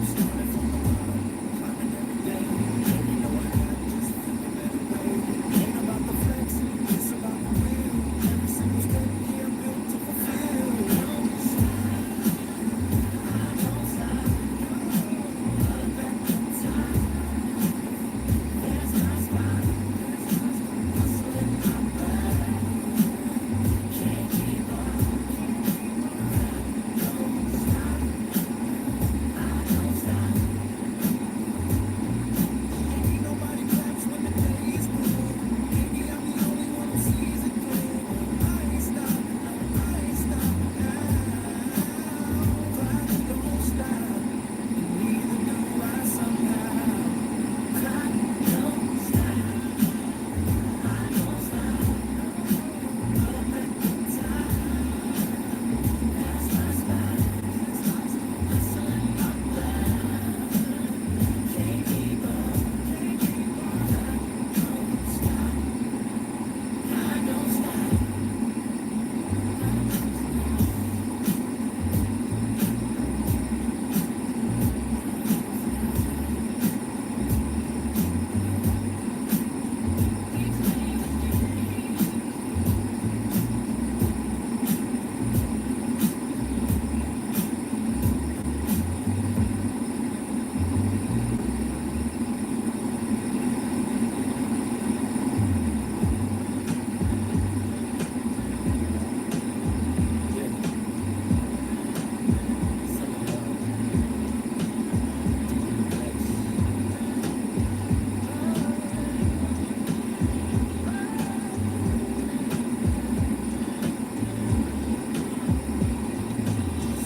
Started from the bottom, climbing every day. And you know I got just thinking better way. Ain't about the flex, it's about the real. Every single step here built to fulfill. Don't stop, I don't stop. Up at the top, that's my spot. Hustle in my blood, can't keep on. Don't stop, I don't stop. Ain't nobody claps when the day is through. Maybe I'm the only one who sees it through. I ain't stopping, no, I ain't stopping now. Grind don't stop, and neither do I somehow. Grind don't stop, I don't stop. Up at the top, that's my spot. Hustle in my blood, can't keep up, can't keep on. Don't stop, I don't stop.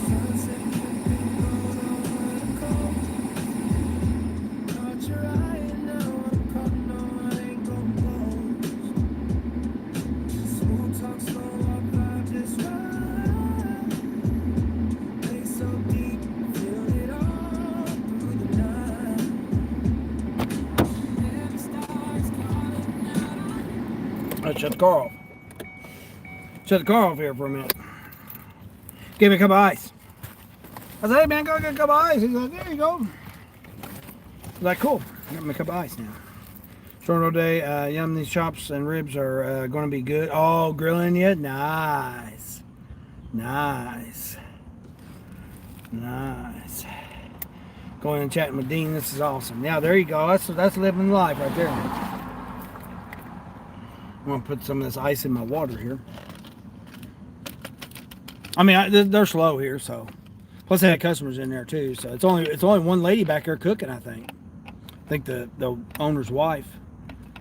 Sunset dripping gold over the coast. Caught your eye and now I'm caught, no, I ain't gon' boast. Smooth talk, slow walk, vibe just right. Play so deep, feel it all through the night. Every star's calling out. Let's shut the car off. Shut the car off here for a minute. Give me a cup of ice. I said, hey man, go get a cup of ice. He's like, there you go. I was like, cool. Got me a cup of ice now. Storm day. Yum, these chops and ribs are going to be good. Oh, grilling you? Nice. Nice. Nice. Going and chatting with Dean. This is awesome. Yeah, there you go. That's living life right there. I'm going to put some of this ice in my water here. I mean, they're slow here, so. Plus, they had customers in there too, so it's only one lady back there cooking. I think the owner's wife.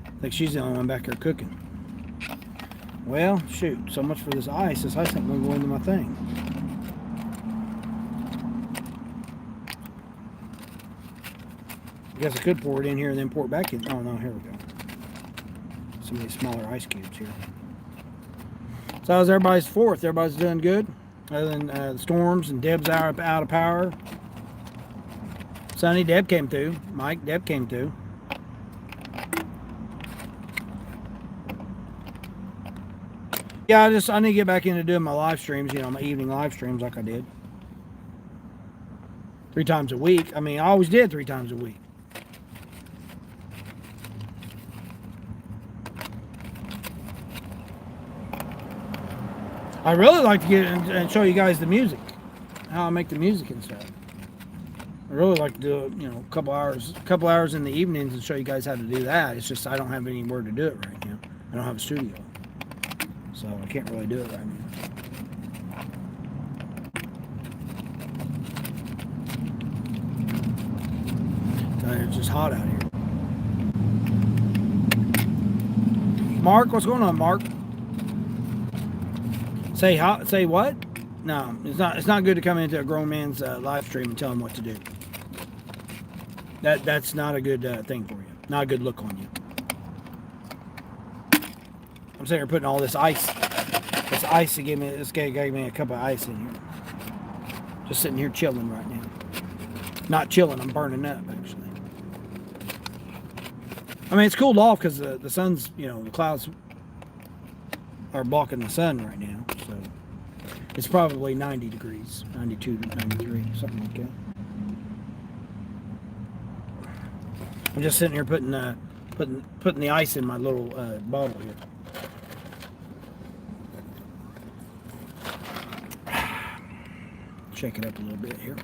I think she's the only one back there cooking. Well, shoot. So much for this ice. This ice ain't gonna go into my thing. I guess I could pour it in here and then pour it back in. Oh no, here we go. Some of these smaller ice cubes here. So how's everybody's 4th? Everybody's doing good? Other than the storms and Deb's out of power. Sonny, Deb came through. Mike, Deb came through. Yeah, I need to get back into doing my live streams, my evening live streams like I did. 3 times a week. I mean, I always did 3 times a week. I really like to get and show you guys the music, how I make the music and stuff. I really like to do it, a couple hours in the evenings and show you guys how to do that. It's just I don't have anywhere to do it right now. I don't have a studio, so I can't really do it right now. It's just hot out here. Mark, what's going on, Mark? Say what? No, it's not good to come into a grown man's live stream and tell him what to do. That's not a good thing for you. Not a good look on you. I'm sitting here putting all this ice. This ice this guy gave me a cup of ice in here. Just sitting here chilling right now. Not chilling, I'm burning up actually. I mean, it's cooled off because the sun's, the clouds are blocking the sun right now. So it's probably 90 degrees, 92, 93, something like that. I'm just sitting here putting the ice in my little bottle here. Shake it up a little bit here.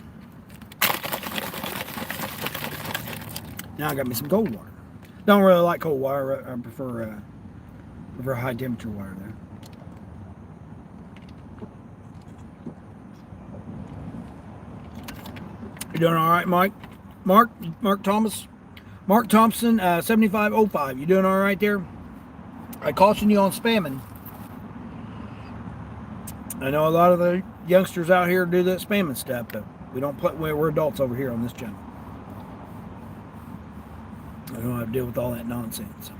Now I got me some cold water. Don't really like cold water. I prefer high temperature water there. You doing all right, Mike? Mark Thomas? Mark Thompson, 7505. You doing all right there? I caution you on spamming. I know a lot of the youngsters out here do that spamming stuff, but we don't play. We're adults over here on this channel. I don't have to deal with all that nonsense.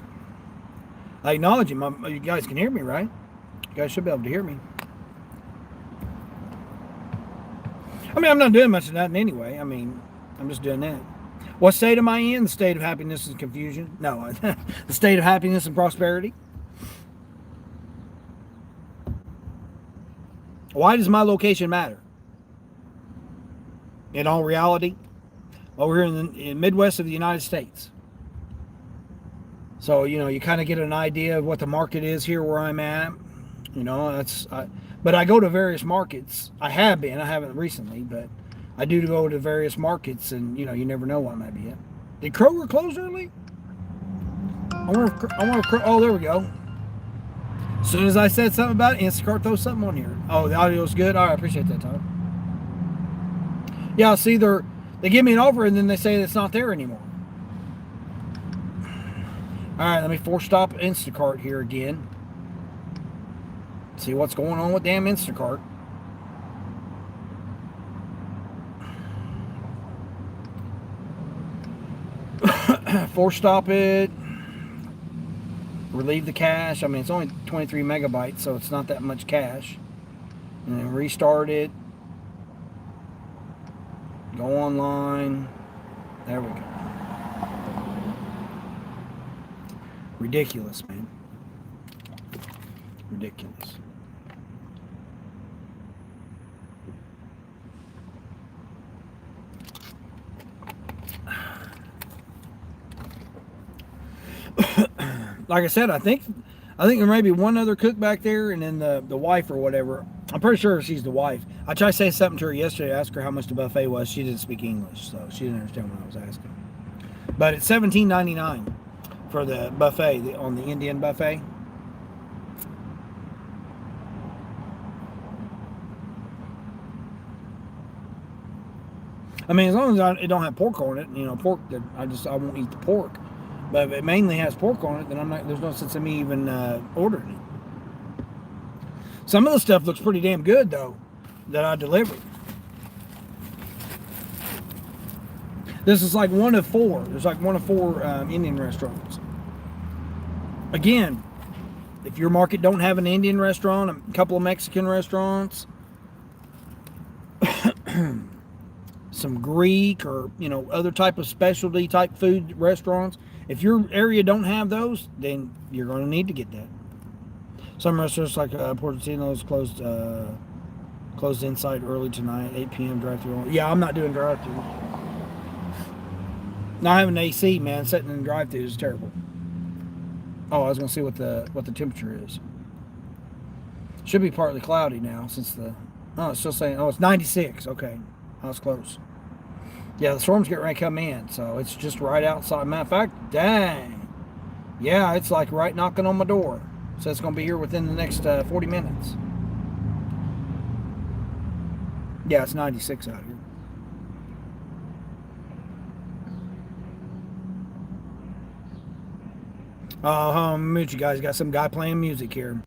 I acknowledge him. You guys can hear me, right? You guys should be able to hear me. I mean, I'm not doing much of that anyway. I mean, I'm just doing that. What state am I in? The state of happiness and confusion? No, the state of happiness and prosperity. Why does my location matter? In all reality, over here in the Midwest of the United States. So, you kind of get an idea of what the market is here where I'm at. But I go to various markets. I haven't recently, but I do go to various markets, and you never know what I might be at. Did Kroger close early? I wonder if oh, there we go. As soon as I said something about it, Instacart throws something on here. Oh, the audio's good? All right, I appreciate that, Todd. Yeah, see, they give me an offer, and then they say it's not there anymore. All right, let me force stop Instacart here again. See what's going on with damn Instacart. Force stop it. Relieve the cache. I mean, it's only 23 megabytes, so it's not that much cache. And then restart it. Go online. There we go. Ridiculous, man. Ridiculous. like I said, I think there may be one other cook back there, and then the wife or whatever. I'm pretty sure she's the wife. I tried to say something to her yesterday, ask her how much the buffet was. She didn't speak English, so she didn't understand what I was asking. But it's $17.99 for the buffet on the Indian buffet. I mean, as long as it don't have pork on it, pork that I won't eat the pork. But if it mainly has pork on it, then I'm not. There's no sense in me even ordering it. Some of the stuff looks pretty damn good though, that I delivered. This is like one of four. There's like one of four Indian restaurants. Again, if your market don't have an Indian restaurant, a couple of Mexican restaurants, some Greek or other type of specialty type food restaurants, if your area don't have those, then you're going to need to get that. Some restaurants like Portofino's closed inside early tonight, 8 p.m. drive-through. Yeah, I'm not doing drive-through. Not having AC, man, sitting in the drive-through is terrible. Oh, I was going to see what the temperature is. Should be partly cloudy now since it's still saying, it's 96. Okay, I was close. Yeah, the storm's getting ready to come in, so it's just right outside. Matter of fact, dang. Yeah, it's like right knocking on my door. So it's going to be here within the next 40 minutes. Yeah, it's 96 out here. Mute you guys. Got some guy playing music here.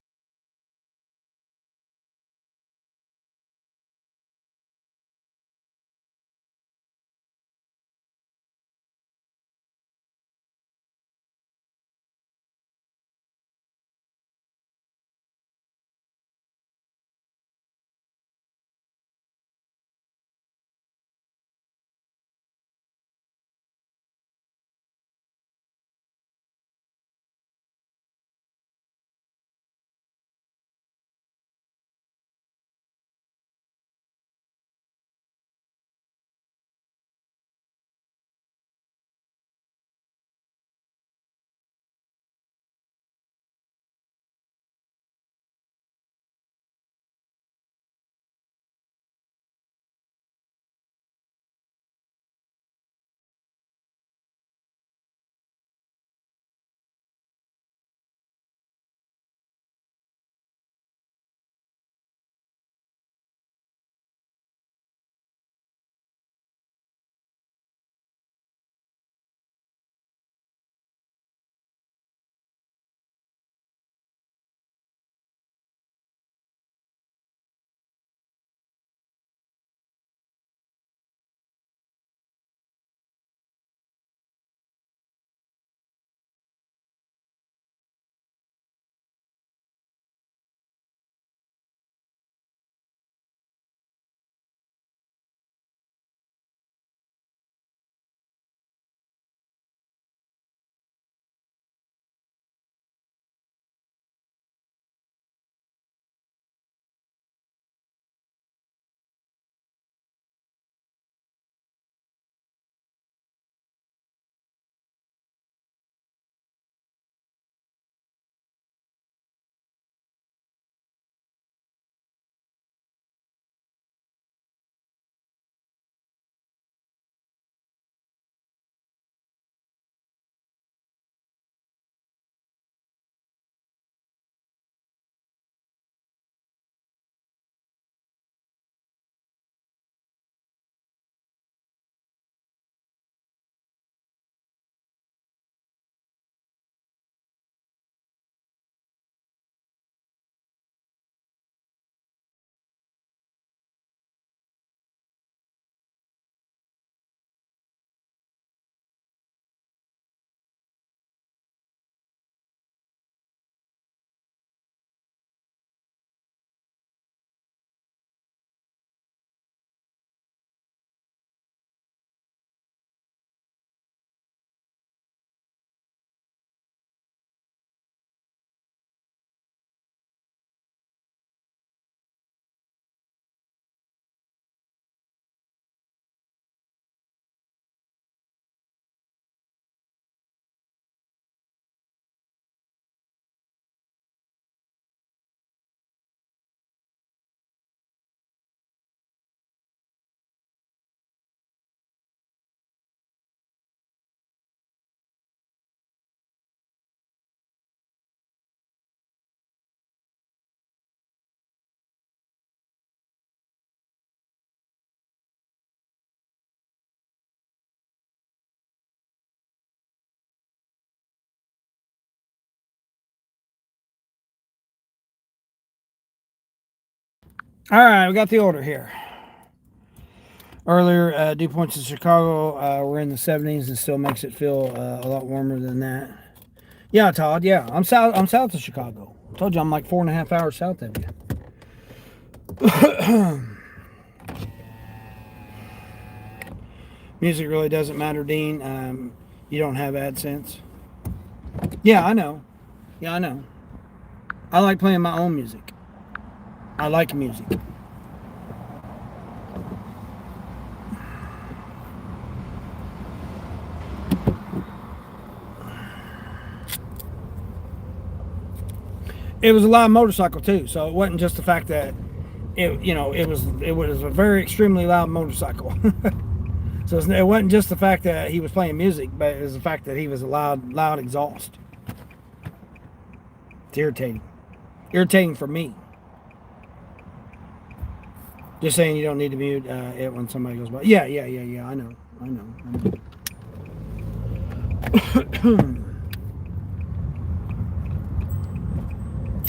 All right, we got the order here. Earlier, dew points in Chicago were in the 70s, and still makes it feel a lot warmer than that. Yeah, Todd. Yeah, I'm south. I'm south of Chicago. I told you I'm like 4.5 hours south of you. Music really doesn't matter, Dean. You don't have AdSense. Yeah, I know. Yeah, I know. I like playing my own music. I like music. It was a loud motorcycle too, so it wasn't just the fact that it was a very extremely loud motorcycle. So it wasn't just the fact that he was playing music, but it was the fact that he was a loud exhaust. It's irritating for me. Just saying, you don't need to mute it when somebody goes by. Yeah. I know.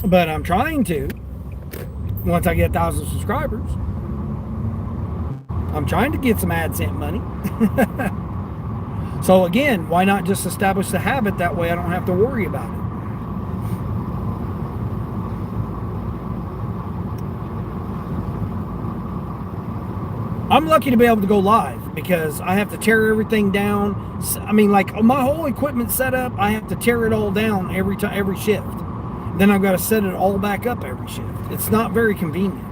But I'm trying to. Once I get 1,000 subscribers, I'm trying to get some AdSense money. So again, why not just establish the habit? That way I don't have to worry about it. I'm lucky to be able to go live because I have to tear everything down. I mean, like my whole equipment set up, I have to tear it all down every shift. Then I've got to set it all back up every shift. It's not very convenient.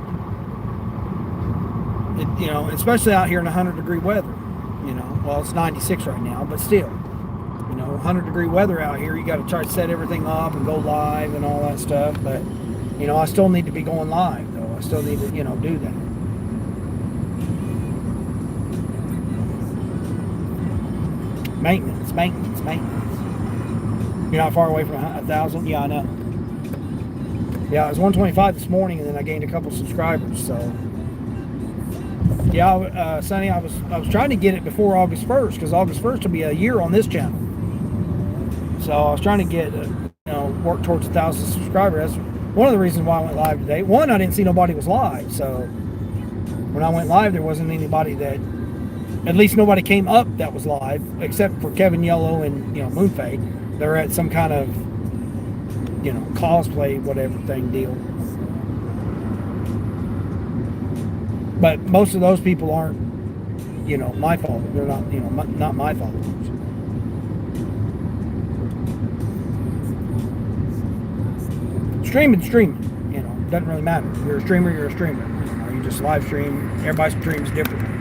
Especially out here in 100-degree weather. Well, it's 96 right now, but still, 100-degree weather out here. You got to try to set everything up and go live and all that stuff. But I still need to be going live though. I still need to do that. Maintenance. You're not far away from 1,000. Yeah, I know. Yeah, it was 125 this morning, and then I gained a couple subscribers. So, yeah, Sonny, I was trying to get it before August 1st because August 1st will be a year on this channel. So I was trying to get work towards 1,000 subscribers. That's one of the reasons why I went live today. One, I didn't see nobody was live, so when I went live, there wasn't anybody that. At least nobody came up that was live, except for Kevin Yellow and Moonfade. They're at some kind of cosplay whatever thing deal. But most of those people aren't my fault. They're not not my followers. Streaming. Doesn't really matter. You're a streamer. You just live stream. Everybody streams differently.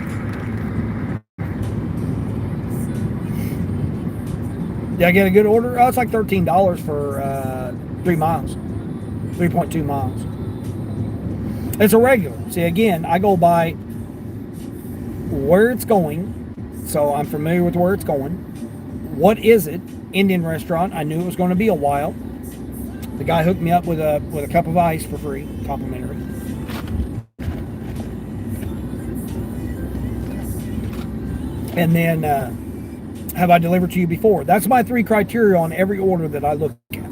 Did I get a good order? Oh, it's like $13 for 3 miles, 3.2 miles. It's a regular. See, again, I go by where it's going, so I'm familiar with where it's going. What is it? Indian restaurant. I knew it was going to be a while. The guy hooked me up with a cup of ice for free, complimentary. And then. Have I delivered to you before? That's my 3 criteria on every order that I look at.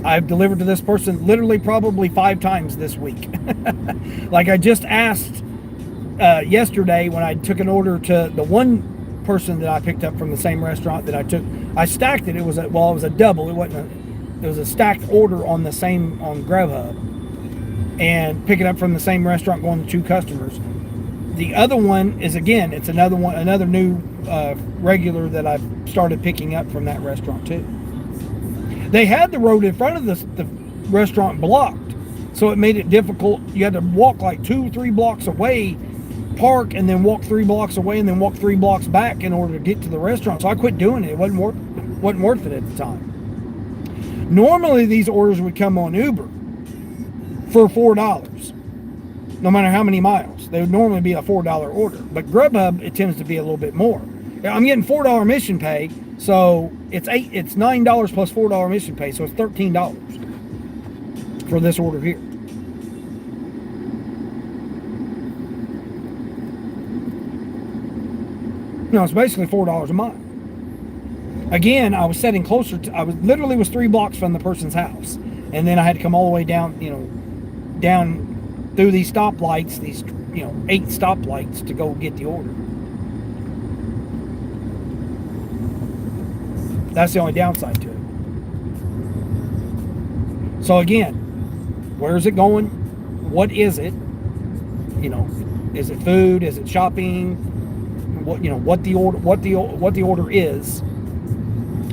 I've delivered to this person literally probably 5 times this week. Like I just asked yesterday when I took an order to the one person that I picked up from the same restaurant that I took. I stacked it. It was a double. It was a stacked order on Grubhub, and pick it up from the same restaurant going to 2 customers. The other one is, again, it's another new regular that I've started picking up from that restaurant too. They had the road in front of the restaurant blocked, so it made it difficult. You had to walk like 2-3 blocks away, park, and then walk 3 blocks away, and then walk 3 blocks back in order to get to the restaurant. So I quit doing it. It wasn't worth it at the time. Normally these orders would come on Uber for $4. No matter how many miles, they would normally be a $4 order. But Grubhub, it tends to be a little bit more. I'm getting $4 mission pay, so it's $9 plus $4 mission pay, so it's $13 for this order here. No, it's basically $4 a mile. Again, I was sitting closer to. I was literally 3 blocks from the person's house. and then I had to come all the way down, down through these stoplights, these 8 stoplights to go get the order. That's the only downside to it. So again, where is it going? What is it? Is it food? Is it shopping? What the order is?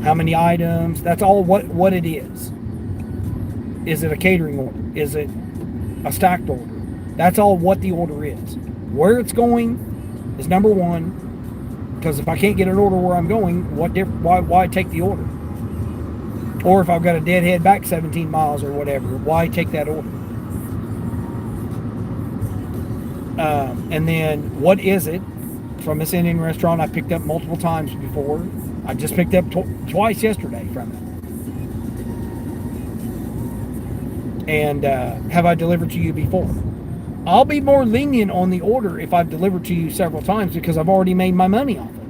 How many items? That's all what it is. Is it a catering order? Is it a stacked order? That's all what the order is. Where it's going is number one, because if I can't get an order where I'm going, why take the order? Or if I've got a deadhead back 17 miles or whatever, why take that order? And then what is it from this Indian restaurant I picked up multiple times before? I just picked up twice yesterday from it. And have I delivered to you before? I'll be more lenient on the order if I've delivered to you several times because I've already made my money off of it.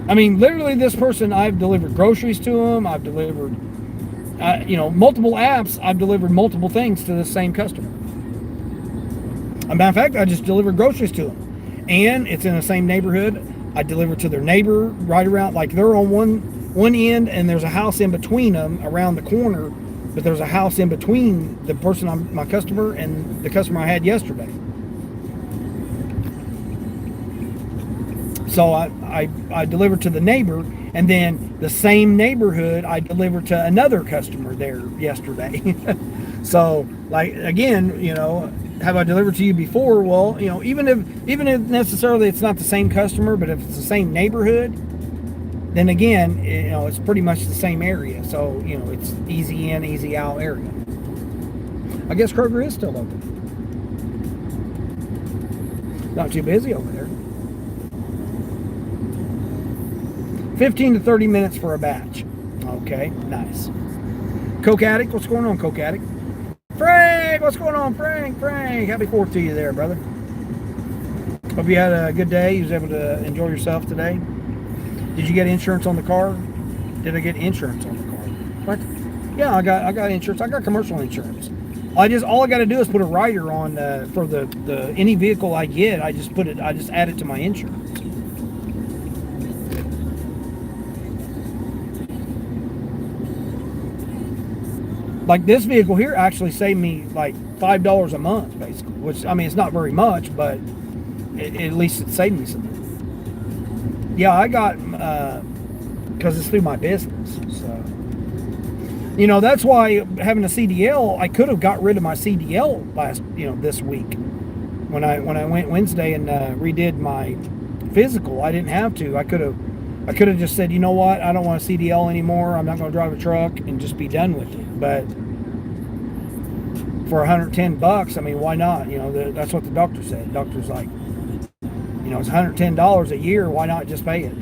I mean, literally this person, I've delivered groceries to them. I've delivered, multiple apps. I've delivered multiple things to the same customer. As a matter of fact, I just delivered groceries to them. And it's in the same neighborhood. I deliver to their neighbor right around, like they're on one end and there's a house in between them around the corner, but there's a house in between the person, my customer, and the customer I had yesterday. So I delivered to the neighbor, and then the same neighborhood I delivered to another customer there yesterday. So, like, again, have I delivered to you before? Well, even if necessarily it's not the same customer, but if it's the same neighborhood, then again, it's pretty much the same area. So, it's easy in, easy out area. I guess Kroger is still open. Not too busy over there. 15 to 30 minutes for a batch. Okay, nice. Coke Addict, what's going on, Coke Addict? Frank, what's going on, Frank? Happy 4th to you there, brother. Hope you had a good day. You was able to enjoy yourself today. Did you get insurance on the car? Did I get insurance on the car? What? Yeah, I got insurance. I got commercial insurance. All I got to do is put a rider on for the any vehicle I get. I just add it to my insurance. Like this vehicle here actually saved me like $5 a month, basically. Which, I mean, it's not very much, but at least it saved me something. Yeah, I got, because it's through my business. So, that's why having a CDL, I could have got rid of my CDL this week. When I went Wednesday and redid my physical, I didn't have to. I could have just said, you know what, I don't want a CDL anymore. I'm not going to drive a truck and just be done with it. But for $110, I mean, why not? That's what the doctor said. The doctor's like, it's $110 a year. Why not just pay it?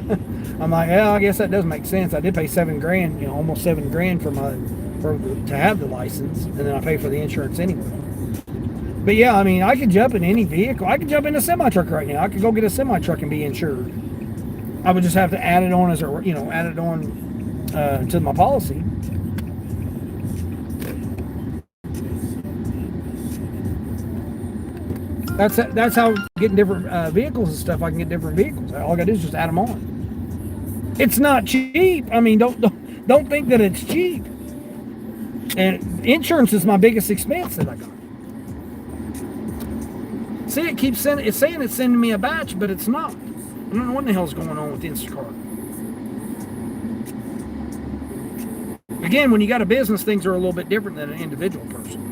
I'm like, yeah, I guess that does make sense. I did pay $7,000, almost $7,000 to have the license, and then I pay for the insurance anyway. But yeah, I mean, I could jump in any vehicle. I could jump in a semi truck right now. I could go get a semi truck and be insured. I would just have to add it on to my policy. That's how getting different vehicles and stuff. I can get different vehicles. All I got to do is just add them on. It's not cheap. I mean, don't think that it's cheap. And insurance is my biggest expense that I got. See, it's saying it's sending me a batch, but it's not. I don't know what the hell's going on with Instacart. Again, when you got a business, things are a little bit different than an individual person.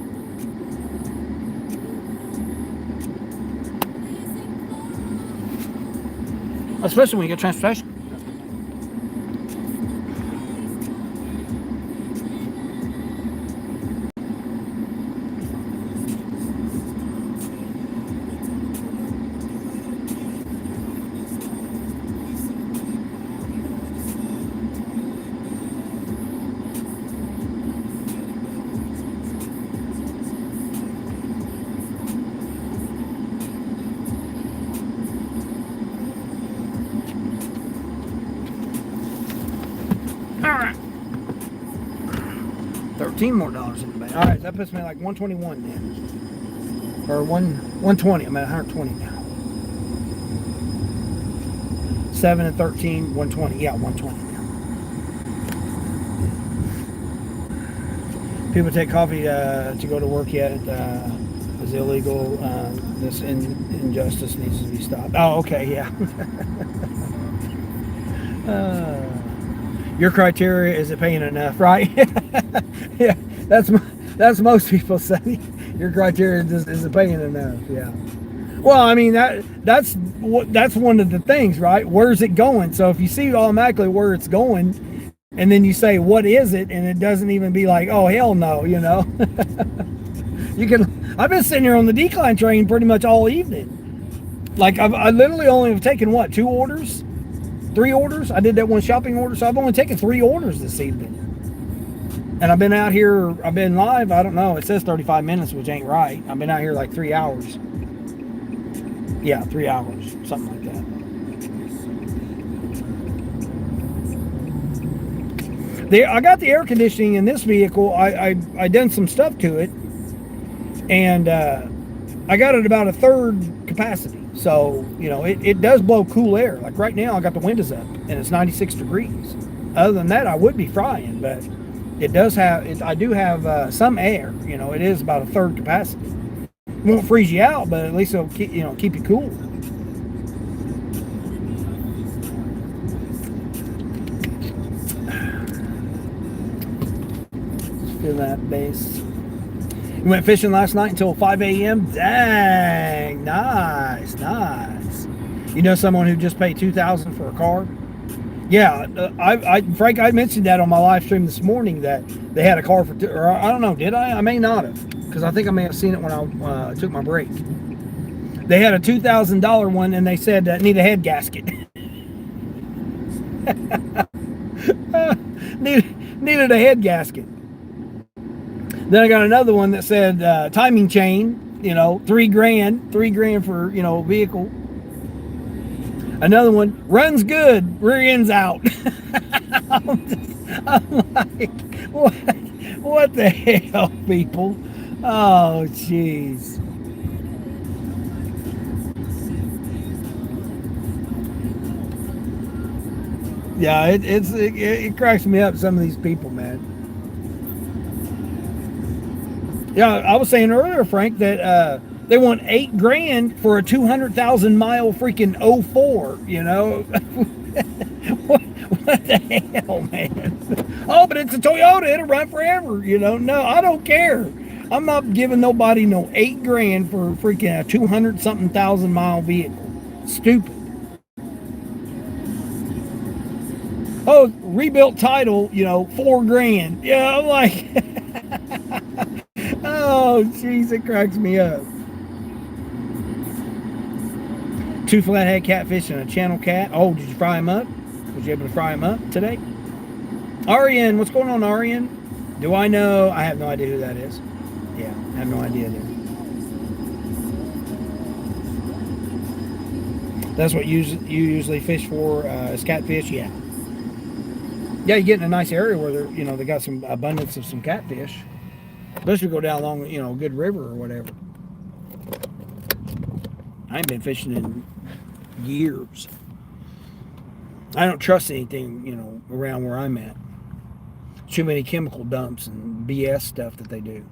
Especially when you get transportation. $13 more in the bank. All right, that puts me at like 121 then, or 120. I'm at 120 now. 7 and 13, 120. Yeah, 120 now. People take coffee to go to work yet is illegal. This injustice needs to be stopped. Oh, okay, yeah. Your criteria is it paying enough, right? Yeah, that's most people say. Your criteria is it paying enough? Yeah. Well, I mean that's one of the things, right? Where's it going? So if you see automatically where it's going, and then you say what is it, and it doesn't even be like, oh hell no, you know. You can. I've been sitting here on the decline train pretty much all evening. Like I literally only have taken what, 2 orders, 3 orders. I did that one shopping order, so I've only taken 3 orders this evening. And I've been out here. I've been live. I don't know. It says 35 minutes, which ain't right. I've been out here like 3 hours. Yeah, 3 hours, something like that. I got the air conditioning in this vehicle. I done some stuff to it, and I got it about a third capacity. So, you know, it does blow cool air. Like right now, I got the windows up, and it's 96 degrees. Other than that, I would be frying, but it does have. I do have some air. You know, it is about a third capacity. It won't freeze you out, but at least it'll keep you cool. Feel that bass. You went fishing last night until 5 a.m. Dang, nice. You know someone who just paid $2,000 for a car? Yeah, Frank, I mentioned that on my live stream this morning that they had a car for, or I don't know, did I? I may not have, because I think I may have seen it when I took my break. They had a $2,000 one, and they said need a head gasket. Needed a head gasket. Then I got another one that said timing chain, you know, $3,000 for, you know, vehicle. Another one, runs good, rear ends out. I'm like, what the hell, people? Oh, jeez. Yeah, it cracks me up, some of these people, man. Yeah, I was saying earlier, Frank, that they want $8,000 for a 200,000 mile freaking 04, you know? what the hell, man? Oh, but it's a Toyota, it'll run forever, you know? No, I don't care. I'm not giving nobody no $8,000 for freaking a 200-something thousand mile vehicle. Stupid. Oh, rebuilt title, you know, $4,000. Yeah, I'm like, oh, jeez, it cracks me up. 2 flathead catfish and a channel cat. Oh, did you fry them up? Was you able to fry them up today? Arian, what's going on, Arian? Do I know? I have no idea who that is. Yeah, I have no idea there. That's what you usually fish for, is catfish? Yeah. Yeah, you get in a nice area where they're, you know, they got some abundance of some catfish. Especially go down along, you know, a good river or whatever. I ain't been fishing in years. I don't trust anything, you know, around where I'm at. Too many chemical dumps and BS stuff that they do.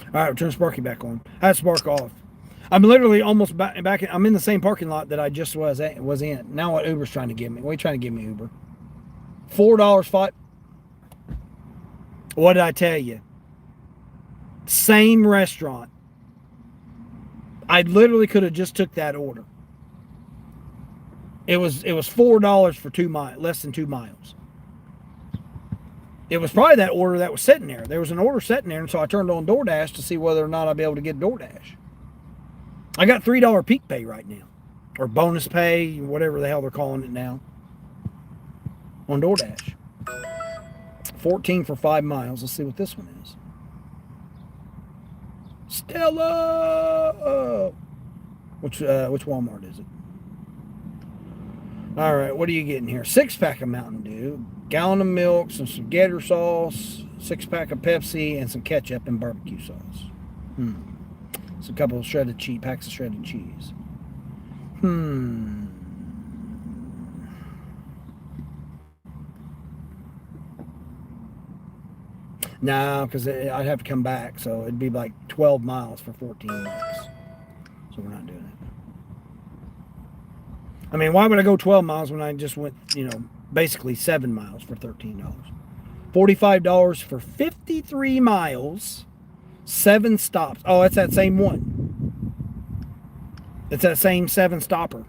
All right, we'll turn Sparky back on. I had Spark off. I'm literally almost back in, I'm in the same parking lot that I just was in. Now what Uber's trying to give me? What are you trying to give me, Uber? $4 What did I tell you? Same restaurant. I literally could have just took that order. It was $4 for 2 miles, less than 2 miles. It was probably that order that was sitting there. There was an order sitting there, and so I turned on DoorDash to see whether or not I'd be able to get DoorDash. I got $3 peak pay right now, or bonus pay, whatever the hell they're calling it now, on DoorDash. 14 for 5 miles. Let's see what this one is. Stella. Which Walmart is it? All right, what are you getting here? 6-pack of Mountain Dew, gallon of milk, some spaghetti sauce, 6-pack of Pepsi, and some ketchup and barbecue sauce. It's a couple of packs of shredded cheese. No, because I'd have to come back, so it'd be like 12 miles for 14 bucks. So we're not doing it. I mean, why would I go 12 miles when I just went, basically 7 miles for $13? $45 for 53 miles, 7 stops. Oh, it's that same one. It's that same 7-stopper.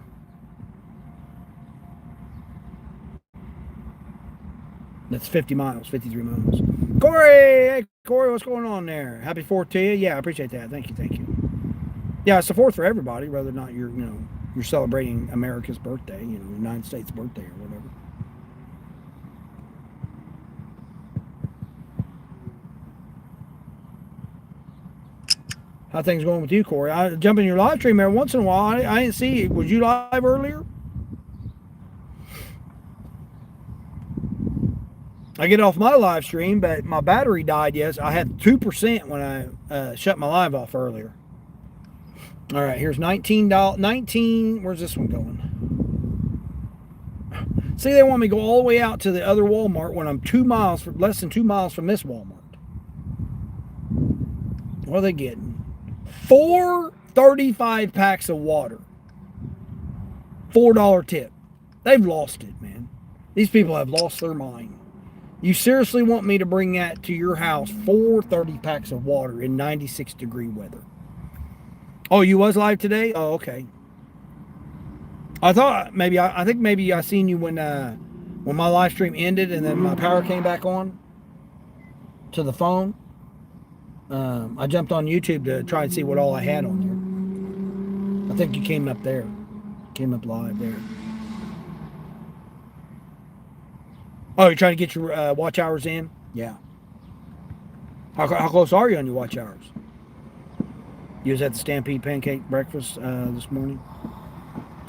That's 50 miles, 53 miles. Corey! Hey, Corey, what's going on there? Happy 4th to you. Yeah, I appreciate that. Thank you. Yeah, it's the 4th for everybody, whether or not you're celebrating America's birthday, United States birthday or whatever. How things going with you, Corey? I jump in your live stream every once in a while. I didn't see you. Was you live earlier? I get off my live stream, but my battery died. Yes, I had 2% when I shut my live off earlier. All right, here's $19. Where's this one going? See, they want me to go all the way out to the other Walmart when I'm less than 2 miles from this Walmart. What are they getting? 4 35 packs of water. $4 tip. They've lost it, man. These people have lost their mind. You seriously want me to bring that to your house? 4 30 packs of water in 96-degree weather. Oh, you was live today? Oh, okay. I think maybe I seen you when my live stream ended and then my power came back on to the phone. I jumped on YouTube to try and see what all I had on there. I think you came up there. Came up live there. Oh, you're trying to get your watch hours in? Yeah. How close are you on your watch hours? You was at the Stampede Pancake Breakfast this morning?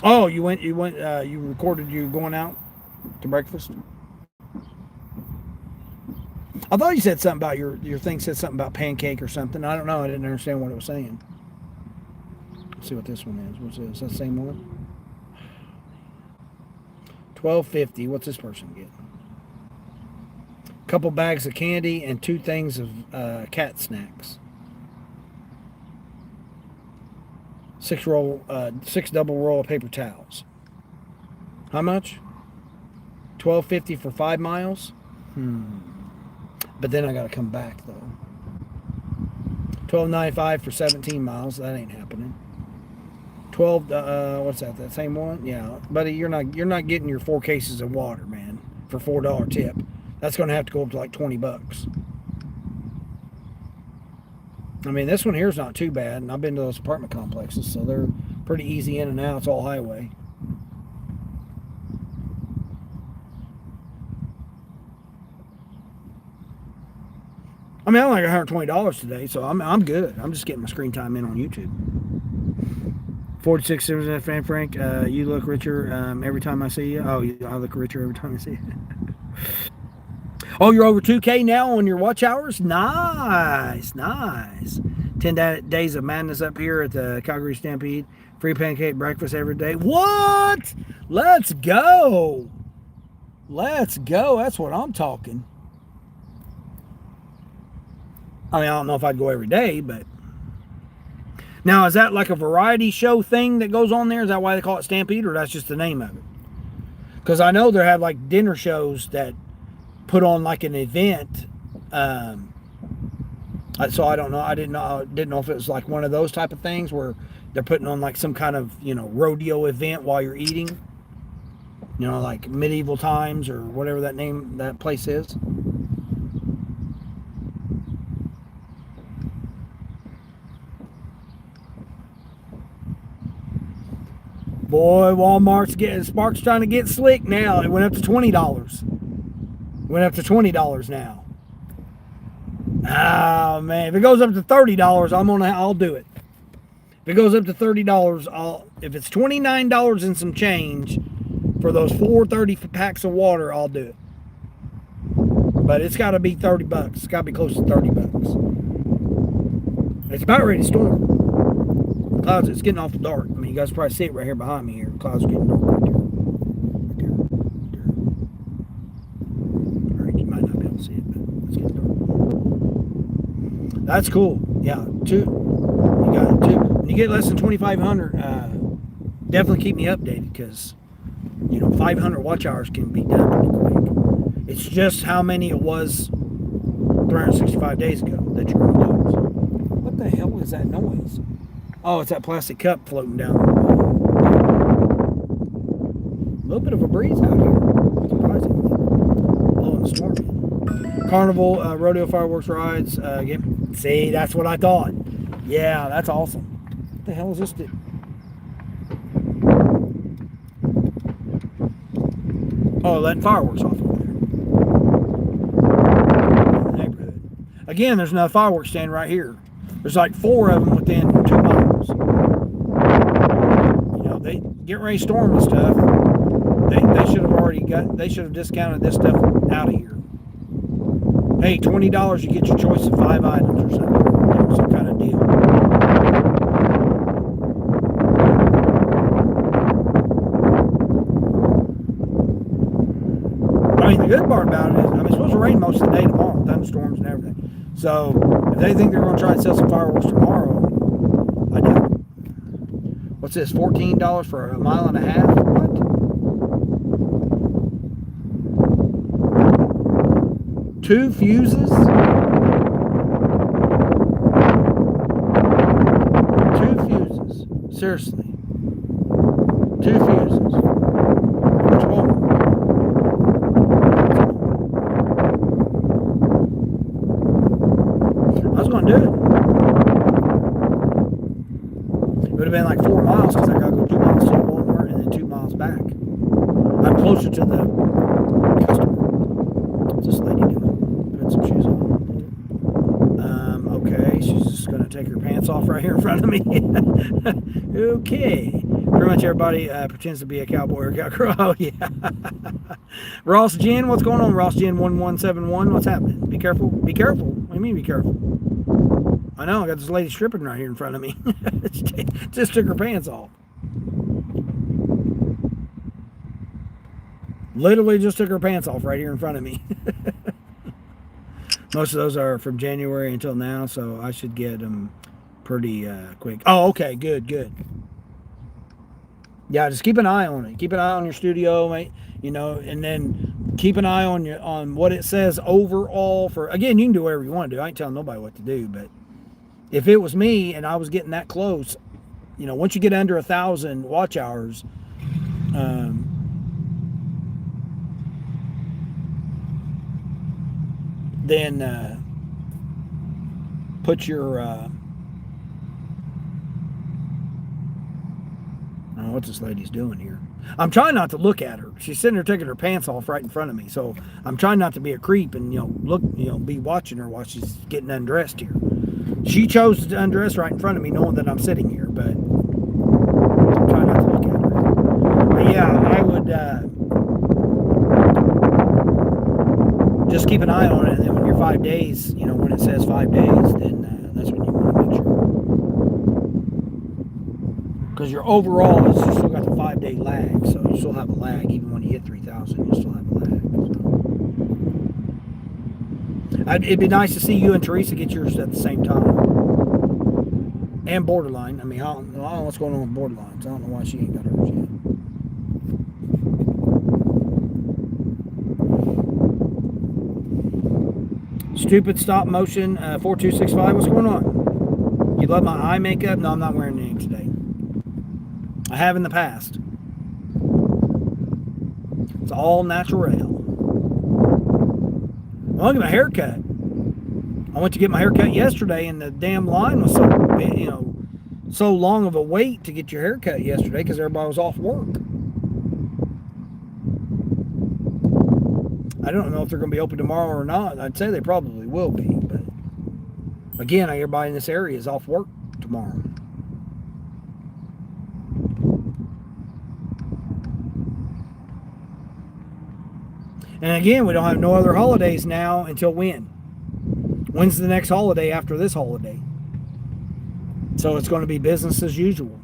Oh, you recorded you going out to breakfast? I thought you said something about your thing said something about pancake or something. I don't know. I didn't understand what it was saying. Let's see what this one is. What's this? Is that the same one? $12.50. What's this person getting? Couple bags of candy and 2 things of cat snacks. 6 double roll of paper towels. How much? $12.50 for 5 miles? But then I got to come back though. $12.95 for 17 miles. That ain't happening. 12. What's that? That same one? Yeah, buddy. You're not getting your 4 cases of water, man, for $4 tip. That's going to have to go up to like $20. I mean, this one here is not too bad, and I've been to those apartment complexes, so they're pretty easy in and out. It's all highway. I mean, I'm like $120 today, so I'm good. I'm just getting my screen time in on YouTube. 46 fan Frank, you look richer every time I see you. Oh, I look richer every time I see you. Oh, you're over 2K now on your watch hours? Nice. 10 days of madness up here at the Calgary Stampede. Free pancake breakfast every day. What? Let's go. That's what I'm talking. I mean, I don't know if I'd go every day, but... Now, is that like a variety show thing that goes on there? Is that why they call it Stampede, or that's just the name of it? Because I know they have like dinner shows that put on like an event, so I don't know. I didn't know if it was like one of those type of things where they're putting on like some kind of rodeo event while you're eating, like medieval times or whatever that place is. Boy, Spark's trying to get slick now. It went up to $20. Went up to $20 now. Oh man, if it goes up to $30, I'll do it. If it goes up to $30, if it's $29 and some change For those 430 packs of water, I'll do it. But it's got to be $30. It's got to be close to $30. It's about ready to storm. Clouds, it's getting awful dark. I mean, you guys probably see it right here behind me here. Clouds are getting dark right there. Right there. All right, you might not be able to see it, but it's getting dark. That's cool. Yeah, two. You got two. When you get less than 2,500, definitely keep me updated because, 500 watch hours can be done pretty quick. It's just how many it was 365 days ago that you're going to lose. What the hell is that noise? Oh, it's that plastic cup floating down. A little bit of a breeze out here. Surprisingly. Blowing the storm in. Carnival rodeo fireworks rides. Again. See, that's what I thought. Yeah, that's awesome. What the hell is this? Oh, letting fireworks off over there. In the neighborhood. Again, there's another fireworks stand right here. There's like 4 of them within 2 miles. They get ready to storm and stuff. They should have they should have discounted this stuff out of here. Hey, $20, you get your choice of 5 items or something. Some kind of deal. I mean, the good part about it is, it's supposed to rain most of the day tomorrow, thunderstorms and everything. So, if they think they're going to try and sell some fireworks tomorrow, I doubt it. What's this, $14 for a mile and a half? What? Two fuses? 2 fuses. Seriously. 2 fuses. Which one? I was going to do it. It would have been like 4 miles because I got to go 2 miles to Walmart and then 2 miles back. I'm closer to the customer. What's this lady doing? Putting some shoes on. Okay, she's just going to take her pants off right here in front of me. Okay. Pretty much everybody pretends to be a cowboy or cowgirl. Oh, yeah. Ross Jen, what's going on? Ross Jen 1171, what's happening? Be careful. Be careful. What do you mean be careful? I know, I got this lady stripping right here in front of me. Just took her pants off. Literally just took her pants off right here in front of me. Most of those are from January until now, so I should get them pretty quick. Oh, okay, good. Yeah, just keep an eye on it. Keep an eye on your studio, mate. And then keep an eye on what it says overall. Again, you can do whatever you want to do. I ain't telling nobody what to do, but if it was me and I was getting that close, once you get under 1,000 watch hours, then put your I don't know what this lady's doing here. I'm trying not to look at her. She's sitting there taking her pants off right in front of me, so I'm trying not to be a creep and be watching her while she's getting undressed here. She chose to undress right in front of me, knowing that I'm sitting here, but I'm trying not to look at her. But yeah, I would just keep an eye on it, and then when you're 5 days, when it says 5 days, then that's when you want to make sure. Because your overall is you still got the 5-day lag, so you still have a lag even when you hit 3,000. You still have a lag. So. It'd be nice to see you and Teresa get yours at the same time, and Borderline. I mean, I don't know what's going on with Borderline. So I don't know why she ain't got hers yet. Stupid stop motion 4265. What's going on? You love my eye makeup? No, I'm not wearing any today. I have in the past. It's all natural. Well, look at my haircut. I went to get my haircut yesterday, and the damn line was so long of a wait to get your haircut yesterday because everybody was off work. I don't know if they're going to be open tomorrow or not. I'd say they probably will be, but again, everybody in this area is off work tomorrow. And again, we don't have no other holidays now until when? When's the next holiday after this holiday? So it's going to be business as usual.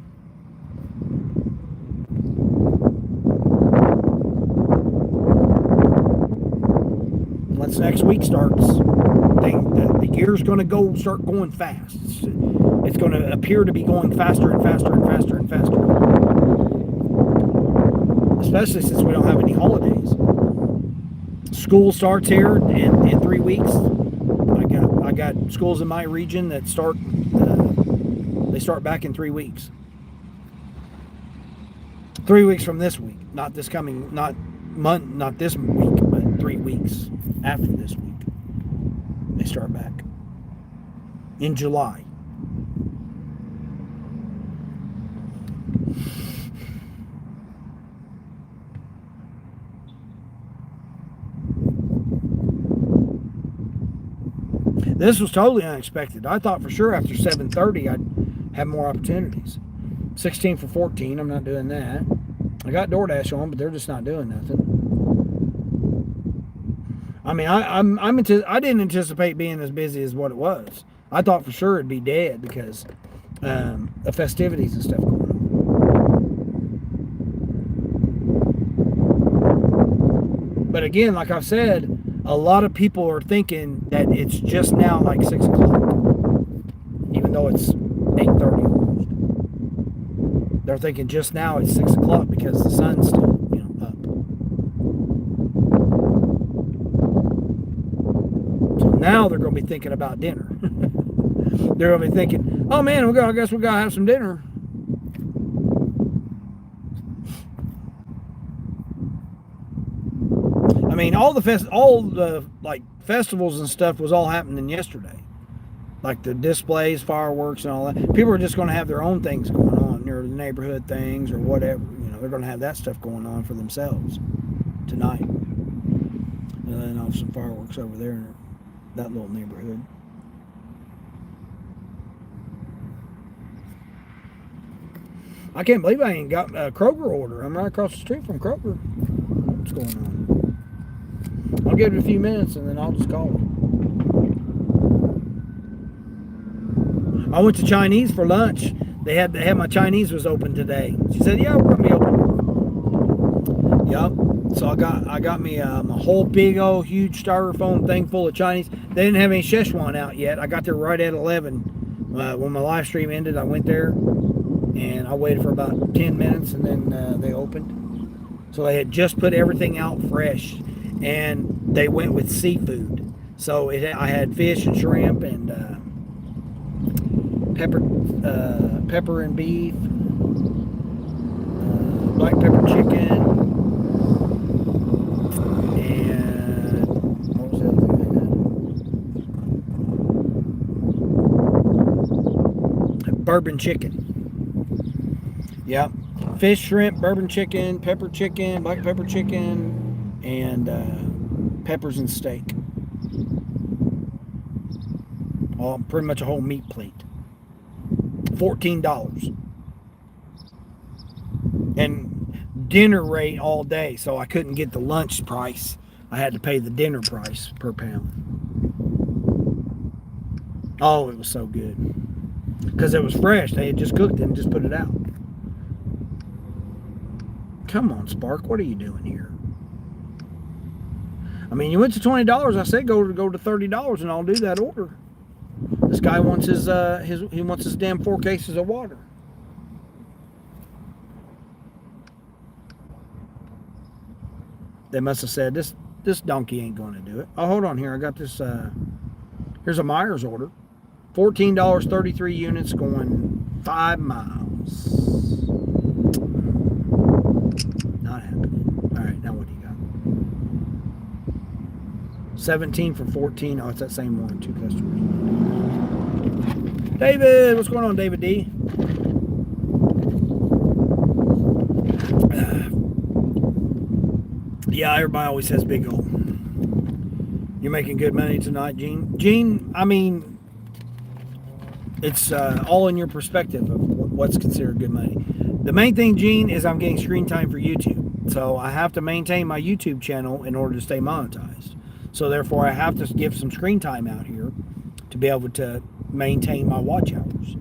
Once next week starts, the year's going to start going fast. It's going to appear to be going faster and faster and faster and faster. Especially since we don't have any holidays. School starts here in 3 weeks. I got schools in my region that start back in 3 weeks. 3 weeks from this week, not this week, but 3 weeks after this week. They start back in July. This was totally unexpected. I thought for sure after 7:30 I'd have more opportunities. 16 for 14, I'm not doing that. I got DoorDash on, but they're just not doing nothing. I mean, I didn't anticipate being as busy as what it was. I thought for sure it'd be dead because the festivities and stuff going on. But again, like I've said, a lot of people are thinking that it's just now like 6 o'clock, even though it's 8:30 almost. They're thinking just now it's 6 o'clock because the sun's still, up. So now they're going to be thinking about dinner. They're going to be thinking, oh man, I guess we got to have some dinner. I mean, all the festivals and stuff was all happening yesterday, like the displays, fireworks, and all that. People are just going to have their own things going on, or the neighborhood things, or whatever. They're going to have that stuff going on for themselves tonight, and then I'll have some fireworks over there in that little neighborhood. I can't believe I ain't got a Kroger order. I'm right across the street from Kroger. What's going on? I'll give it a few minutes and then I'll just call it. I went to Chinese for lunch. They had my Chinese was open today. She said, "Yeah, we're gonna be open." Yep. So I got me a whole big old huge styrofoam thing full of Chinese. They didn't have any Szechuan out yet. I got there right at 11. When my live stream ended, I went there and I waited for about 10 minutes and then they opened. So they had just put everything out fresh. And they went with seafood. So I had fish and shrimp and pepper and beef, black pepper chicken, and what was the other thing? Bourbon chicken. Yep. Fish, shrimp, bourbon chicken, pepper chicken, black pepper chicken, and peppers and steak. Pretty much a whole meat plate. $14. And dinner rate all day, so I couldn't get the lunch price. I had to pay the dinner price per pound. Oh, it was so good. Because it was fresh. They had just cooked it and just put it out. Come on, Spark. What are you doing here? I mean, you went to $20. I said go to $30 and I'll do that order. This guy wants his damn 4 cases of water. They must have said this donkey ain't going to do it. Oh, hold on here. I got this. Here's a Myers order. $14, 33 units, going 5 miles. Not happening. All right, now what do you got? 17 for 14. Oh, it's that same one. 2 customers. David, what's going on, David D? Yeah, everybody always says big O. You're making good money tonight, Gene. Gene, I mean, it's all in your perspective of what's considered good money. The main thing, Gene, is I'm getting screen time for YouTube. So I have to maintain my YouTube channel in order to stay monetized. So therefore I have to give some screen time out here to be able to maintain my watch hours.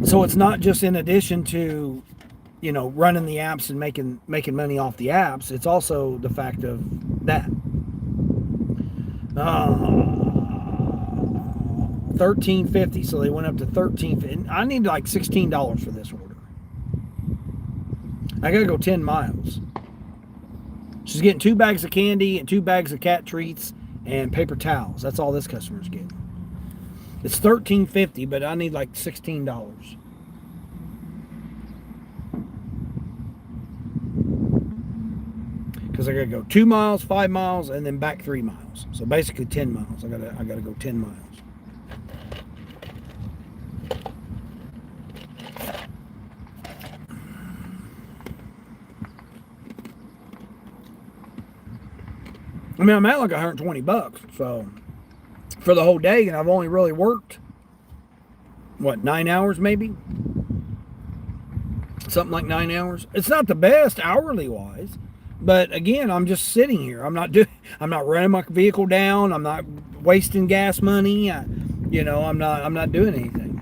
So it's not just in addition to, you know, running the apps and making money off the apps. It's also the fact of that. 13.50. So they went up to 13.50. I need like $16 for this order. I gotta go 10 miles. She's getting 2 bags of candy and 2 bags of cat treats and paper towels. That's all this customer's getting. It's $13.50, but I need like $16. Because I gotta go 2 miles, 5 miles, and then back 3 miles. So basically 10 miles. I gotta go 10 miles. I mean, I'm at like $120, so for the whole day, and I've only really worked, what, 9 hours maybe? Something like 9 hours. It's not the best hourly wise, but again, I'm just sitting here. I'm not running my vehicle down. I'm not wasting gas money. I'm not doing anything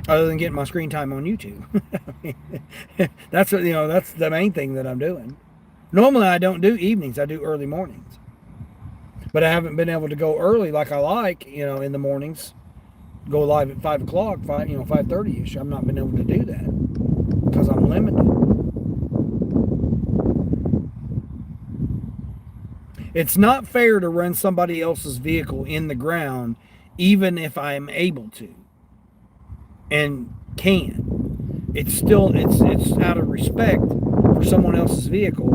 other than getting my screen time on YouTube. That's the main thing that I'm doing. Normally I don't do evenings, I do early mornings. But I haven't been able to go early like I like, in the mornings. Go live at 5 o'clock, 5:30ish. I've not been able to do that because I'm limited. It's not fair to run somebody else's vehicle in the ground, even if I'm able to and can. It's out of respect for someone else's vehicle.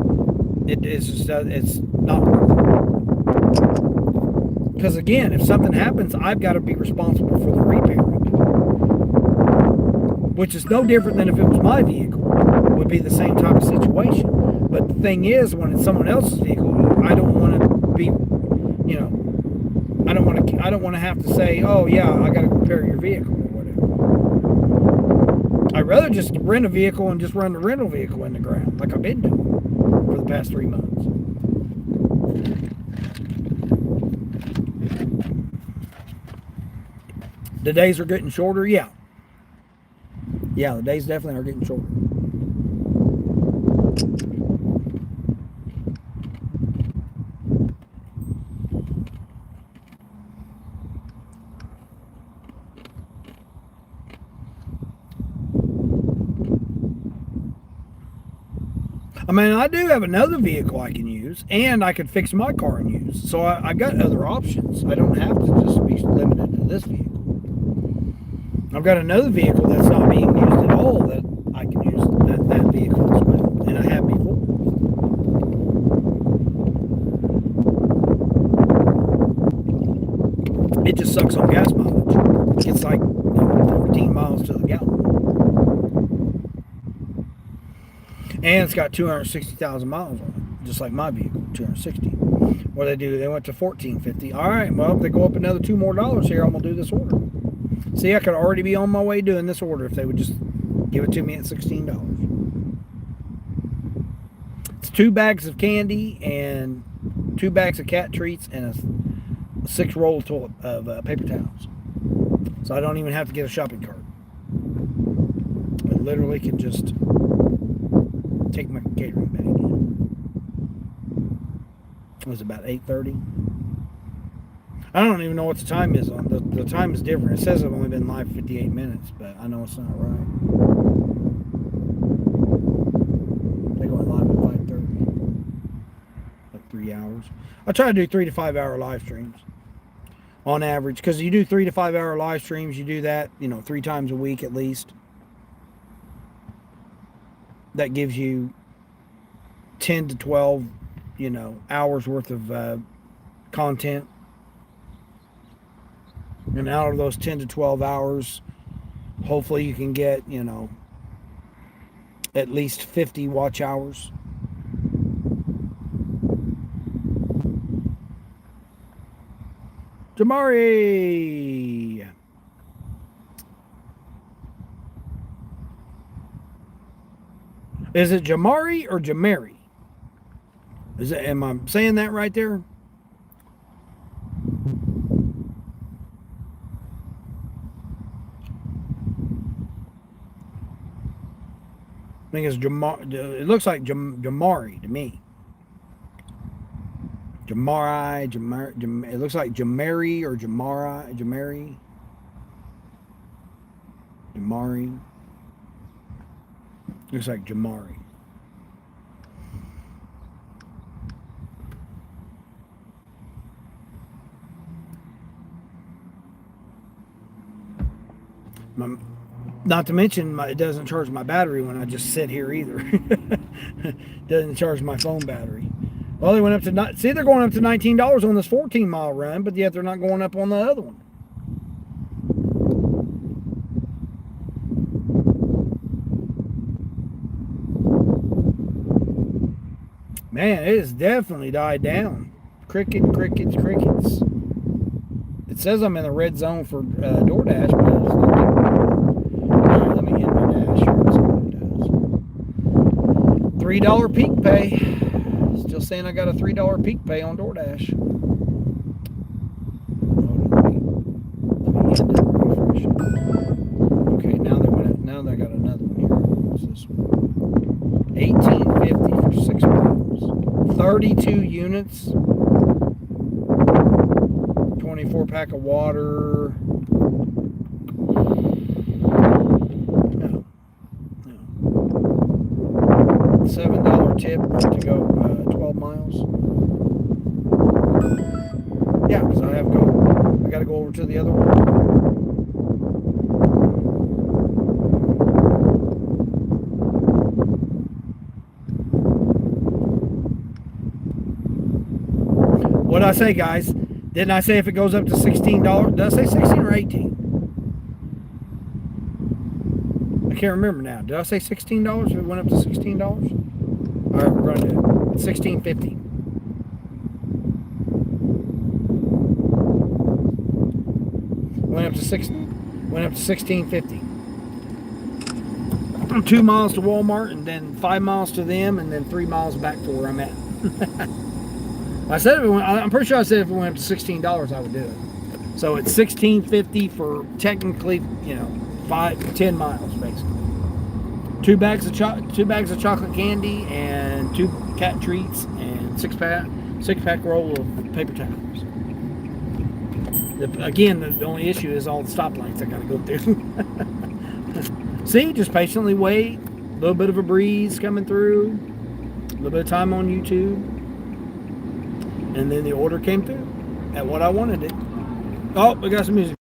It's not worth it. Because again, if something happens, I've got to be responsible for the repair, which is no different than if it was my vehicle. It would be the same type of situation. But the thing is, when it's someone else's vehicle, I don't want to be, I don't want to have to say, oh yeah, I got to repair your vehicle or whatever. I'd rather just rent a vehicle and just run the rental vehicle in the ground, like I've been doing for the past 3 months. The days are getting shorter, yeah. Yeah, the days definitely are getting shorter. I mean, I do have another vehicle I can use, and I could fix my car and use. So I got other options. I don't have to just be limited to this vehicle. I've got another vehicle that's not being used at all that I can use that vehicle as well, and I have before. It just sucks on gas mileage. It's like 14 miles to the gallon. And it's got 260,000 miles on it, just like my vehicle, 260. What they do, they went to 14.50. All right, well, if they go up another $2 more here, I'm going to do this order. See, I could already be on my way doing this order if they would just give it to me at $16. It's 2 bags of candy and 2 bags of cat treats and a 6 roll of paper towels. So I don't even have to get a shopping cart. I literally can just take my catering bag in. It was about 8:30. I don't even know what the time is on. The time is different. It says I've only been live 58 minutes, but I know it's not right. They go live at 5:30. Like 3 hours. I try to do 3 to 5 hour live streams on average, because you do 3 to 5 hour live streams, you do that 3 times a week at least. That gives you 10 to 12 hours worth of content. And out of those 10 to 12 hours, hopefully you can get, at least 50 watch hours. Jamari! Is it Jamari or Jamari? Is it? Am I saying that right there? I think it's Jamar. It looks like Jamari to me. It looks like Jamari or Jamari. Looks like Jamari. Not to mention, it doesn't charge my battery when I just sit here either. Doesn't charge my phone battery. Well, they went up to see, they're going up to $19 on this 14-mile run, but yet they're not going up on the other one. Man, it has definitely died down. Crickets. It says I'm in the red zone for DoorDash, but it's not giving me. All right, let me hit my dash here and see what it does. $3 peak pay. Still saying I got a $3 peak pay on DoorDash. Let me refresh it. Okay, now they got another one here. What's this one? $18.50 for 6 miles. 32 units. 24 pack of water. No. $7 tip to go 12 miles. Yeah, because I got to go over to the other one. What did I say, guys? Didn't I say if it goes up to $16? Did I say 16 or 18? I can't remember now. Did I say $16 if it went up to $16? All right, we're going to do it. $16.50. Went up to $16.50. 2 miles to Walmart, and then 5 miles to them, and then 3 miles back to where I'm at. I'm pretty sure I said if it went up to $16, I would do it. So it's $16.50 for technically, 10 miles basically. 2 bags of chocolate candy and 2 cat treats and 6-pack roll of paper towels. Again, the only issue is all the stoplights I got to go through. See, just patiently wait. A little bit of a breeze coming through. A little bit of time on YouTube. And then the order came through at what I wanted it. Oh, we got some music.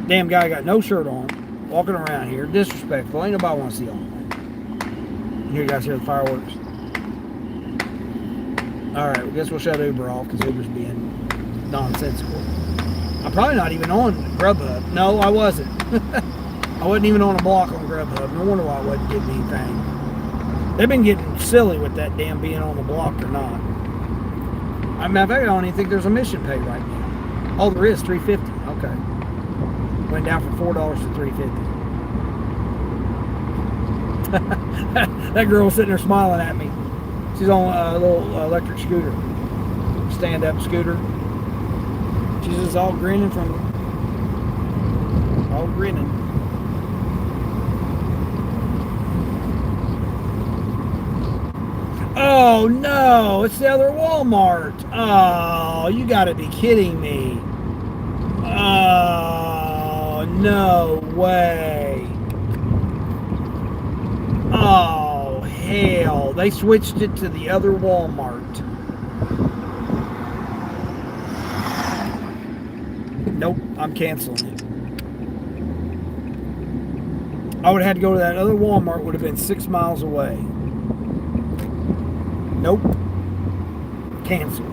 Damn guy got no shirt on, walking around here, disrespectful. Ain't nobody want to see all that. Here you guys hear the fireworks. All right, I guess we'll shut Uber off because Uber's being nonsensical. I'm probably not even on Grubhub. No, I wasn't. I wasn't even on a block on Grubhub. No wonder why I wasn't getting anything. They've been getting silly with that damn being on the block or not. Matter of fact, I don't even think there's a mission pay right now. Oh, there is, $3.50. Okay. Went down from $4 to $3.50. That girl was sitting there smiling at me. She's on a little electric scooter. Stand-up scooter. She's just all grinning from... All grinning. Oh no, it's the other Walmart. Oh, you gotta be kidding me. Oh, no way. Oh, hell. They switched it to the other Walmart. Nope, I'm canceling it. I would have had to go to that other Walmart, would have been 6 miles away. Nope. Cancel.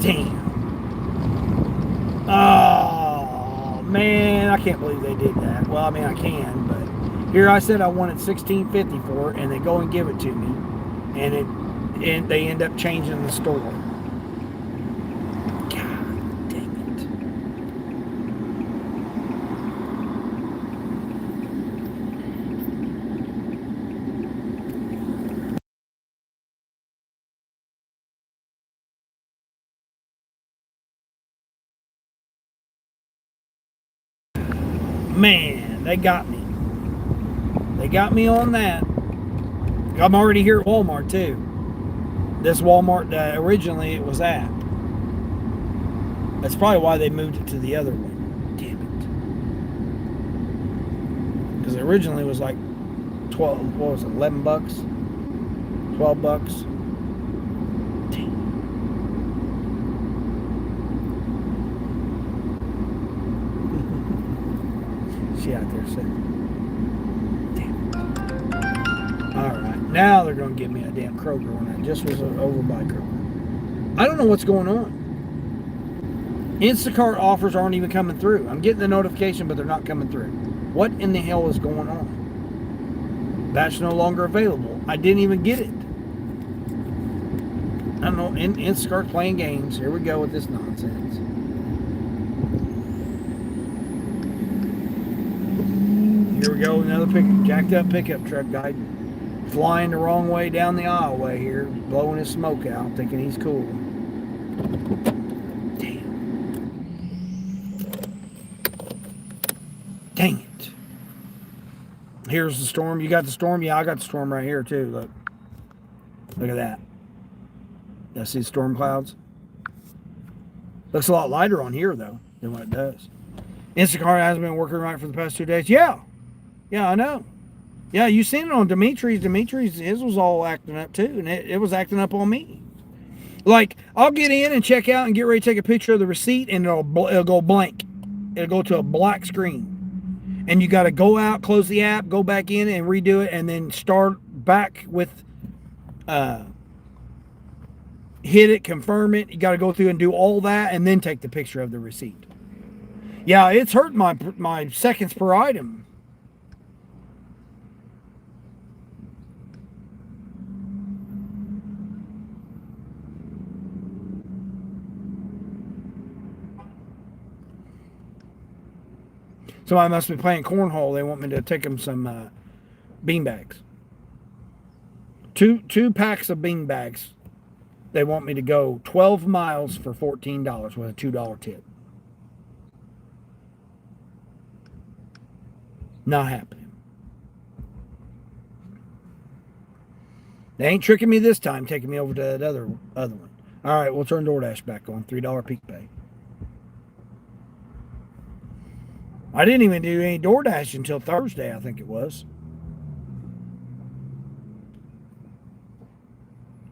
Damn. Oh, man. I can't believe they did that. Well, I mean, I can, but here I said I wanted $16.50 for it, and they go and give it to me, and they end up changing the store. God dang it. Man, they got me. They got me on that. I'm already here at Walmart too. This Walmart originally it was at. That's probably why they moved it to the other one. Damn it. Because originally it was like 12, what was it, 11 bucks? 12 bucks. Damn. She out there sitting. Alright, now they're going to give me a damn Kroger when I just was over by Kroger. I don't know what's going on. Instacart offers aren't even coming through. I'm getting the notification, but they're not coming through. What in the hell is going on? That's no longer available. I didn't even get it. I don't know. Instacart playing games. Here we go with this nonsense. Here we go, another jacked up pickup truck guy flying the wrong way down the aisleway here, blowing his smoke out, thinking he's cool. Damn. Dang it. Here's the storm. You got the storm? Yeah, I got the storm right here too. Look. Look at that. You see storm clouds? Looks a lot lighter on here though than what it does. Instacart hasn't been working right for the past 2 days. Yeah. Yeah, I know. Yeah, you seen it on Dimitri's. His was all acting up too, and it was acting up on me. Like, I'll get in and check out and get ready to take a picture of the receipt, and it'll go blank. It'll go to a black screen. And you got to go out, close the app, go back in and redo it, and then start back with, hit it, confirm it. You got to go through and do all that, and then take the picture of the receipt. Yeah, it's hurt my seconds per item. Somebody must be playing cornhole. They want me to take them some bean bags. Two packs of bean bags. They want me to go 12 miles for $14 with a $2 tip. Not happening. They ain't tricking me this time, taking me over to that other one. All right, we'll turn DoorDash back on. $3 peak pay. I didn't even do any DoorDash until Thursday, I think it was.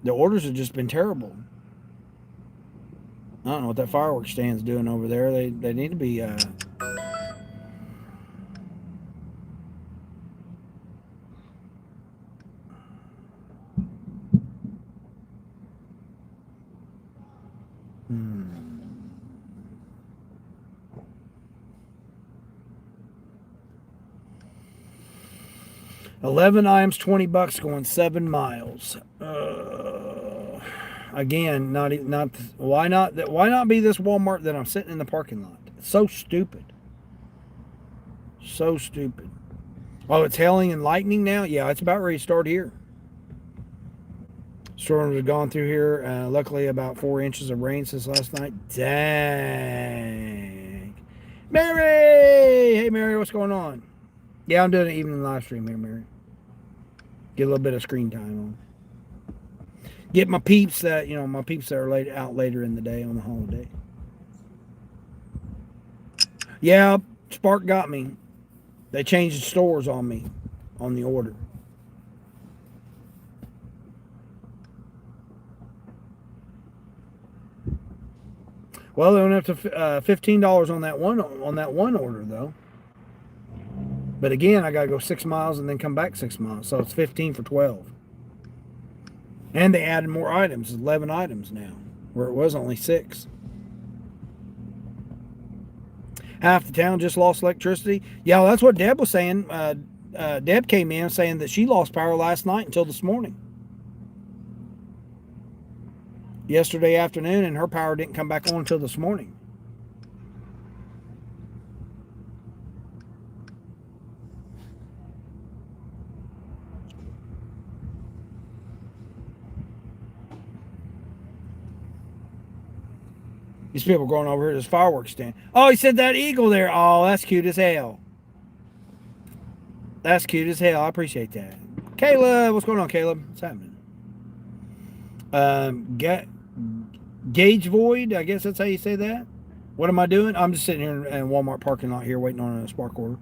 The orders have just been terrible. I don't know what that fireworks stand's doing over there. They need to be 11 items, $20, going 7 miles. Again, not. Why not? Why not be this Walmart that I'm sitting in the parking lot? It's so stupid. So stupid. Oh, it's hailing and lightning now. Yeah, it's about ready to start here. Storms have gone through here. Luckily, about 4 inches of rain since last night. Dang. Mary! Hey, Mary, what's going on? Yeah, I'm doing an evening live stream here, Mary. Get a little bit of screen time on. Get my peeps that, my peeps that are out later in the day on the holiday. Yeah, Spark got me. They changed the stores on me on the order. Well, they went up to $15 on that one order though. But again, I gotta go 6 miles and then come back 6 miles, so it's 15 for 12. And they added more items, 11 items now, where it was only 6. Half the town just lost electricity. Yeah, well, that's what Deb was saying. Deb came in saying that she lost power last night until this morning. Yesterday afternoon, and her power didn't come back on until this morning. These people going over here to this fireworks stand. Oh, he said that eagle there. Oh, that's cute as hell. That's cute as hell. I appreciate that. Caleb, what's going on, Caleb? What's happening? Gauge Void, I guess that's how you say that. What am I doing? I'm just sitting here in Walmart parking lot here waiting on a Spark order.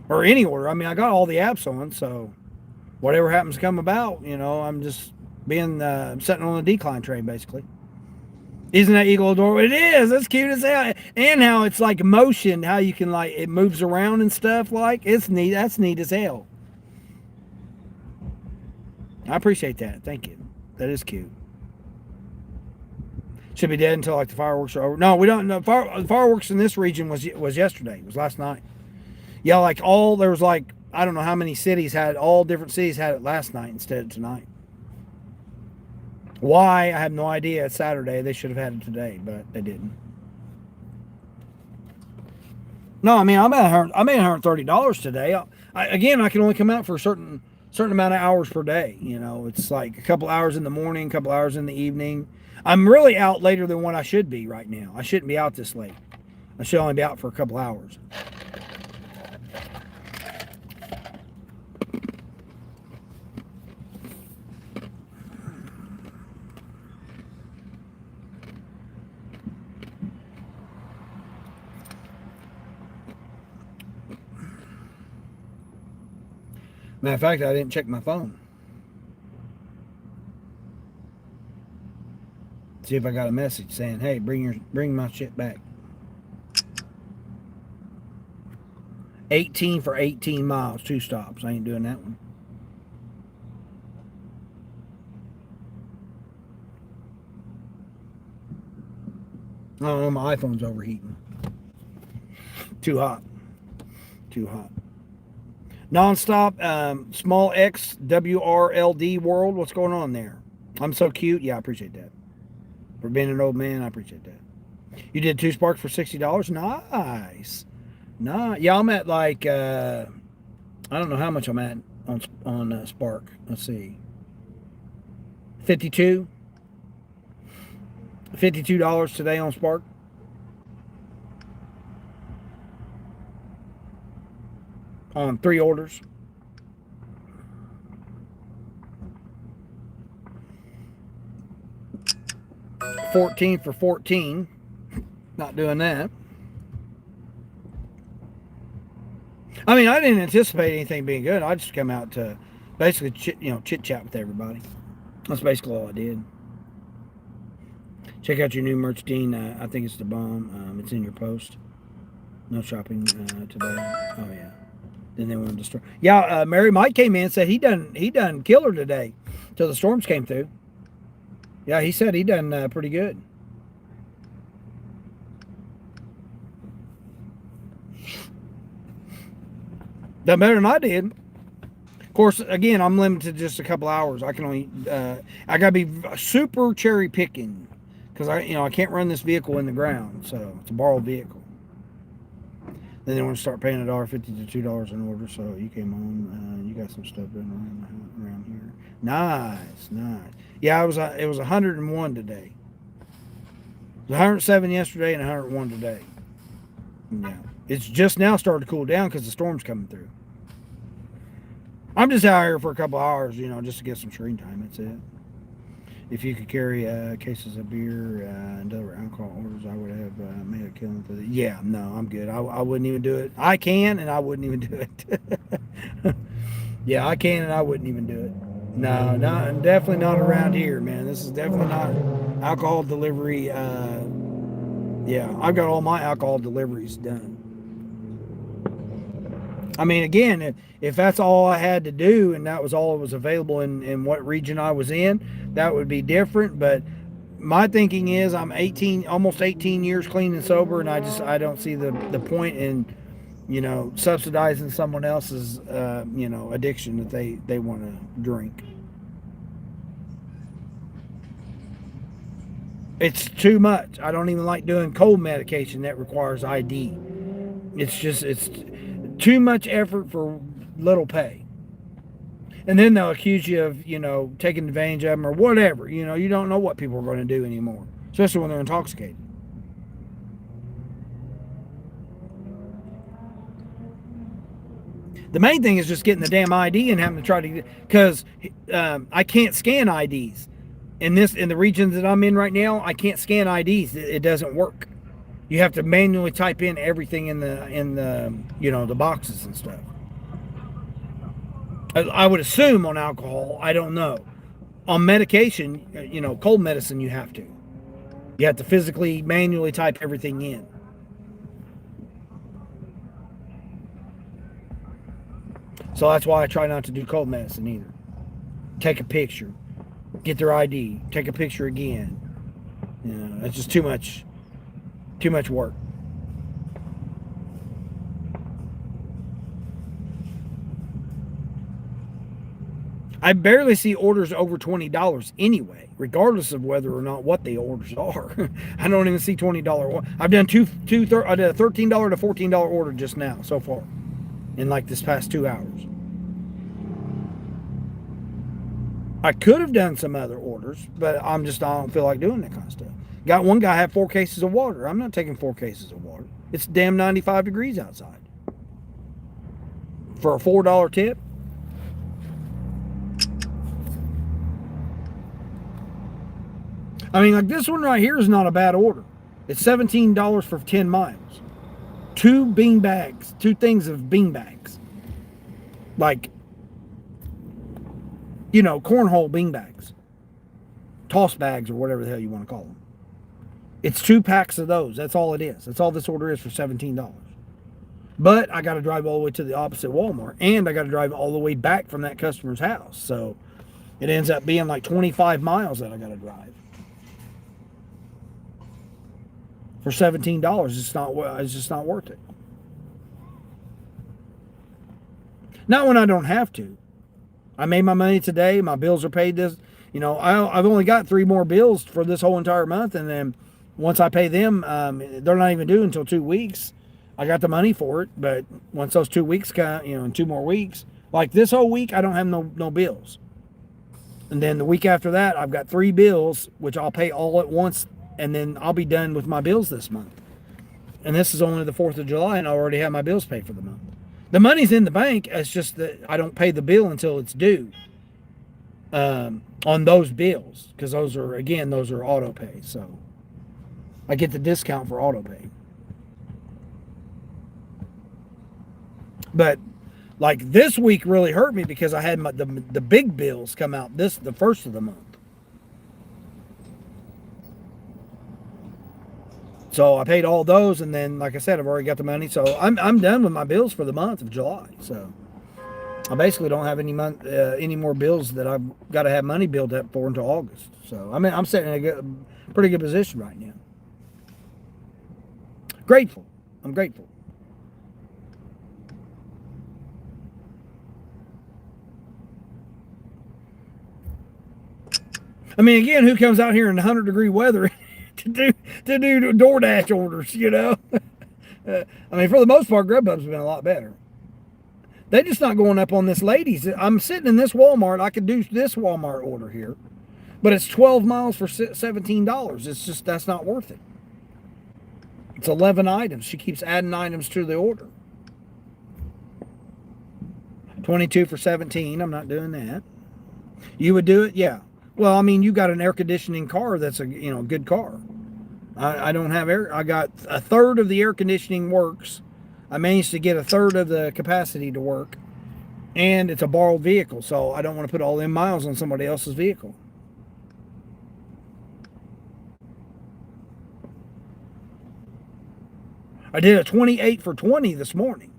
Or any order. I mean, I got all the apps on, so whatever happens to come about, I'm just being sitting on a decline train, basically. Isn't that eagle adorable? It is. That's cute as hell. And how it's like motion, how you can it moves around and stuff. It's neat. That's neat as hell. I appreciate that. Thank you. That is cute. Should be dead until the fireworks are over. No, we don't know. Fireworks in this region was yesterday. It was last night. Yeah, there was I don't know how many all different cities had it last night instead of tonight. Why? I have no idea. It's Saturday. They should have had it today, but they didn't. No, I mean, I made $130 today. I can only come out for a certain amount of hours per day. It's a couple hours in the morning, a couple hours in the evening. I'm really out later than what I should be right now. I shouldn't be out this late. I should only be out for a couple hours. Matter of fact, I didn't check my phone. See if I got a message saying, "Hey, bring my shit back." 18 for 18 miles, 2 stops. I ain't doing that one. Oh, my iPhone's overheating. Too hot. Nonstop, small X WRLD world. What's going on there? I'm so cute. Yeah, I appreciate that. For being an old man, I appreciate that. You did 2 Sparks for $60. Nice. Yeah, I'm at I don't know how much I'm at on Spark. Let's see. $52 today on Spark. On 3 orders. $14 for $14. Not doing that. I mean, I didn't anticipate anything being good. I just come out to basically chit chat with everybody. That's basically all I did. Check out your new merch, Dean. I think it's the bomb. It's in your post. No shopping today. Oh yeah. Then they want to destroy. Yeah, Mary Mike came in and said he done killer today till the storms came through. Yeah, he said he done pretty good. Done better than I did. course, again, I'm limited to just a couple hours. I can only, I gotta be super cherry picking because I can't run this vehicle in the ground, so it's a borrowed vehicle. Then they want to start paying $1.50 to $2 an order. So you came on, you got some stuff done around here. Nice. Yeah, it was 101 today. It was 107 yesterday and 101 today. Yeah, it's just now started to cool down because the storm's coming through. I'm just out here for a couple hours, just to get some screen time. That's it. If you could carry cases of beer and other alcohol orders, I would have made a killing for that. Yeah, no, I'm good. I wouldn't even do it. I can, and I wouldn't even do it. Yeah, I can, and I wouldn't even do it. No, definitely not around here, man. This is definitely not alcohol delivery. Yeah, I've got all my alcohol deliveries done. I mean, again, if that's all I had to do and that was all that was available in what region I was in, that would be different. But my thinking is I'm almost 18 years clean and sober, and I don't see the point in, subsidizing someone else's, addiction that they want to drink. It's too much. I don't even like doing cold medication that requires ID. It's too much effort for little pay. And then they'll accuse you of, taking advantage of them or whatever. You don't know what people are going to do anymore, especially when they're intoxicated. The main thing is just getting the damn ID and having to try to, because I can't scan IDs. In the regions that I'm in right now, I can't scan IDs. It doesn't work. You have to manually type in everything in the the boxes and stuff. I would assume on alcohol, I don't know. On medication, cold medicine, you have to. You have to physically, manually type everything in. So that's why I try not to do cold medicine either. Take a picture, get their ID, take a picture again. It's just too much work. I barely see orders over $20 anyway, regardless of whether or not what the orders are. I don't even see $20. I've done I did a $13 to $14 order just now so far in like this past 2 hours. I could have done some other orders, but I don't feel like doing that kind of stuff. Got one guy have 4 cases of water. I'm not taking 4 cases of water. It's damn 95 degrees outside. For a $4 tip. I mean, like this one right here is not a bad order. It's $17 for 10 miles. 2 bean bags, 2 things of bean bags. Like, cornhole bean bags. Toss bags or whatever the hell you want to call them. It's 2 packs of those. That's all it is. That's all this order is for $17. But I got to drive all the way to the opposite Walmart. And I got to drive all the way back from that customer's house. So it ends up being like 25 miles that I got to drive. For $17, it's just not worth it. Not when I don't have to. I made my money today. My bills are paid this. I've only got 3 more bills for this whole entire month. And then once I pay them, they're not even due until 2 weeks. I got the money for it. But once those 2 weeks come, in 2 more weeks, like this whole week, I don't have no bills. And then the week after that, I've got 3 bills, which I'll pay all at once. And then I'll be done with my bills this month. And this is only the 4th of July, and I already have my bills paid for the month. The money's in the bank. It's just that I don't pay the bill until it's due on those bills. Because those are auto pay. So I get the discount for auto pay. But like this week really hurt me because I had the big bills come out the first of the month. So I paid all those, and then, like I said, I've already got the money. So I'm done with my bills for the month of July. So I basically don't have any more bills that I've got to have money built up for until August. So I'm sitting in a pretty good position right now. Grateful. I'm grateful. I mean, again, who comes out here in 100-degree weather to do DoorDash orders, you know? I mean, for the most part, Grubhub's been a lot better. They're just not going up on this ladies. I'm sitting in this Walmart. I could do this Walmart order here, but it's 12 miles for $17. It's just, that's not worth it. It's 11 items. She keeps adding items to the order. 22 for 17. I'm not doing that. You would do it? Yeah. Well, I mean, you got an air conditioning car that's a, you know, good car. I don't have air. I got a third of the air conditioning works. I managed to get a third of the capacity to work. And it's a borrowed vehicle, so I don't want to put all them miles on somebody else's vehicle. I did a 28 for 20 this morning.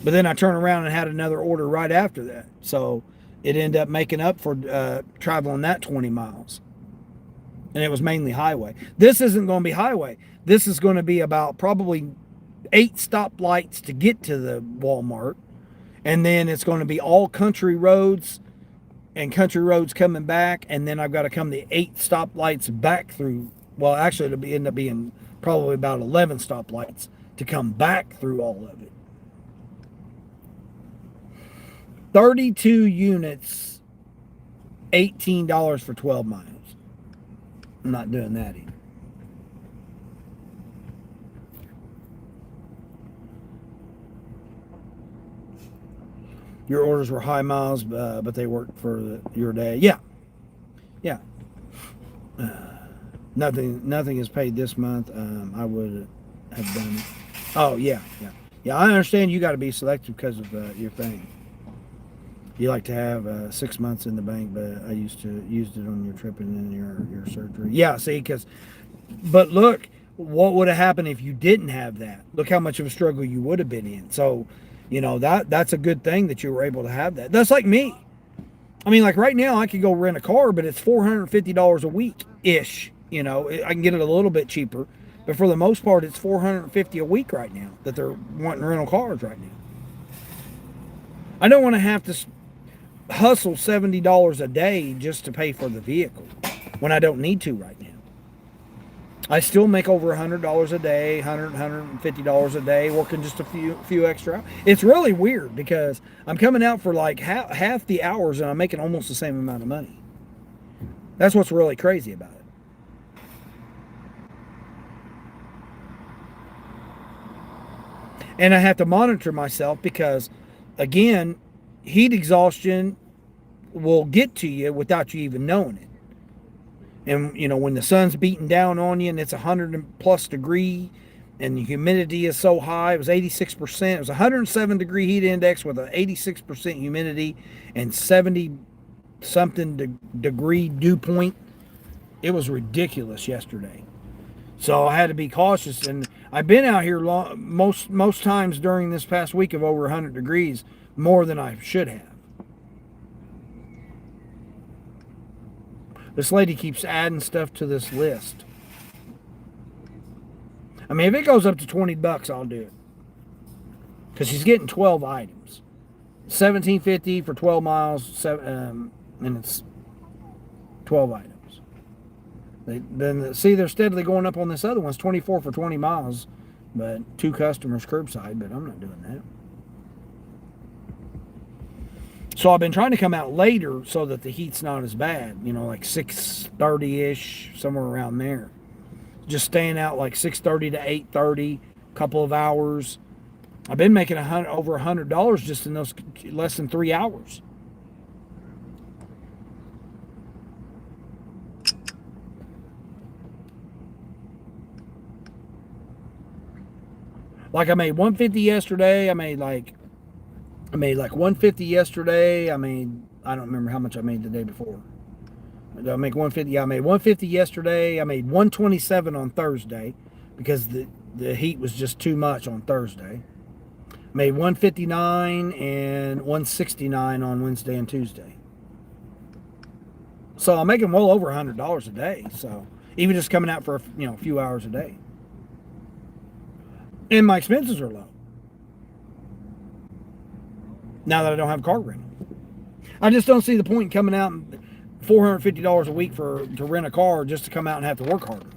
But then I turned around and had another order right after that. So it ended up making up for traveling that 20 miles. And it was mainly highway. This isn't going to be highway. This is going to be about probably 8 stoplights to get to the Walmart. And then it's going to be all country roads and country roads coming back. And then I've got to come the 8 stoplights back through. Well, actually, it'll end up being probably about 11 stoplights to come back through all of it. 32 units, $18 for 12 miles. I'm not doing that either. Your orders were high miles, but they worked for your day. Yeah. Yeah. Nothing is paid this month. I would have done it. Oh, yeah. Yeah, I understand you got to be selective because of your thing. You like to have 6 months in the bank, but I used it on your trip and then your surgery. Yeah, see, but look, what would have happened if you didn't have that? Look how much of a struggle you would have been in. So, you know, that's a good thing that you were able to have that. That's like me. I mean, like right now I could go rent a car, but it's $450 a week-ish. You know, I can get it a little bit cheaper, but for the most part, it's $450 a week right now that they're wanting rental cars right now. I don't want to have to hustle $70 a day just to pay for the vehicle when I don't need to right now. I still make over $100 a day, $150 a day, working just a few extra hours. It's really weird because I'm coming out for like half the hours and I'm making almost the same amount of money. That's what's really crazy about it. And I have to monitor myself because, again, heat exhaustion will get to you without you even knowing it. And, you know, when the sun's beating down on you and it's 100+ degree and the humidity is so high, it was 86%. It was 107 degree heat index with an 86% humidity and 70-something degree dew point. It was ridiculous yesterday. So I had to be cautious. And I've been out here most times during this past week of over 100 degrees, more than I should have. This lady keeps adding stuff to this list. I mean, if it goes up to $20, I'll do it. Because she's getting 12 items. $17.50 for 12 miles, and it's 12 items. They're steadily going up on this other one. It's 24 for 20 miles, but 2 customers curbside, but I'm not doing that. So I've been trying to come out later so that the heat's not as bad, you know, like 6:30-ish, somewhere around there. Just staying out like 6:30 to 8:30, a couple of hours. I've been making over $100 just in those less than 3 hours. Like I made 150 yesterday. I made like 150 yesterday. I don't remember how much I made the day before. Did I make 150? Yeah, I made 150 yesterday. I made 127 on Thursday because the heat was just too much on Thursday. Made 159 and 169 on Wednesday and Tuesday. So I'm making well over $100 a day. So even just coming out for a few hours a day. And my expenses are low. Now that I don't have car rental. I just don't see the point in coming out and $450 a week to rent a car just to come out and have to work harder.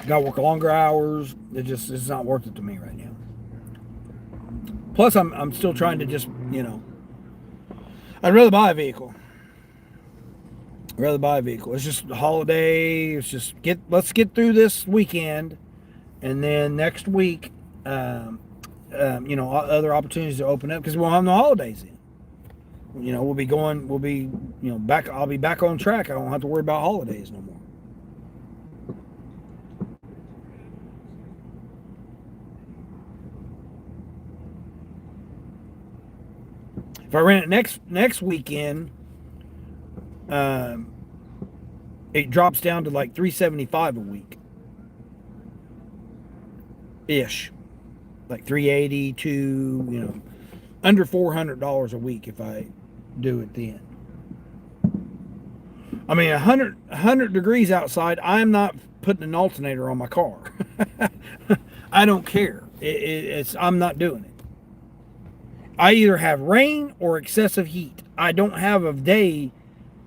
Got to work longer hours. It's not worth it to me right now. Plus, I'm still trying to just, I'd rather buy a vehicle. It's just a holiday. It's just let's get through this weekend, and then next week, other opportunities to open up because we'll have no holidays in. We'll be back. I'll be back on track. I don't have to worry about holidays no more. If I rent it next weekend, it drops down to like $375 a week, ish, like $380 to under $400 a week if I do it then. I mean, 100 degrees outside. I'm not putting an alternator on my car. I don't care. I'm not doing it. I either have rain or excessive heat. I don't have a day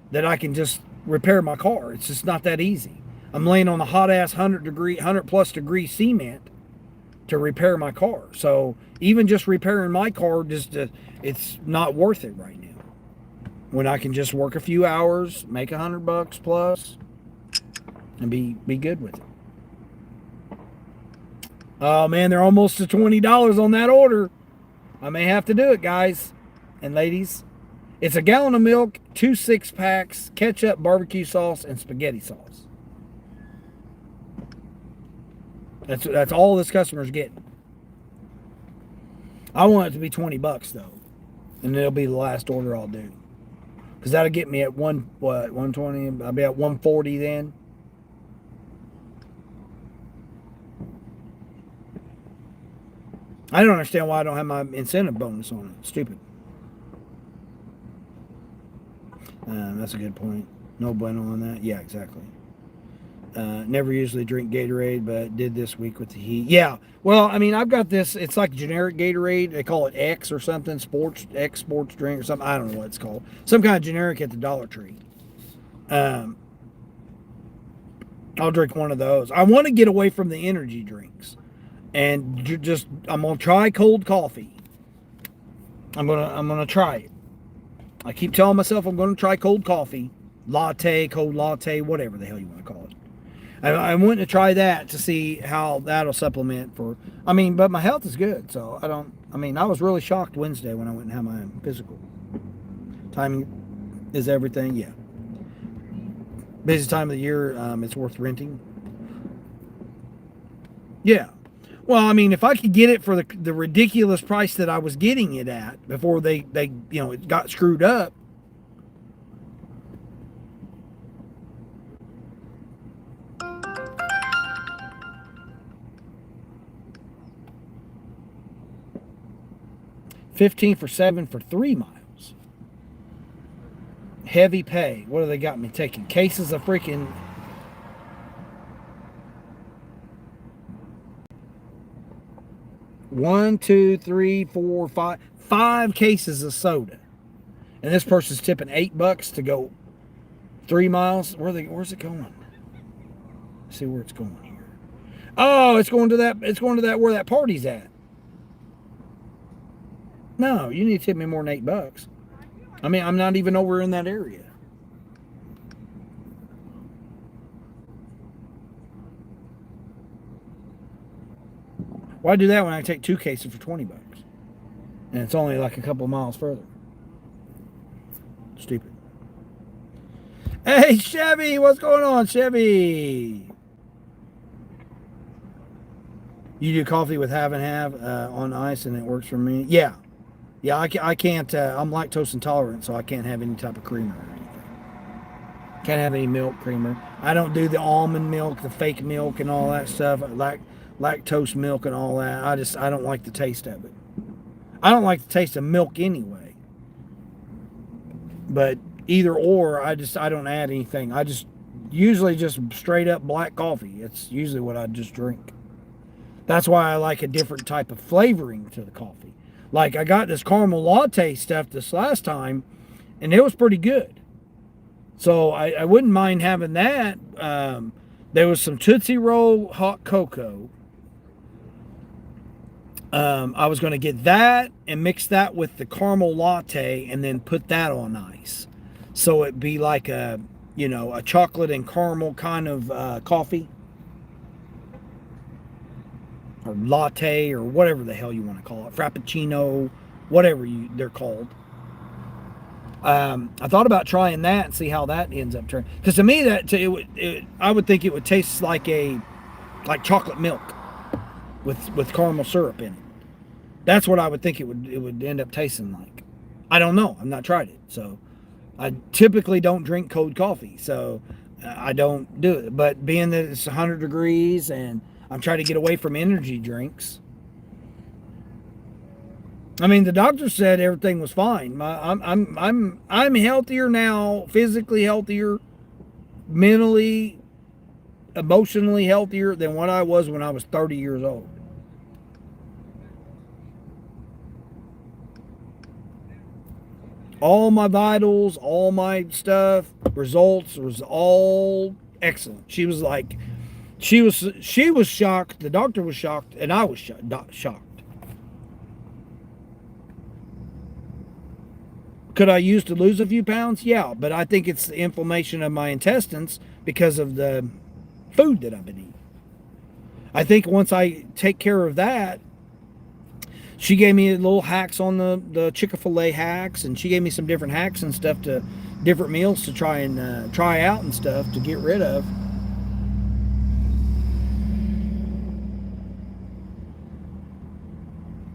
that I can just repair my car. It's just not that easy. I'm laying on a hot ass 100 plus degree cement to repair my car. So even just repairing my car, it's not worth it right now. When I can just work a few hours, make $100 plus, and be good with it. Oh man, they're almost to $20 on that order. I may have to do it, guys and ladies. It's a gallon of milk, 2 6-packs, ketchup, barbecue sauce, and spaghetti sauce. That's all this customer's getting. I want it to be $20 though, and it'll be the last order I'll do. Because that'll get me at 120. I'll be at 140 then. I don't understand why I don't have my incentive bonus on it. Stupid. That's a good point. No bueno on that. Yeah, exactly. Never usually drink Gatorade, but did this week with the heat. Yeah. Well, I mean, I've got this. It's like generic Gatorade. They call it X or something. X sports drink or something. I don't know what it's called. Some kind of generic at the Dollar Tree. I'll drink one of those. I want to get away from the energy drinks. And I'm going to try cold coffee. I'm going to try it. I keep telling myself I'm going to try cold coffee. Latte, cold latte, whatever the hell you want to call it. I went to try that to see how that'll supplement but my health is good. So I was really shocked Wednesday when I went and had my physical. Timing is everything. Yeah. Busy time of the year. It's worth renting. Yeah. Well, I mean, if I could get it for the ridiculous price that I was getting it at before they it got screwed up. $15 for 7 for 3 miles. Heavy pay. What do they got me taking? Cases of freaking... One, two, three, four, five. 5 cases of soda. And this person's tipping $8 to go 3 miles. Where's it going? Let's see where it's going here. Oh, it's going to that where that party's at. No, you need to tip me more than $8. I mean, I'm not even over in that area. Why do that when I take 2 cases for $20? And it's only like a couple of miles further. Stupid. Hey, Chevy, what's going on, Chevy? You do coffee with half and half on ice, and it works for me. Yeah, I can't. I'm lactose intolerant, so I can't have any type of creamer or anything. Can't have any milk creamer. I don't do the almond milk, the fake milk, and all that stuff. Lactose milk and all that. I don't like the taste of it. I don't like the taste of milk anyway. But either or, I don't add anything. I usually just straight up black coffee. It's usually what I just drink. That's why I like a different type of flavoring to the coffee. Like I got this caramel latte stuff this last time, and it was pretty good. So I wouldn't mind having that. There was some Tootsie Roll hot cocoa. I was going to get that and mix that with the caramel latte and then put that on ice. So it'd be like a chocolate and caramel kind of coffee. Or latte or whatever the hell you want to call it. Frappuccino, whatever they're called. I thought about trying that and see how that ends up turning. Because to me, I would think it would taste like chocolate milk with caramel syrup in it. That's what I would think it would end up tasting like. I don't know. I've not tried it. So I typically don't drink cold coffee. So I don't do it. But being that it's 100 degrees and I'm trying to get away from energy drinks. I mean, the doctor said everything was fine. I'm healthier now, physically healthier, mentally, emotionally healthier than what I was when I was 30 years old. All my vitals, all my stuff, results was all excellent. She was shocked. The doctor was shocked, and I was shocked. Could I use to lose a few pounds? Yeah, but I think it's the inflammation of my intestines because of the food that I've been eating. I think once I take care of that, she gave me little hacks on the Chick-fil-A hacks, and she gave me some different hacks and stuff to different meals to try out and stuff to get rid of.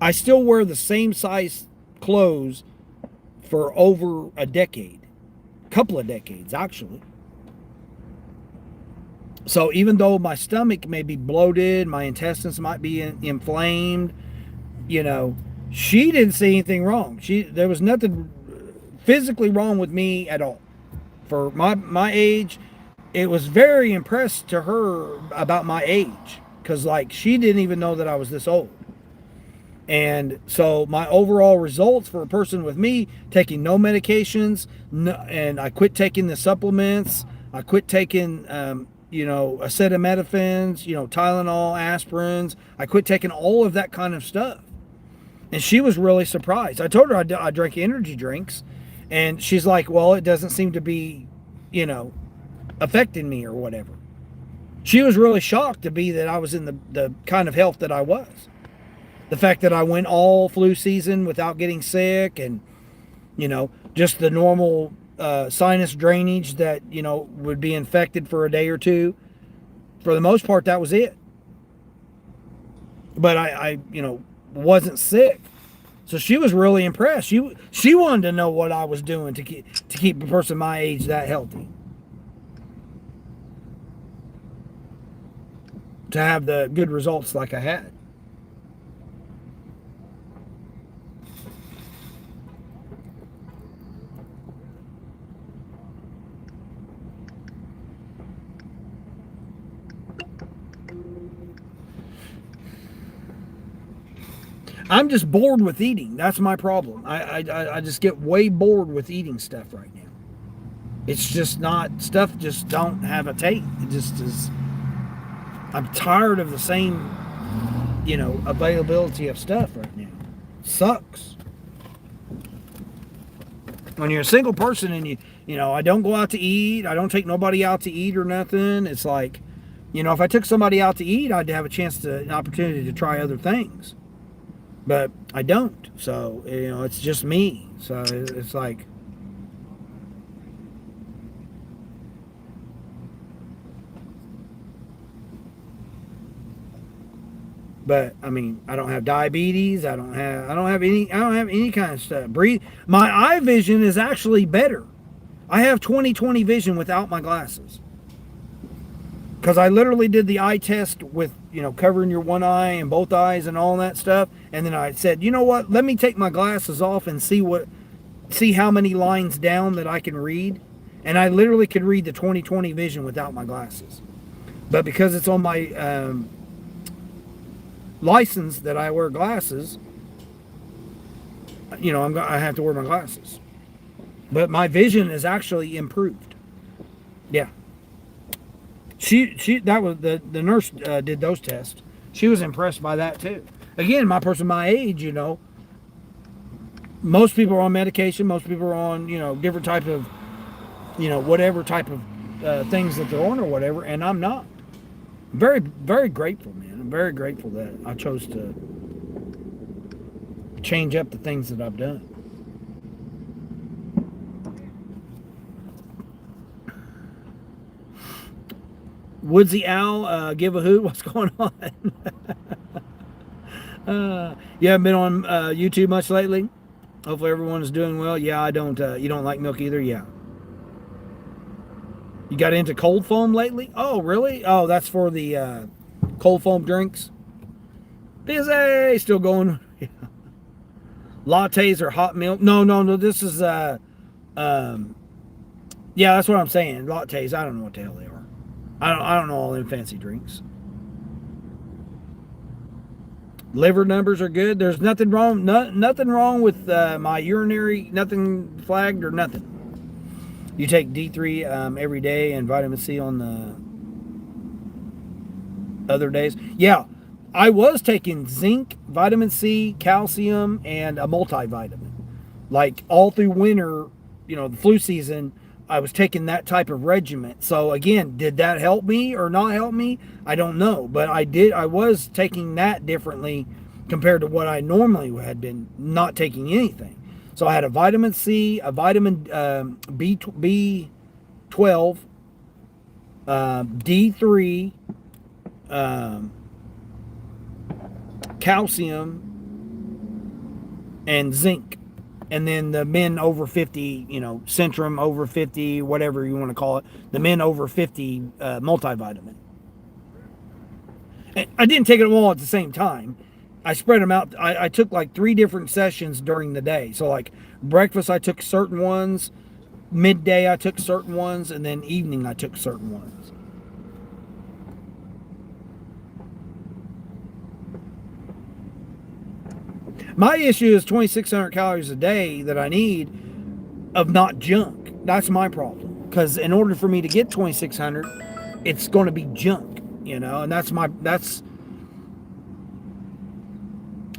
I still wear the same size clothes for over a couple of decades actually. So even though my stomach may be bloated, my intestines might be inflamed, she didn't see anything wrong. There was nothing physically wrong with me at all. For my age, it was very impressed to her about my age, because she didn't even know that I was this old. And so my overall results for a person with me taking no medications, and I quit taking the supplements, I quit taking acetaminophen, Tylenol, aspirins, I quit taking all of that kind of stuff. And she was really surprised. I told her I drank energy drinks, and she's like, well, it doesn't seem to be affecting me or whatever. She was really shocked to be that I was in the kind of health that I was. The fact that I went all flu season without getting sick, and just the normal sinus drainage that would be infected for a day or two. For the most part, that was it. But I wasn't sick, so she was really impressed. She wanted to know what I was doing to keep a person my age that healthy, to have the good results like I had. I'm just bored with eating. That's my problem. I just get way bored with eating stuff right now. It's just not, stuff just don't have a taste. It just is. I'm tired of the same, availability of stuff right now. Sucks. When you're a single person and I don't go out to eat, I don't take nobody out to eat or nothing. It's like, if I took somebody out to eat, I'd have an opportunity to try other things. But I don't. So, it's just me. So it's like, but I mean, I don't have diabetes. I don't have any kind of stuff. My eye vision is actually better. I have 20/20 vision without my glasses. Because I literally did the eye test with, covering your one eye and both eyes and all that stuff. And then I said, you know what? Let me take my glasses off and see how many lines down that I can read. And I literally could read the 20/20 vision without my glasses. But because it's on my licensed that I wear glasses, you know, I have to wear my glasses. But my vision is actually improved. Yeah. That was the nurse did those tests. She was impressed by that too. Again, my person my age, you know, most people are on medication. Most people are on, you know, different type of, you know, whatever type of things that they're on or whatever, and I'm not. Very, very grateful, man. I'm very grateful that I chose to change up the things that I've done. Woodsy Owl, give a hoot. What's going on? You haven't been on YouTube much lately? Hopefully everyone is doing well. Yeah, I don't. You don't like milk either? Yeah. You got into cold foam lately? Oh, really? Oh, that's for the cold foam drinks. Busy. Still going. Yeah. Lattes or hot milk? No. This is yeah, that's what I'm saying. Lattes. I don't know what the hell they are. I don't know all them fancy drinks. Liver numbers are good. There's nothing wrong. Nothing wrong with my urinary. Nothing flagged or nothing. You take D3 every day and vitamin C on the other days. Yeah, I was taking zinc, vitamin C, calcium, and a multivitamin. Like all through winter, you know, the flu season, I was taking that type of regimen. So again, did that help me or not help me? I don't know. But I was taking that differently compared to what I normally had been not taking anything. So I had a vitamin C, a vitamin B12, D3, calcium, and zinc. And then the men over 50, you know, Centrum over 50, whatever you want to call it, the men over 50 multivitamin. And I didn't take them all at the same time. I spread them out. I took like 3 different sessions during the day. So like breakfast, I took certain ones. Midday, I took certain ones. And then evening, I took certain ones. My issue is 2,600 calories a day that I need of not junk. That's my problem. Because in order for me to get 2,600, it's going to be junk, you know, and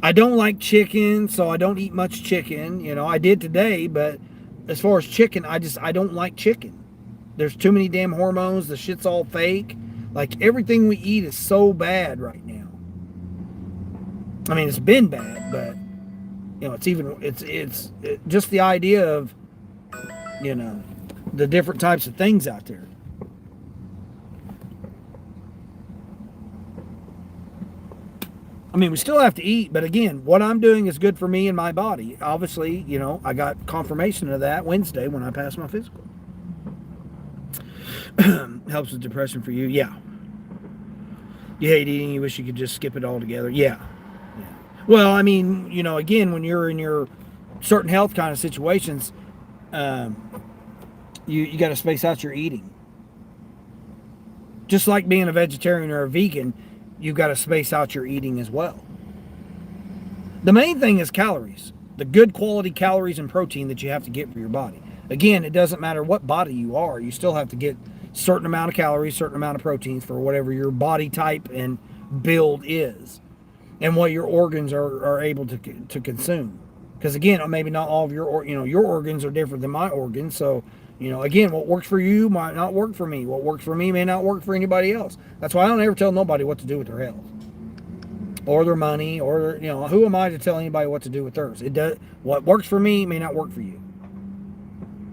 I don't like chicken, so I don't eat much chicken. You know, I did today, but as far as chicken, I don't like chicken. There's too many damn hormones. The shit's all fake. Like everything we eat is so bad right now. I mean, it's been bad, but you know, it's just the idea of, you know, the different types of things out there. I mean, we still have to eat, but again, what I'm doing is good for me and my body. Obviously, you know, I got confirmation of that Wednesday when I passed my physical. Helps with depression for you? Yeah. You hate eating, you wish you could just skip it all together? Yeah. Well, I mean, you know, again, when you're in your certain health kind of situations, you got to space out your eating. Just like being a vegetarian or a vegan, you got to space out your eating as well. The main thing is calories, the good quality calories and protein that you have to get for your body. Again, it doesn't matter what body you are, you still have to get certain amount of calories, certain amount of proteins for whatever your body type and build is, and what your organs are able to consume. Because again, maybe not all of your organs are different than my organs. So, you know, again, what works for you might not work for me. What works for me may not work for anybody else. That's why I don't ever tell nobody what to do with their health or their money, or, you know, who am I to tell anybody what to do with theirs? What works for me may not work for you.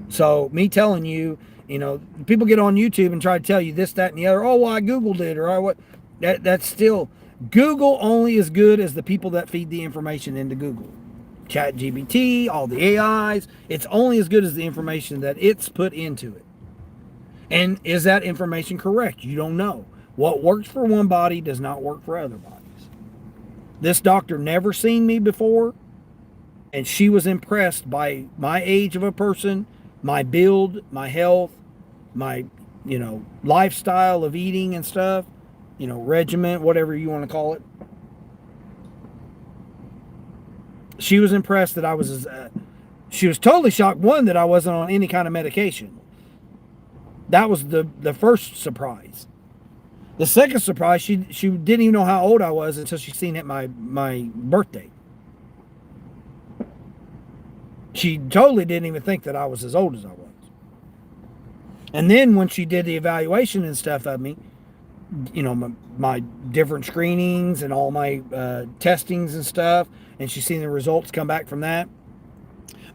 So me telling you, you know, people get on YouTube and try to tell you this, that, and the other. Oh, well, I Googled it, or I what? That's still, Google only as good as the people that feed the information into Google. ChatGPT, all the AIs, it's only as good as the information that it's put into it. And is that information correct? You don't know. What works for one body does not work for other bodies. This doctor never seen me before, and she was impressed by my age of a person, my build, my health, my, you know, lifestyle of eating and stuff, you know, regimen, whatever you want to call it. she was impressed that I was, she was totally shocked, one, that I wasn't on any kind of medication. That was the first surprise. The second surprise, she didn't even know how old I was until she seen it my birthday. She totally didn't even think that I was as old as I was. And then when she did the evaluation and stuff of me, you know, my different screenings and all my testings and stuff, and she's seen the results come back from that,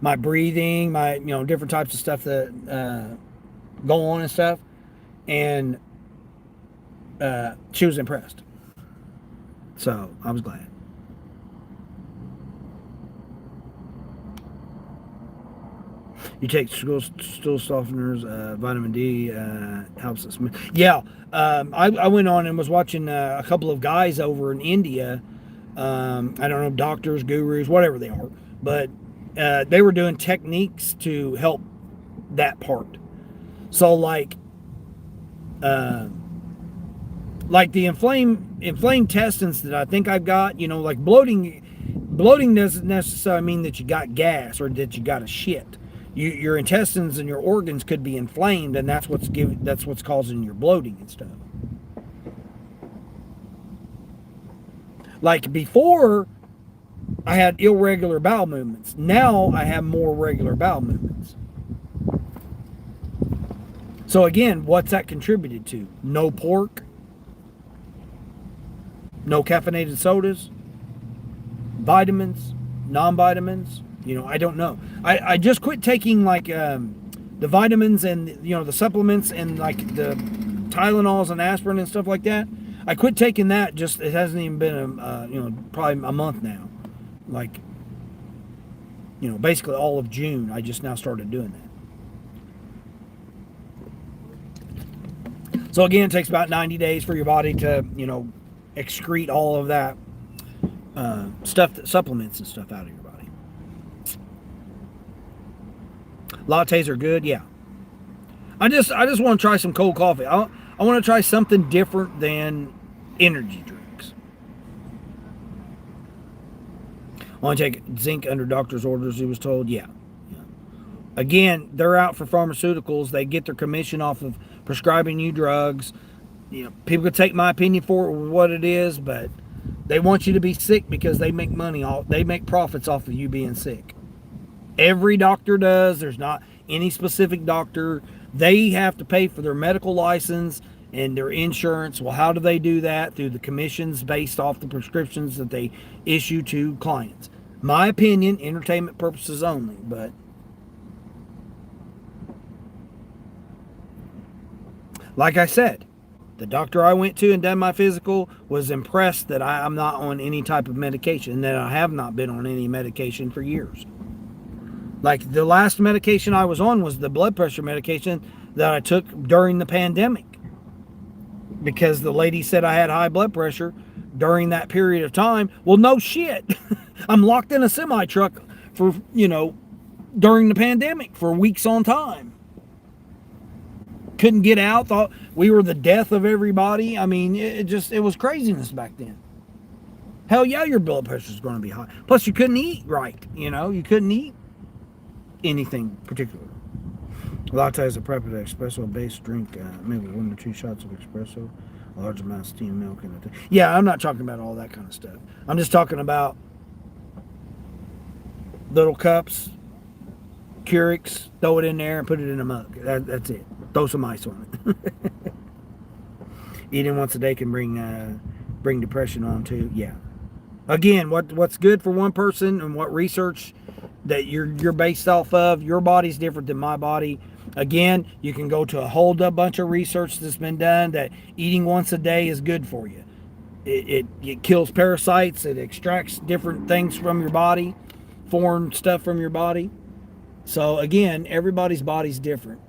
my breathing, my, you know, different types of stuff that go on and stuff, and she was impressed. So I was glad. You take stool softeners, vitamin D helps us. Yeah, I went on and was watching a couple of guys over in India. I don't know, doctors, gurus, whatever they are, but they were doing techniques to help that part. So like the inflamed intestines that I think I've got, you know, like bloating doesn't necessarily mean that you got gas or that you got a shit. Your intestines and your organs could be inflamed, and that's what's causing your bloating and stuff. Like before, I had irregular bowel movements. Now I have more regular bowel movements. So again, what's that contributed to? No pork, no caffeinated sodas, vitamins, non-vitamins. You know, I don't know. I just quit taking like the vitamins and, you know, the supplements and like the Tylenols and aspirin and stuff like that. I quit taking that. Just, it hasn't even been you know, probably a month now. Like, you know, basically all of June, I just now started doing that. So again, it takes about 90 days for your body to, you know, excrete all of that stuff, that supplements and stuff out of your body. Lattes are good, yeah. I just want to try some cold coffee. I want to try something different than energy drinks. I want to take zinc under doctor's orders, he was told. Yeah. Again, they're out for pharmaceuticals. They get their commission off of prescribing you drugs. You know, people could take my opinion for what it is, but they want you to be sick because they make money they make profits off of you being sick. Every doctor does. There's not any specific doctor. They have to pay for their medical license and their insurance. Well, how do they do that? Through the commissions based off the prescriptions that they issue to clients. My opinion, entertainment purposes only, but like I said, the doctor I went to and done my physical was impressed that I'm not on any type of medication, and that I have not been on any medication for years. Like the last medication I was on was the blood pressure medication that I took during the pandemic, because the lady said I had high blood pressure during that period of time. Well, no shit. I'm locked in a semi truck for, you know, during the pandemic for weeks on time. Couldn't get out, thought we were the death of everybody. I mean, it was craziness back then. Hell yeah, your blood pressure is going to be high. Plus you couldn't eat right, you know, you couldn't eat anything particular. Latte is a prepared espresso-based drink, maybe 1 or 2 shots of espresso, a large amount of steamed milk, and a yeah, I'm not talking about all that kind of stuff. I'm just talking about little cups, Keurigs, throw it in there and put it in a mug. That's it. Throw some ice on it. Eating once a day can bring depression on too. Yeah. Again, what's good for one person and what research that you're based off of, your body's different than my body. Again, you can go to a whole bunch of research that's been done that eating once a day is good for you. It kills parasites. It extracts different things from your body, foreign stuff from your body. So again, everybody's body's different.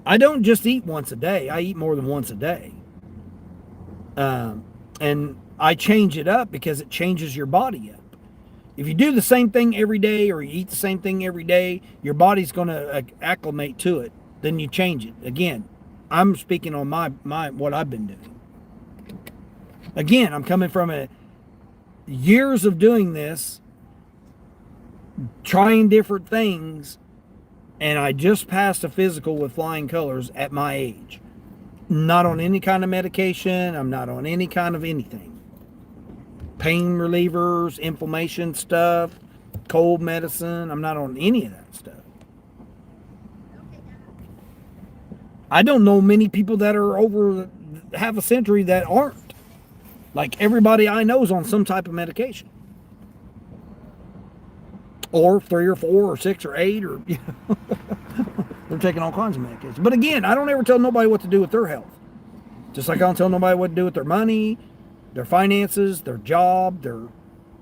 I don't just eat once a day. I eat more than once a day. And I change it up because it changes your body up. If you do the same thing every day or you eat the same thing every day, your body's going to acclimate to it. Then you change it. Again, I'm speaking on my what I've been doing. Again, I'm coming from years of doing this trying different things, and I just passed a physical with flying colors at my age. Not on any kind of medication. I'm not on any kind of anything. Pain relievers, inflammation stuff, cold medicine. I'm not on any of that stuff. I don't know many people that are over half a century that aren't. Like everybody I know is on some type of medication. Or 3 or 4 or 6 or 8 or, you know, they're taking all kinds of medication. But again, I don't ever tell nobody what to do with their health. Just like I don't tell nobody what to do with their money, their finances, their job, their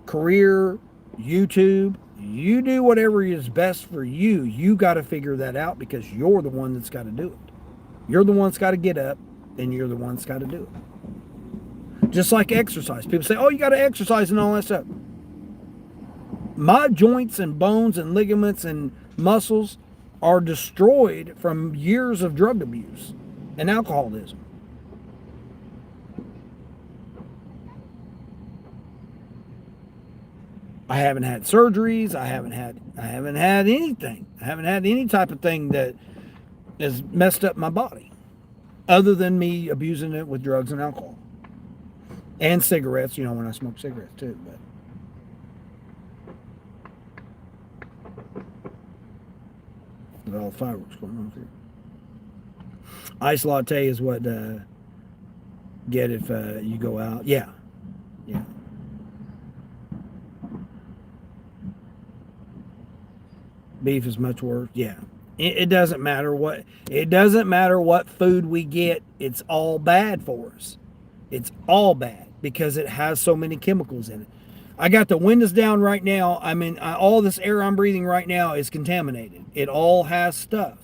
career, YouTube. You do whatever is best for you. You got to figure that out because you're the one that's got to do it. You're the one that's got to get up and you're the one that's got to do it. Just like exercise. People say, oh, you got to exercise and all that stuff. My joints and bones and ligaments and muscles are destroyed from years of drug abuse and alcoholism. I haven't had surgeries. I haven't had anything. I haven't had any type of thing that has messed up my body other than me abusing it with drugs and alcohol and cigarettes, you know, when I smoke cigarettes too, but all the fireworks going on here. Ice latte is what get if you go out. Yeah. Beef is much worse. Yeah. It doesn't matter what food we get. It's all bad for us. It's all bad because it has so many chemicals in it. I got the windows down right now. I mean, all this air I'm breathing right now is contaminated. It all has stuff.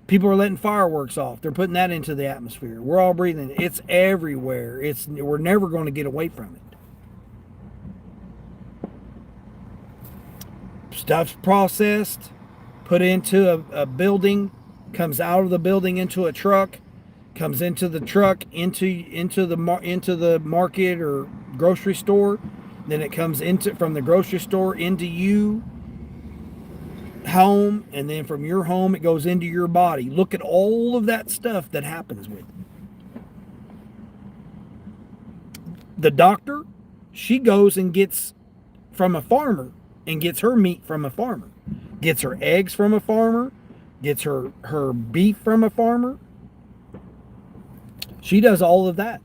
People are letting fireworks off. They're putting that into the atmosphere. We're all breathing it. It's everywhere. We're never going to get away from it. Stuff's processed, put into a building, comes out of the building into a truck, comes into the truck into the market or grocery store. Then it comes from the grocery store into you home, and then from your home it goes into your body. Look at all of that stuff that happens with it. The doctor, she goes and gets from a farmer and gets her meat from a farmer, gets her eggs from a farmer, gets her beef from a farmer. She does all of that.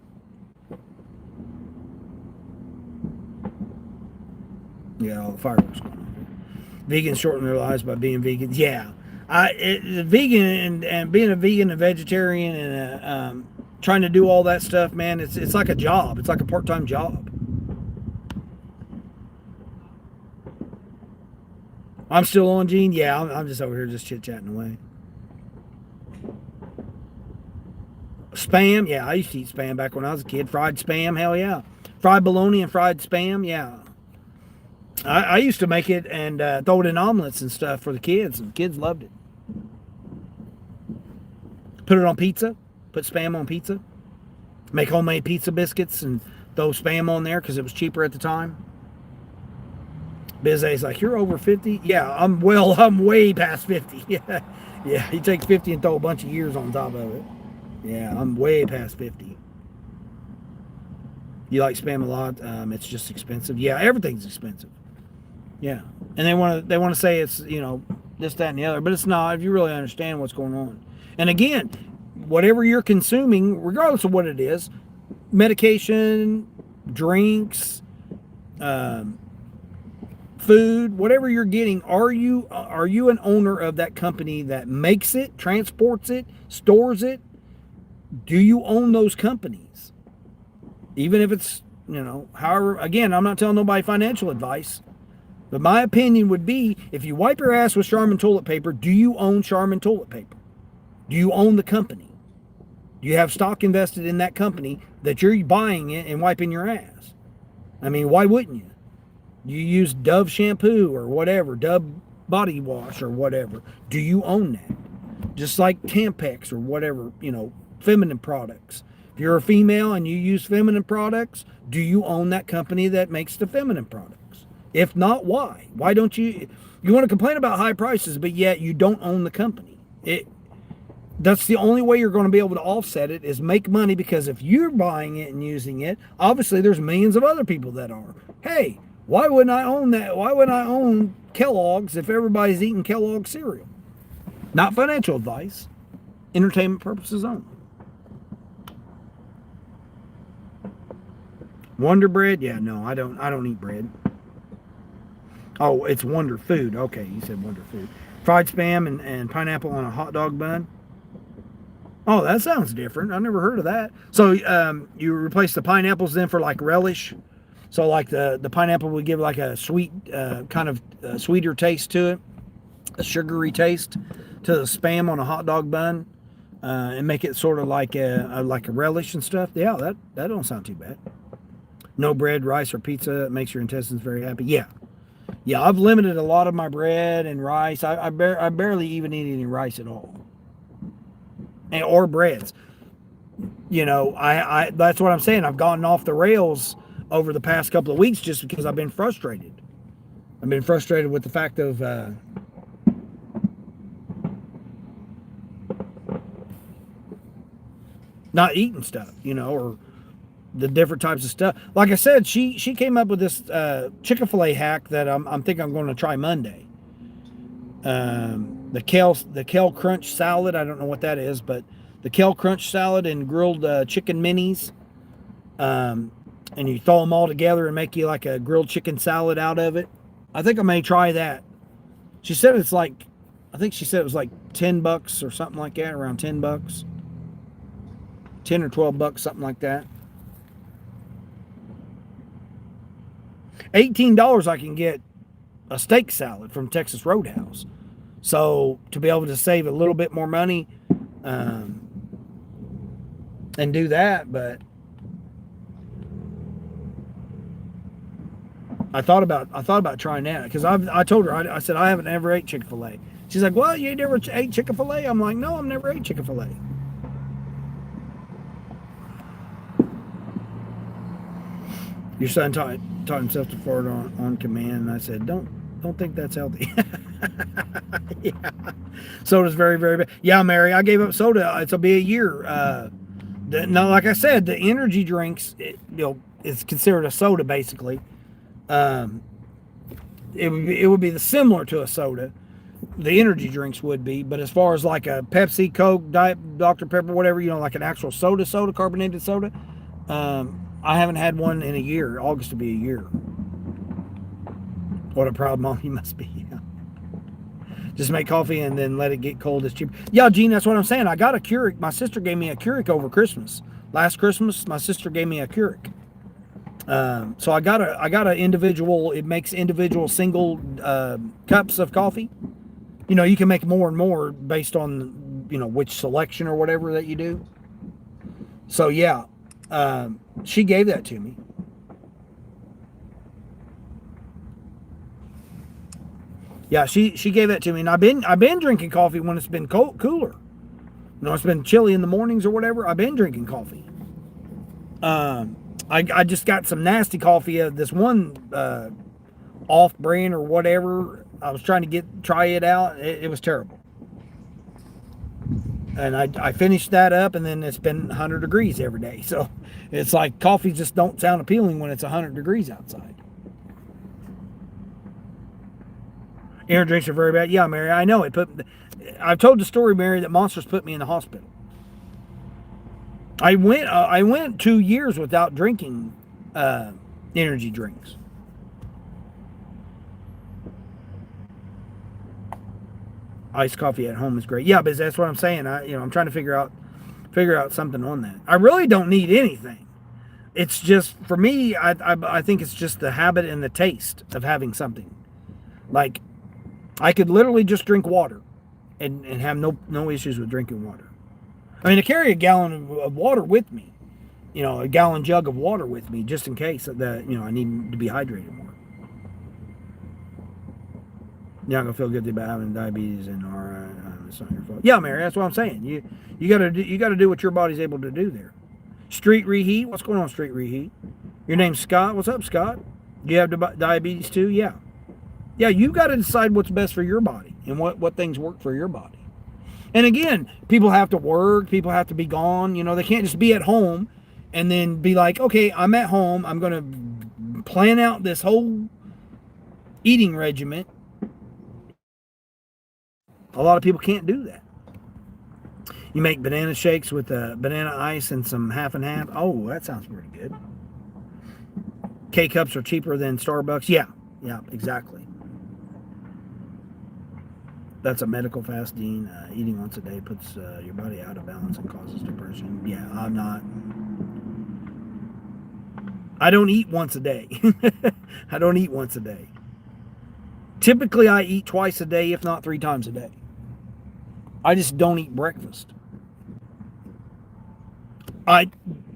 Yeah, all the fireworks going on. Vegans shorten their lives by being vegans. Yeah, vegan and being a vegan and vegetarian and trying to do all that stuff, man. It's like a job. It's like a part-time job. I'm still on, Gene. Yeah, I'm just over here just chit-chatting away. Spam. Yeah, I used to eat spam back when I was a kid. Fried spam. Hell yeah. Fried bologna and fried spam. Yeah. I used to make it and throw it in omelets and stuff for the kids, and the kids loved it. Put it on pizza. Put spam on pizza. Make homemade pizza biscuits and throw spam on there because it was cheaper at the time. Bizay's like, you're over 50? Yeah, I'm way past 50. Yeah, you take 50 and throw a bunch of years on top of it. Yeah, I'm way past 50. You like spam a lot? It's just expensive. Yeah, everything's expensive. Yeah, and they want to say it's, you know, this, that, and the other, but it's not if you really understand what's going on. And again, whatever you're consuming, regardless of what it is, medication, drinks, food, whatever you're getting, are you an owner of that company that makes it, transports it, stores it? Do you own those companies? Even if it's, you know, however, again, I'm not telling nobody financial advice, but my opinion would be, if you wipe your ass with Charmin toilet paper, do you own Charmin toilet paper? Do you own the company? Do you have stock invested in that company that you're buying it and wiping your ass? I mean, why wouldn't you? You use Dove shampoo or whatever, Dove body wash or whatever. Do you own that? Just like Tampax or whatever, you know, feminine products. If you're a female and you use feminine products, do you own that company that makes the feminine products? If not, why? Why don't you want to complain about high prices, but yet you don't own the company? That's the only way you're going to be able to offset it, is make money, because if you're buying it and using it, obviously there's millions of other people that are. Hey, why wouldn't I own that? Why wouldn't I own Kellogg's if everybody's eating Kellogg cereal? Not financial advice, entertainment purposes only. Wonder Bread? Yeah, no, I don't eat bread. Oh, it's Wonder Food. Okay, you said Wonder Food. Fried Spam and pineapple on a hot dog bun. Oh, that sounds different. I never heard of that. So you replace the pineapples then for like relish. So like the pineapple would give like a sweet, kind of sweeter taste to it, a sugary taste to the Spam on a hot dog bun, and make it sort of like a relish and stuff. Yeah, that don't sound too bad. No bread, rice, or pizza. It makes your intestines very happy. Yeah. Yeah, I've limited a lot of my bread and rice. I barely even eat any rice at all. Or breads. You know, I that's what I'm saying. I've gotten off the rails over the past couple of weeks just because I've been frustrated. I've been frustrated with the fact of not eating stuff, you know, or the different types of stuff. Like I said, she came up with this Chick-fil-A hack that I'm thinking I'm going to try Monday. The kale crunch salad. I don't know what that is, but the kale crunch salad and grilled chicken minis. And you throw them all together and make you like a grilled chicken salad out of it. I think I may try that. She said it's like, I think she said it was like $10 or something like that, around $10. 10 or $12, something like that. $18 I can get a steak salad from Texas Roadhouse. So to be able to save a little bit more money and do that, but I thought about trying that, because I told her, I said I haven't ever ate Chick-fil-A. She's like, well, you ain't never ate Chick-fil-A? I'm like, no, I've never ate Chick-fil-A. Your son taught himself to fart on command, and I said, don't think that's healthy. Yeah. Soda's very, very bad. Yeah, Mary, I gave up soda. It'll be a year. No, like I said, the energy drinks, it's considered a soda basically. It would be similar to a soda. The energy drinks would be, but as far as like a Pepsi, Coke, Diet, Dr. Pepper, whatever, like an actual soda, carbonated soda, I haven't had one in a year. August will be a year. What a proud mom you must be. Yeah. Just make coffee and then let it get cold. It's cheap. Yeah, Gene, that's what I'm saying. I got a Keurig. My sister gave me a Keurig over Christmas. Last Christmas, my sister gave me a Keurig. So I got a individual. It makes individual single cups of coffee. You can make more and more based on which selection or whatever that you do. So yeah, she gave that to me. Yeah, she gave that to me, and I've been drinking coffee when it's been cooler. It's been chilly in the mornings or whatever. I've been drinking coffee. I just got some nasty coffee of this one off brand or whatever. I was trying to try it out. It was terrible. And I finished that up, and then it's been 100 degrees every day. So it's like coffee just don't sound appealing when it's 100 degrees outside. Energy drinks are very bad. Yeah, Mary, I know it. I've told the story, Mary, that Monsters put me in the hospital. I went 2 years without drinking energy drinks. Iced coffee at home is great. Yeah, but that's what I'm saying. I'm trying to figure out something on that. I really don't need anything. It's just, for me, I think it's just the habit and the taste of having something. Like, I could literally just drink water and have no issues with drinking water. I mean, I carry a gallon of water with me, a gallon jug of water with me, just in case that, I need to be hydrated more. You're not gonna feel guilty about having diabetes and it's not your fault. Yeah, Mary, that's what I'm saying. You gotta do what your body's able to do there. Street Reheat, what's going on, Street Reheat? Your name's Scott. What's up, Scott? Do you have diabetes too? Yeah. Yeah, you've got to decide what's best for your body and what things work for your body. And again, people have to work, people have to be gone. You know, they can't just be at home and then be like, okay, I'm at home. I'm going to plan out this whole eating regimen. A lot of people can't do that. You make banana shakes with banana ice and some half and half. Oh, that sounds pretty good. K-Cups are cheaper than Starbucks. Yeah, exactly. That's a medical fasting. Eating once a day puts your body out of balance and causes depression. Yeah, I don't eat once a day. I don't eat once a day. Typically, I eat twice a day, if not 3 times a day. I just don't eat breakfast. I'm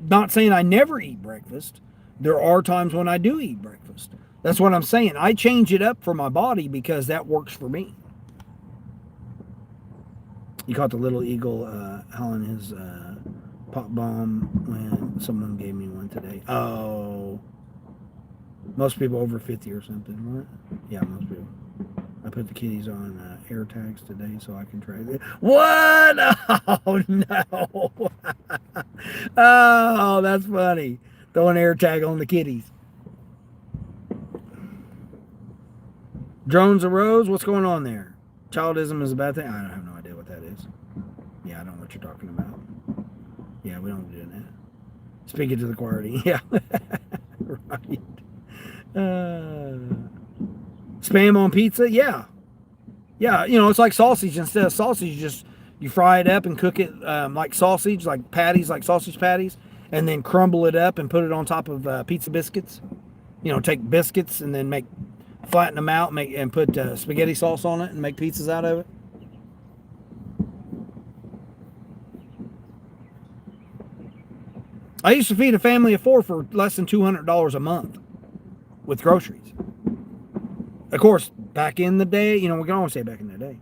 not saying I never eat breakfast. There are times when I do eat breakfast. That's what I'm saying. I change it up for my body because that works for me. You caught the little eagle howling his pop bomb when someone gave me one today. Oh. Most people over 50 or something. What? Yeah, most people. I put the kitties on air tags today so I can track it. What? Oh, no. Oh, that's funny. Throw an air tag on the kitties. Drones arose. What's going on there? Childism is a bad thing. I have no idea what that is. Yeah, I don't know what you're talking about. Yeah, we don't do that. Speaking to the choir. Yeah. Right. Spam on pizza? Yeah. Yeah, you know, it's like sausage. Instead of sausage, you fry it up and cook it like sausage, like patties, like sausage patties, and then crumble it up and put it on top of pizza biscuits. You know, take biscuits and then flatten them out and put spaghetti sauce on it and make pizzas out of it. I used to feed a family of 4 for less than $200 a month with groceries. Of course, back in the day, you know, we can always say back in the day.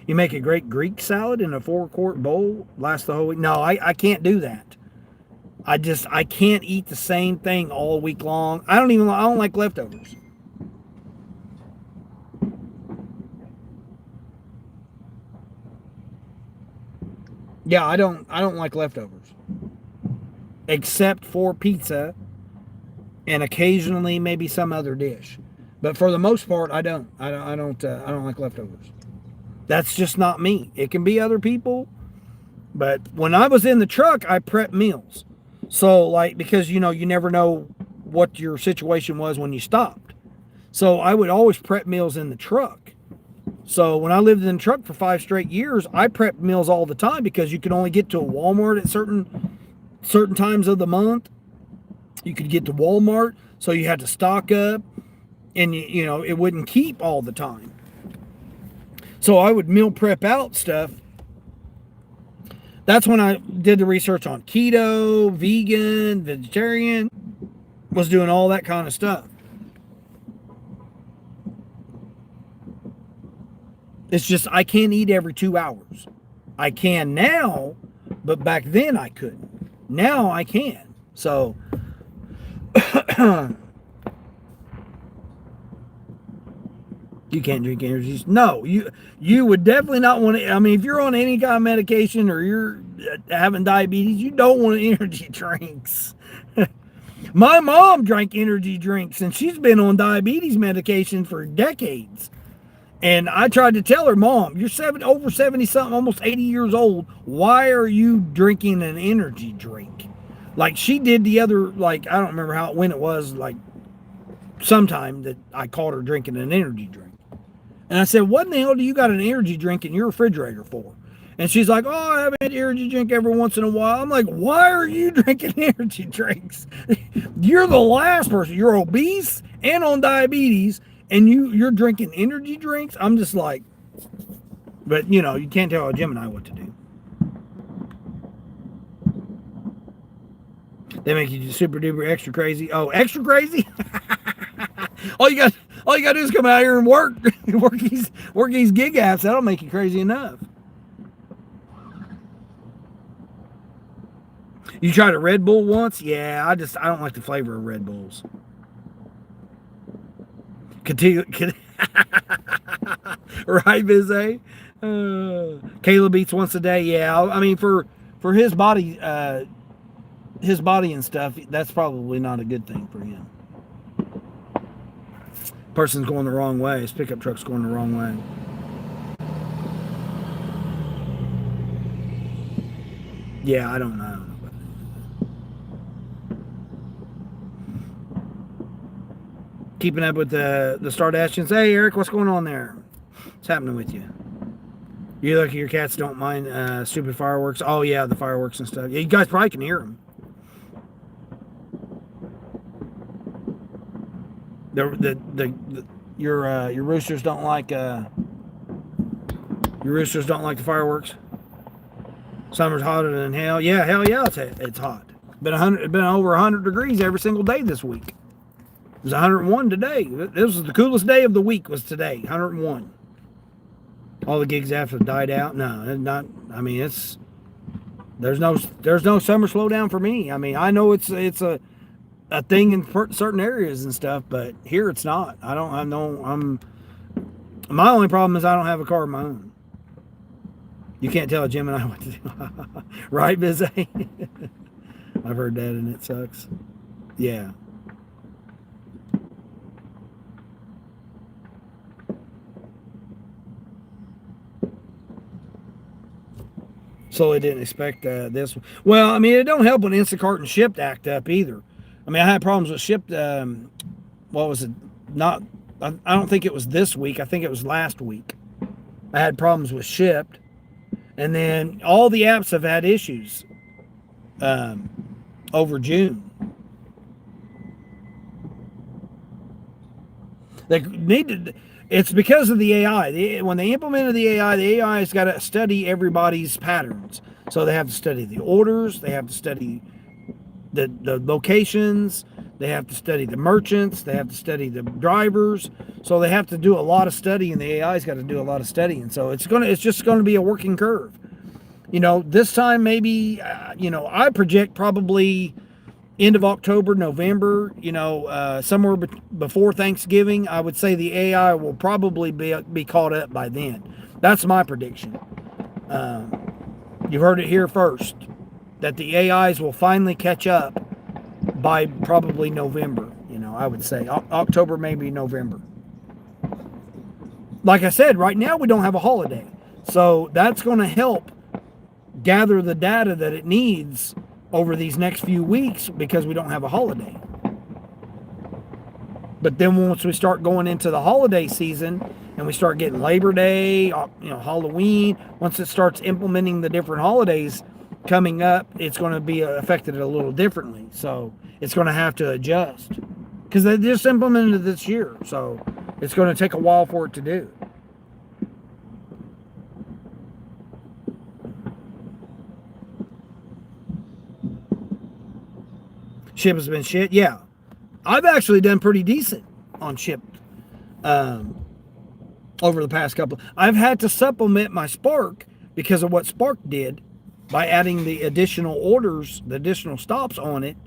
You make a great Greek salad in a 4-quart bowl, lasts the whole week. No, I can't do that. I can't eat the same thing all week long. I don't like leftovers. Yeah, I don't like leftovers. Except for pizza and occasionally maybe some other dish. But for the most part, I don't like leftovers. That's just not me. It can be other people, but when I was in the truck, I prepped meals. So because you never know what your situation was when you stopped. So I would always prep meals in the truck. So when I lived in the truck for 5 straight years, I prepped meals all the time because you could only get to a Walmart at certain times of the month. You could get to Walmart, so you had to stock up. And, it wouldn't keep all the time. So I would meal prep out stuff. That's when I did the research on keto, vegan, vegetarian. Was doing all that kind of stuff. It's just I can't eat every 2 hours. I can now, but back then I couldn't. Now I can. So... You can't drink energy. No, you would definitely not want to. I mean, if you're on any kind of medication or you're having diabetes, you don't want energy drinks. My mom drank energy drinks, and she's been on diabetes medication for decades. And I tried to tell her, Mom, you're over 70 something, almost 80 years old. Why are you drinking an energy drink? Like she did the other, I don't remember when it was, sometime that I caught her drinking an energy drink. And I said, what in the hell do you got an energy drink in your refrigerator for? And she's like, oh, I have an energy drink every once in a while. I'm like, why are you drinking energy drinks? You're the last person. You're obese and on diabetes, and you're drinking energy drinks? I'm just like, but you can't tell a Gemini what to do. They make you super duper extra crazy. Oh, extra crazy? All you got to do is come out here and work these gig apps. That'll make you crazy enough. You tried a Red Bull once? Yeah, I don't like the flavor of Red Bulls. Continue. Right, Bizay? Caleb eats once a day. Yeah, I mean for his body and stuff, that's probably not a good thing for him. Person's going the wrong way. His pickup truck's going the wrong way. Yeah, I don't know. Keeping up with the Stardashians. Hey, Eric, what's going on there? What's happening with you? You lucky your cats don't mind stupid fireworks. Oh, yeah, the fireworks and stuff. Yeah, you guys probably can hear them. Your roosters don't like the fireworks. Summer's hotter than hell. Yeah, hell yeah, it's hot. Been over 100 degrees every single day this week. It was 101 today. This was the coolest day of the week. Was today 101. All the gigs after died out. No, not. I mean, there's no summer slowdown for me. I mean, I know it's a thing in certain areas and stuff, but here it's not. My only problem is I don't have a car of my own. You can't tell Jim and I what to do. Right, Bizay? I've heard that and it sucks. Yeah. So I didn't expect this. Well, I mean, it don't help when Instacart and Shipt act up either. I mean, I had problems with Shipt. What was it? I don't think it was this week. I think it was last week. I had problems with Shipt. And then all the apps have had issues over June. They needed. It's because of the AI. When they implemented the AI has got to study everybody's patterns. So they have to study the orders. They have to study the locations. They have to study the merchants. They have to study the drivers. So they have to do a lot of study, and the AI's got to do a lot of studying. So it's just going to be a working curve. You know, this time maybe, I project probably end of October, November, somewhere before Thanksgiving. I would say the AI will probably be caught up by then. That's my prediction. You've heard it here first, that the AIs will finally catch up by probably November. I would say October, maybe November. Like I said, right now we don't have a holiday. So that's going to help gather the data that it needs over these next few weeks because we don't have a holiday. But then once we start going into the holiday season and we start getting Labor Day, Halloween, once it starts implementing the different holidays coming up, it's going to be affected a little differently. So it's going to have to adjust because they just implemented it this year. So it's going to take a while for it to do. Shipt has been shit. Yeah. I've actually done pretty decent on Shipt over the past couple. I've had to supplement my Spark because of what Spark did by adding the additional orders, the additional stops on it.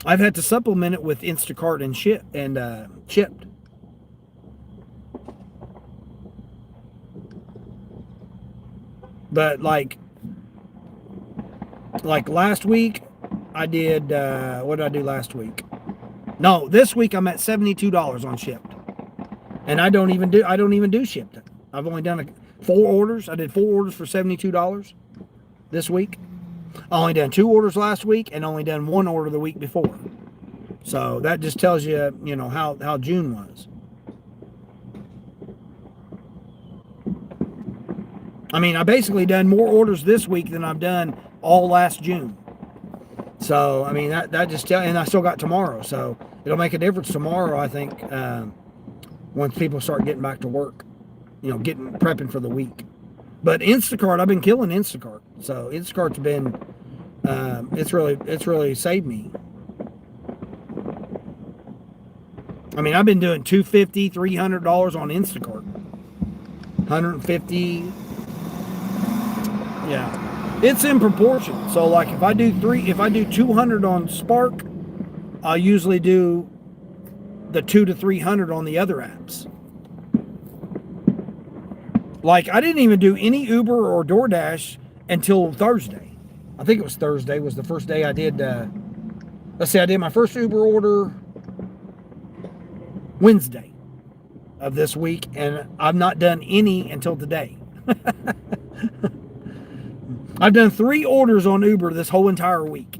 I've had to supplement it with Instacart and Shipt. But like last week, I did, what did I do last week? No, this week I'm at $72 on Shipt. And I don't even do Shipt. I've only done 4 orders. I did 4 orders for $72 this week. I only done 2 orders last week and only done 1 order the week before. So that just tells you, how June was. I mean, I basically done more orders this week than I've done all last June. So, I mean, that just tells, and I still got tomorrow. So it'll make a difference tomorrow, I think, once people start getting back to work, prepping for the week. But Instacart, I've been killing Instacart. So Instacart's been, it's really saved me. I mean, I've been doing $250, $300 on Instacart. $150. Yeah. It's in proportion. So like if I do 200 on Spark, I'll usually do the 200 to 300 on the other apps. Like, I didn't even do any Uber or DoorDash until Thursday. I think it was Thursday was the first day I did, let's see, I did my first Uber order Wednesday of this week, and I've not done any until today. I've done 3 orders on Uber this whole entire week.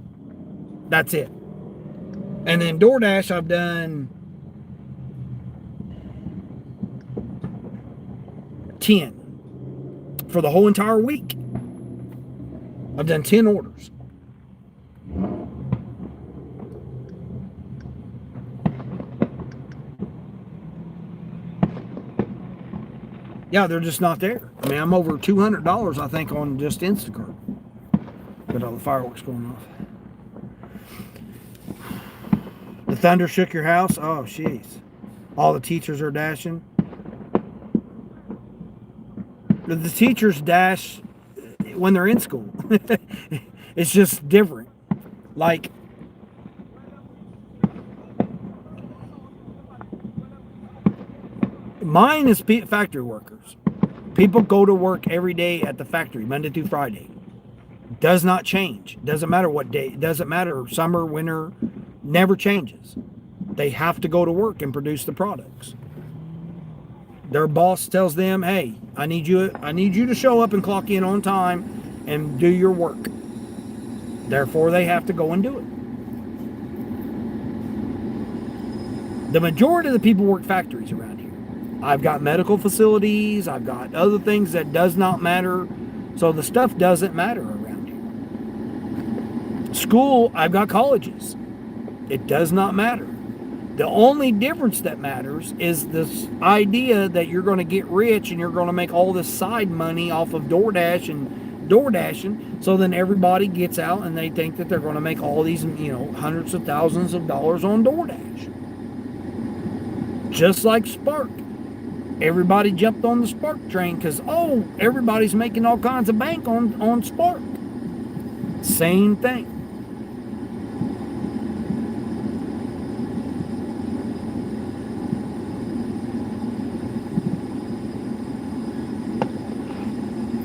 That's it. And then DoorDash, I've done 10 for the whole entire week. I've done 10 orders. Yeah, they're just not there. I mean, I'm over $200, I think, on just Instacart. Got all the fireworks going off. The thunder shook your house? Oh, jeez. All the teachers are dashing. The teachers dash when they're in school. It's just different. Like, mine is factory workers. People go to work every day at the factory, Monday through Friday. Does not change. Doesn't matter what day. Doesn't matter summer, winter. Never changes. They have to go to work and produce the products. Their boss tells them, "Hey, I need you to show up and clock in on time and do your work." Therefore, they have to go and do it. The majority of the people work factories around here. I've got medical facilities. I've got other things that does not matter. So the stuff doesn't matter around here. School, I've got colleges. It does not matter. The only difference that matters is this idea that you're going to get rich and you're going to make all this side money off of DoorDash and DoorDashing. So then everybody gets out and they think that they're going to make all these, hundreds of thousands of dollars on DoorDash. Just like Spark. Everybody jumped on the Spark train because, everybody's making all kinds of bank on Spark. Same thing.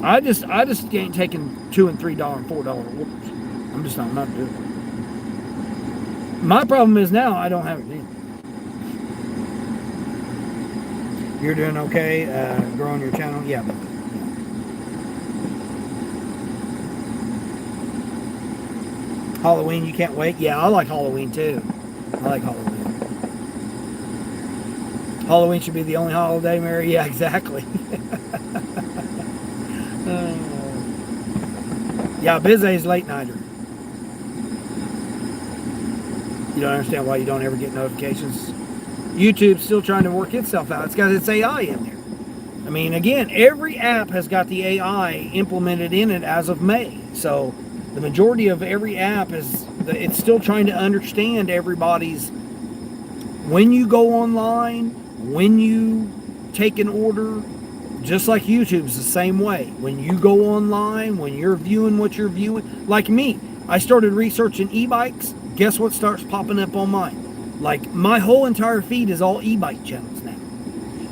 I just ain't taking $2 and $3 and $4 orders. I'm not doing it. My problem is now I don't have it in. You're doing okay, growing your channel? Yeah. Halloween, you can't wait? Yeah, I like Halloween too. I like Halloween. Halloween should be the only holiday, Mary? Yeah, exactly. Yeah, Bizay's late nighter. You don't understand why you don't ever get notifications. YouTube's still trying to work itself out. It's got its AI in there. I mean, again, every app has got the AI implemented in it as of May. So the majority of every app it's still trying to understand everybody's, when you go online, when you take an order, just like YouTube's the same way. When you go online, when you're viewing what you're viewing, like me, I started researching e-bikes. Guess what starts popping up on mine? Like, my whole entire feed is all e-bike channels now.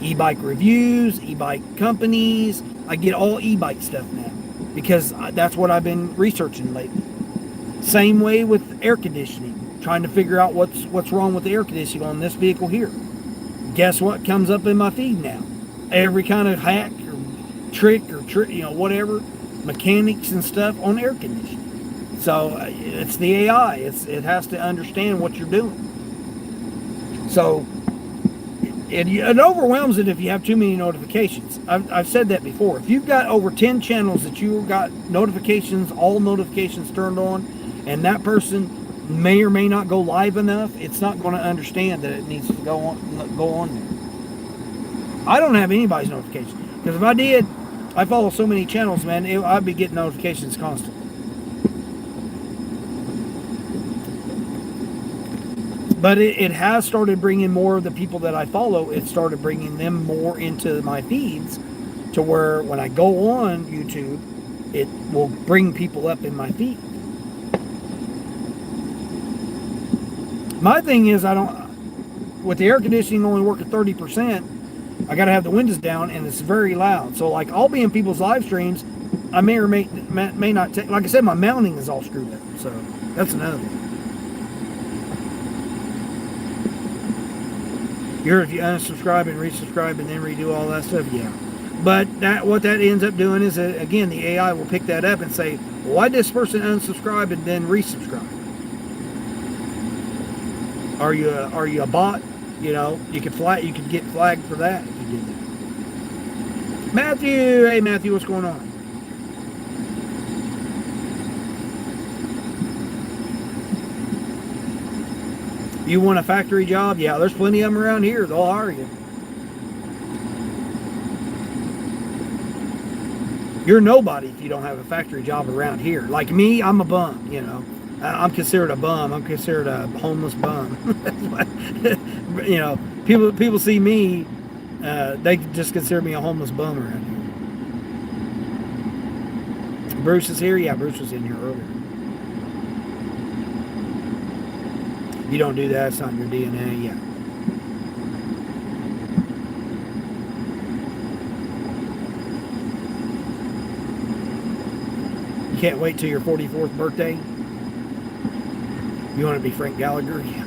E-bike reviews, e-bike companies. I get all e-bike stuff now because that's what I've been researching lately. Same way with air conditioning, trying to figure out what's wrong with the air conditioning on this vehicle here. Guess what comes up in my feed now? Every kind of hack or trick or whatever, mechanics and stuff on air conditioning. So it's the AI. It has to understand what you're doing. So it overwhelms it if you have too many notifications. I've said that before. If you've got over 10 channels that you've got notifications, all notifications turned on, and that person may or may not go live enough, it's not going to understand that it needs to go on there. I don't have anybody's notifications, because if I did, I follow so many channels, man, I'd be getting notifications constantly. But it has started bringing more of the people that I follow. It started bringing them more into my feeds, to where when I go on YouTube, it will bring people up in my feed. My thing is, with the air conditioning only working 30%, I got to have the windows down, and it's very loud. So like I'll be in people's live streams, I may or may not take. Like I said, my mounting is all screwed up. So that's another thing. If you unsubscribe and resubscribe and then redo all that stuff, yeah. But what that ends up doing is, again, the AI will pick that up and say, why did this person unsubscribe and then resubscribe? Are you a bot? You know, you could get flagged for that if you did that. Matthew, hey Matthew, what's going on? You want a factory job? Yeah, there's plenty of them around here. They'll hire you. You're nobody if you don't have a factory job around here. Like me, I'm a bum, you know. I'm considered a bum. I'm considered a homeless bum. You know, people see me, they just consider me a homeless bum around here. Bruce is here? Yeah, Bruce was in here earlier. You don't do that, it's not in your DNA, yeah. You can't wait till your 44th birthday? You want to be Frank Gallagher? Yeah.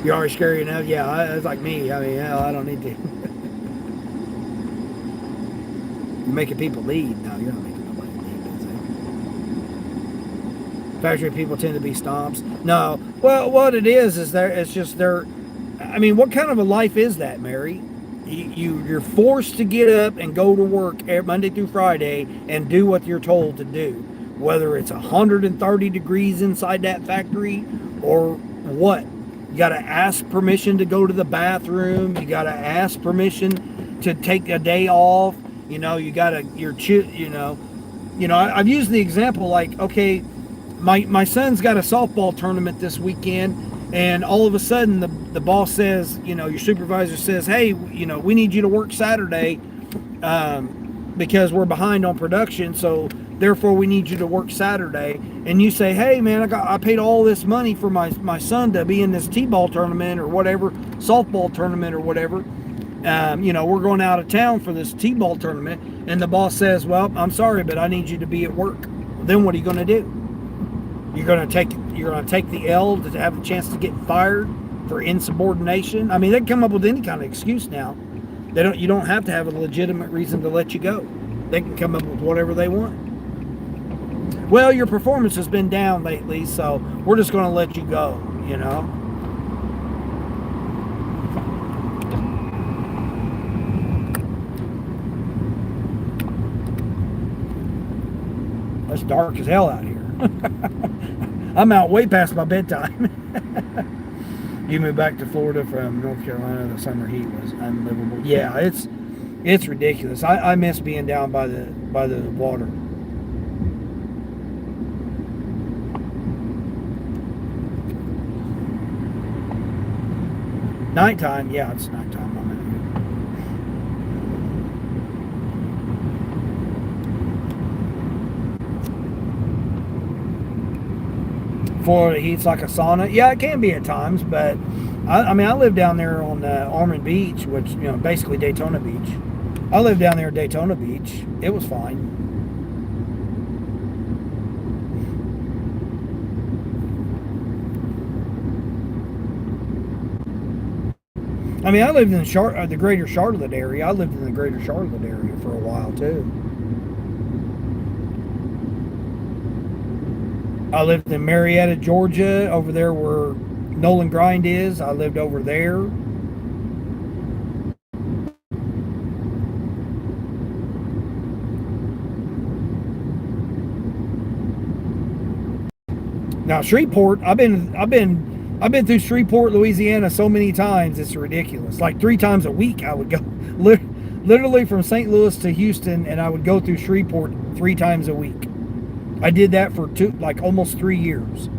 You're already scary enough? Yeah, it's like me. I mean, hell, I don't need to. You're making people leave. No, you're not making nobody leave, is it? Factory people tend to be stomps. No. Well, what it is it's just they're, I mean, what kind of a life is that, Mary? You're forced to get up and go to work Monday through Friday and do what you're told to do. Whether it's 130 degrees inside that factory or what. You got to ask permission to go to the bathroom. You got to ask permission to take a day off. You know, you got to, I've used the example like, okay, my son's got a softball tournament this weekend, and all of a sudden the boss says, your supervisor says, hey, we need you to work Saturday because we're behind on production, so therefore we need you to work Saturday. And you say, hey man, I paid all this money for my son to be in this t-ball tournament or whatever, softball tournament or whatever. We're going out of town for this t-ball tournament, and the boss says, well, I'm sorry, but I need you to be at work. Then what are you going to do? You're going to take the L to have a chance to get fired for insubordination. I mean, they can come up with any kind of excuse now. You don't have to have a legitimate reason to let you go. They can come up with whatever they want. Well, your performance has been down lately, so we're just going to let you go, It's dark as hell out here. I'm out way past my bedtime. You moved back to Florida from North Carolina. The summer heat was unlivable. Yeah, it's ridiculous. I miss being down by the water. Nighttime, yeah, it's nighttime on that. Florida heat's like a sauna. Yeah, it can be at times, but I live down there on Ormond Beach, which, basically Daytona Beach. I lived down there at Daytona Beach. It was fine. I mean, I lived in the greater Charlotte area. I lived in the greater Charlotte area for a while, too. I lived in Marietta, Georgia, over there where Nolan Grind is. I lived over there. Now, Shreveport, I've been through Shreveport, Louisiana so many times, it's ridiculous. Like 3 times a week I would go, literally from St. Louis to Houston, and I would go through Shreveport 3 times a week. I did that for almost 3 years.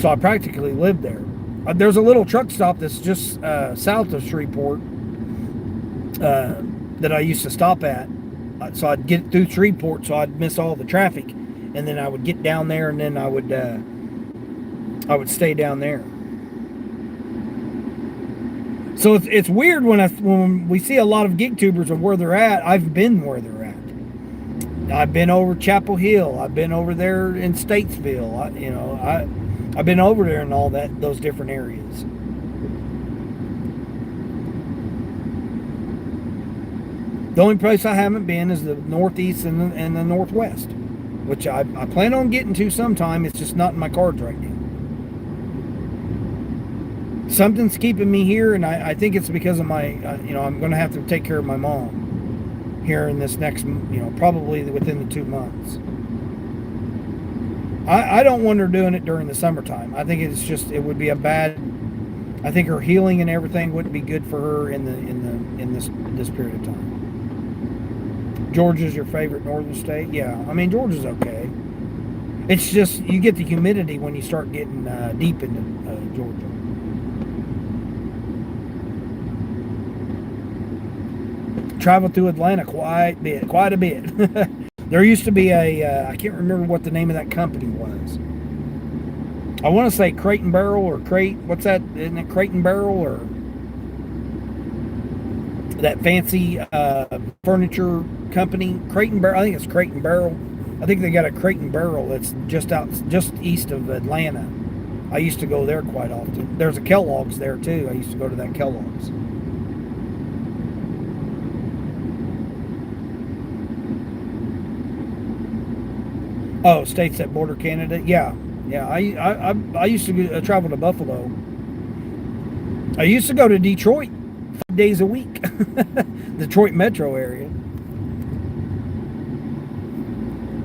So I practically lived there. There's a little truck stop that's just south of Shreveport. that I used to stop at. So I'd get through Shreveport, so I'd miss all the traffic, and then I would get down there, and then I would stay down there. So it's weird when we see a lot of gig tubers of where they're at. I've been where they're at. I've been over Chapel Hill. I've been over there in Statesville. I've been over there in all those different areas. The only place I haven't been is the Northeast and the Northwest, which I plan on getting to sometime. It's just not in my cards right now. Something's keeping me here, and I think it's because of my, I'm going to have to take care of my mom here in this next, probably within the 2 months. I don't want her doing it during the summertime. I think it would be I think her healing and everything wouldn't be good for her in this period of time. Georgia's your favorite northern state? Yeah, I mean, Georgia's okay. It's just, you get the humidity when you start getting deep into Georgia. Traveled through Atlanta quite a bit. There used to be I can't remember what the name of that company was. I want to say Crate and Barrel or Crate, what's that? Isn't it Crate and Barrel or that fancy furniture company? Crate and Barrel, I think it's Crate and Barrel. I think they got a Crate and Barrel that's just east of Atlanta. I used to go there quite often. There's a Kellogg's there too. I used to go to that Kellogg's. Oh, states that border Canada. Yeah. I used to travel to Buffalo. I used to go to Detroit 5 days a week. Detroit metro area.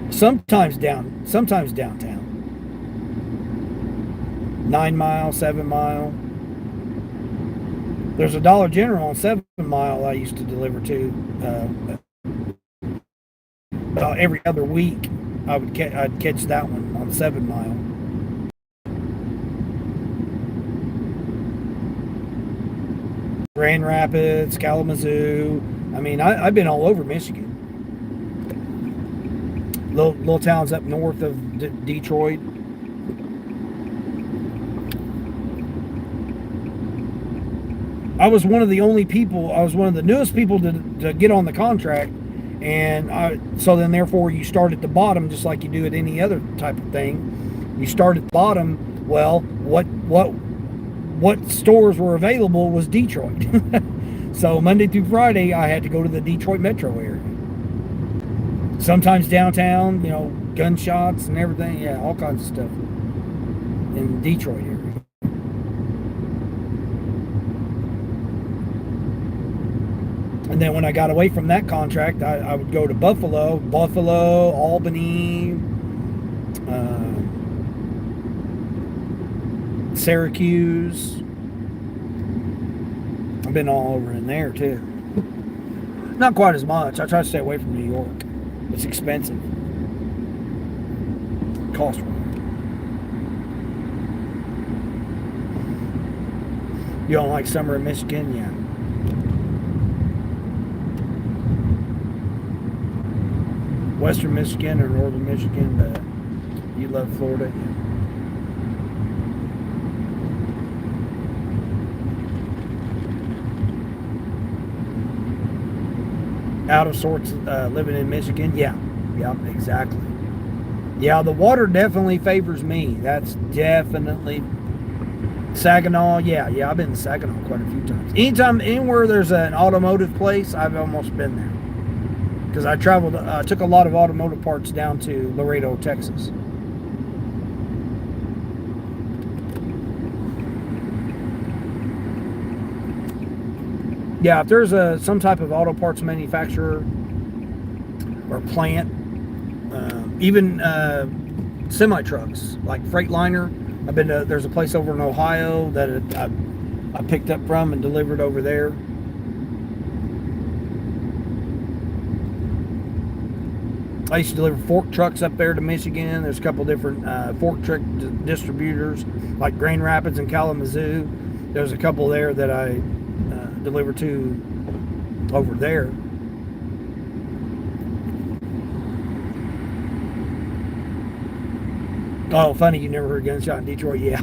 Sometimes downtown. 9 Mile, 7 Mile. There's a Dollar General on 7 Mile I used to deliver to about every other week. I'd catch that one on 7 Mile. Grand Rapids, Kalamazoo. I mean, I've been all over Michigan. Little towns up north of Detroit. I was one of the newest people to get on the contract. And so then therefore you start at the bottom, just like you do at any other type of thing. You start at the bottom. Well, what stores were available was Detroit. So Monday through Friday, I had to go to the Detroit metro area. Sometimes downtown, gunshots and everything. Yeah, all kinds of stuff in the Detroit area. And then when I got away from that contract, I would go to Buffalo, Albany, Syracuse. I've been all over in there too. Not quite as much. I try to stay away from New York. It's expensive. Cost more. You don't like summer in Michigan? Yeah. Western Michigan or Northern Michigan, but you love Florida. Out of sorts living in Michigan. Yeah, exactly. Yeah, the water definitely favors me. That's definitely Saginaw. Yeah, I've been to Saginaw quite a few times. Anywhere there's an automotive place, I've almost been there. Because I took a lot of automotive parts down to Laredo, Texas. Yeah, if there's some type of auto parts manufacturer or plant, even semi trucks like Freightliner. There's a place over in Ohio that I picked up from and delivered over there. I used to deliver fork trucks up there to Michigan. There's a couple different fork truck distributors like Grand Rapids and Kalamazoo. There's a couple there that I deliver to over there. Oh, funny, you never heard gunshot in Detroit? Yeah.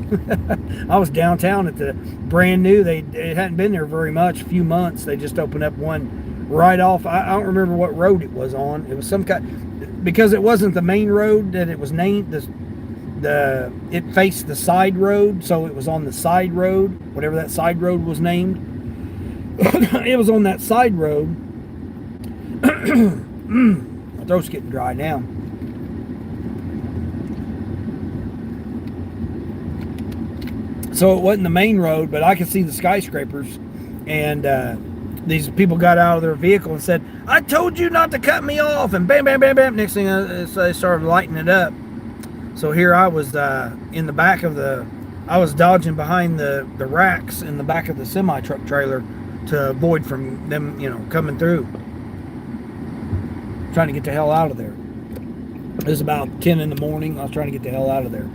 I was downtown at the brand new. It hadn't been there very much, a few months. They just opened up one right off. I don't remember what road it was on. It was some kind, because it wasn't the main road that it was named. It faced the side road, so it was on the side road, whatever that side road was named. It was on that side road. My throat's getting dry now. So it wasn't the main road, but I could see the skyscrapers. And these people got out of their vehicle and said, "I told you not to cut me off." And bam, bam, bam, bam. Next thing they started lighting it up. So here I was in the back of I was dodging behind the racks in the back of the semi-truck trailer to avoid from them, coming through. Trying to get the hell out of there. It was about 10 in the morning. I was trying to get the hell out of there.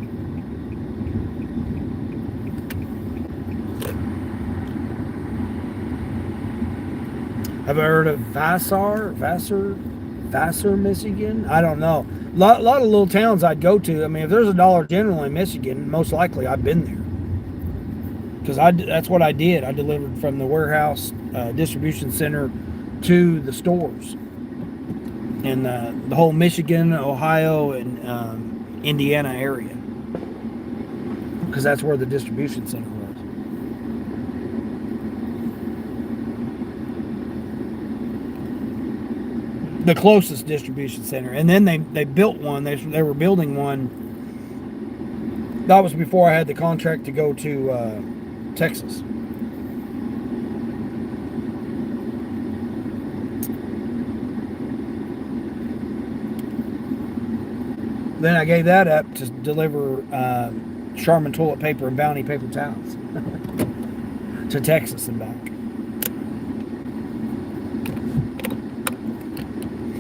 Have I heard of Vassar, Michigan? I don't know. A lot of little towns I'd go to. I mean, if there's a Dollar General in Michigan, most likely I've been there. Because that's what I did. I delivered from the warehouse distribution center to the stores. In the whole Michigan, Ohio, and Indiana area. Because that's where the distribution center was. The closest distribution center. And then they built one. They were building one. That was before I had the contract to go to Texas. Then I gave that up to deliver Charmin toilet paper and Bounty paper towels to Texas and back.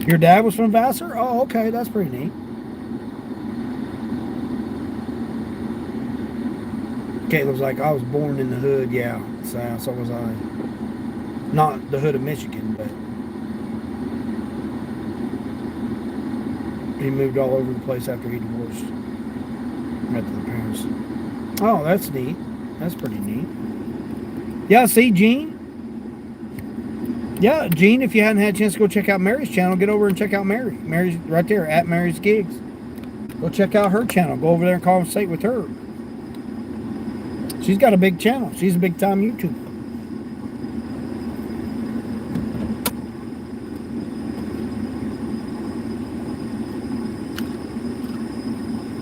Your dad was from Vassar? Oh, okay, that's pretty neat. Caleb's like, I was born in the hood, yeah. So was I. Not the hood of Michigan, but he moved all over the place after he divorced. Met the parents. Oh, that's neat. That's pretty neat. Yeah, see, Gene? Yeah, Gene, if you hadn't had a chance to go check out Mary's channel, get over and check out Mary. Mary's right there, at Mary's Gigs. Go check out her channel. Go over there and conversate with her. She's got a big channel. She's a big-time YouTuber.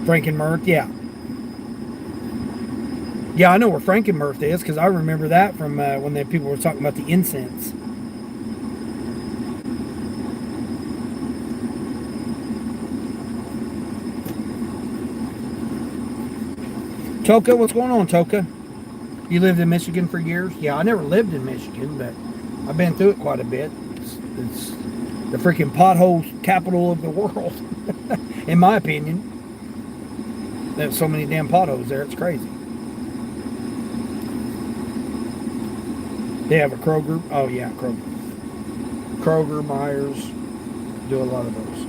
Frankenmuth, yeah. Yeah, I know where Frankenmuth is because I remember that from when the people were talking about the incense. Toka, what's going on, Toka? You lived in Michigan for years? Yeah, I never lived in Michigan, but I've been through it quite a bit. It's the freaking pothole capital of the world, in my opinion. There's so many damn potholes there, it's crazy. They have a Kroger. Oh, yeah, Kroger. Kroger, Myers, do a lot of those.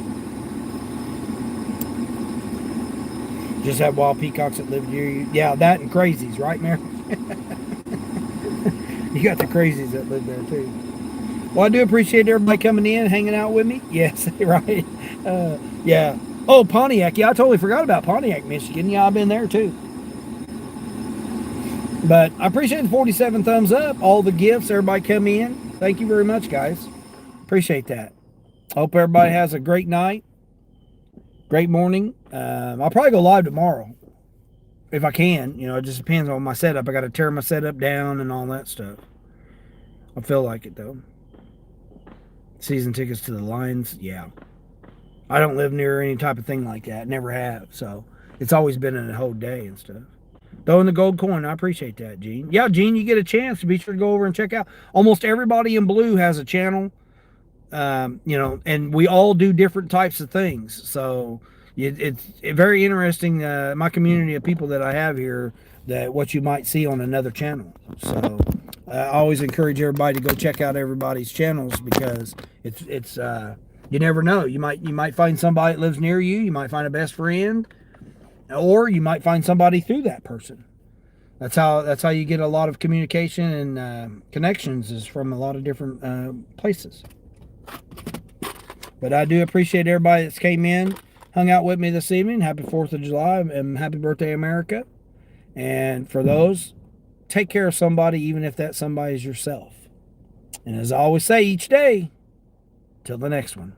Just have wild peacocks that live near you. Yeah, that and crazies, right, Mary? You got the crazies that live there, too. Well, I do appreciate everybody coming in, hanging out with me. Yes, right. Yeah. Oh, Pontiac. Yeah, I totally forgot about Pontiac, Michigan. Yeah, I've been there, too. But I appreciate the 47 thumbs up. All the gifts, everybody come in. Thank you very much, guys. Appreciate that. Hope everybody has a great night. Great morning. I'll probably go live tomorrow if I can. It just depends on my setup. I got to tear my setup down and all that stuff. I feel like it though. Season tickets to the Lions, yeah. I don't live near any type of thing like that. Never have. So it's always been in a whole day and stuff. Throwing the gold coin. I appreciate that, Gene. Yeah, Gene, you get a chance to be sure to go over and check out. Almost everybody in blue has a channel. And we all do different types of things. So it's very interesting, my community of people that I have here, that what you might see on another channel. So I always encourage everybody to go check out everybody's channels because it's you never know. You might find somebody that lives near you. You might find a best friend. or you might find somebody through that person. That's how you get a lot of communication and connections, is from a lot of different places. But I do appreciate everybody that's came in, hung out with me this evening. Happy 4th of July and happy birthday, America. And for those, take care of somebody, even if that somebody is yourself. And as I always say each day, till the next one.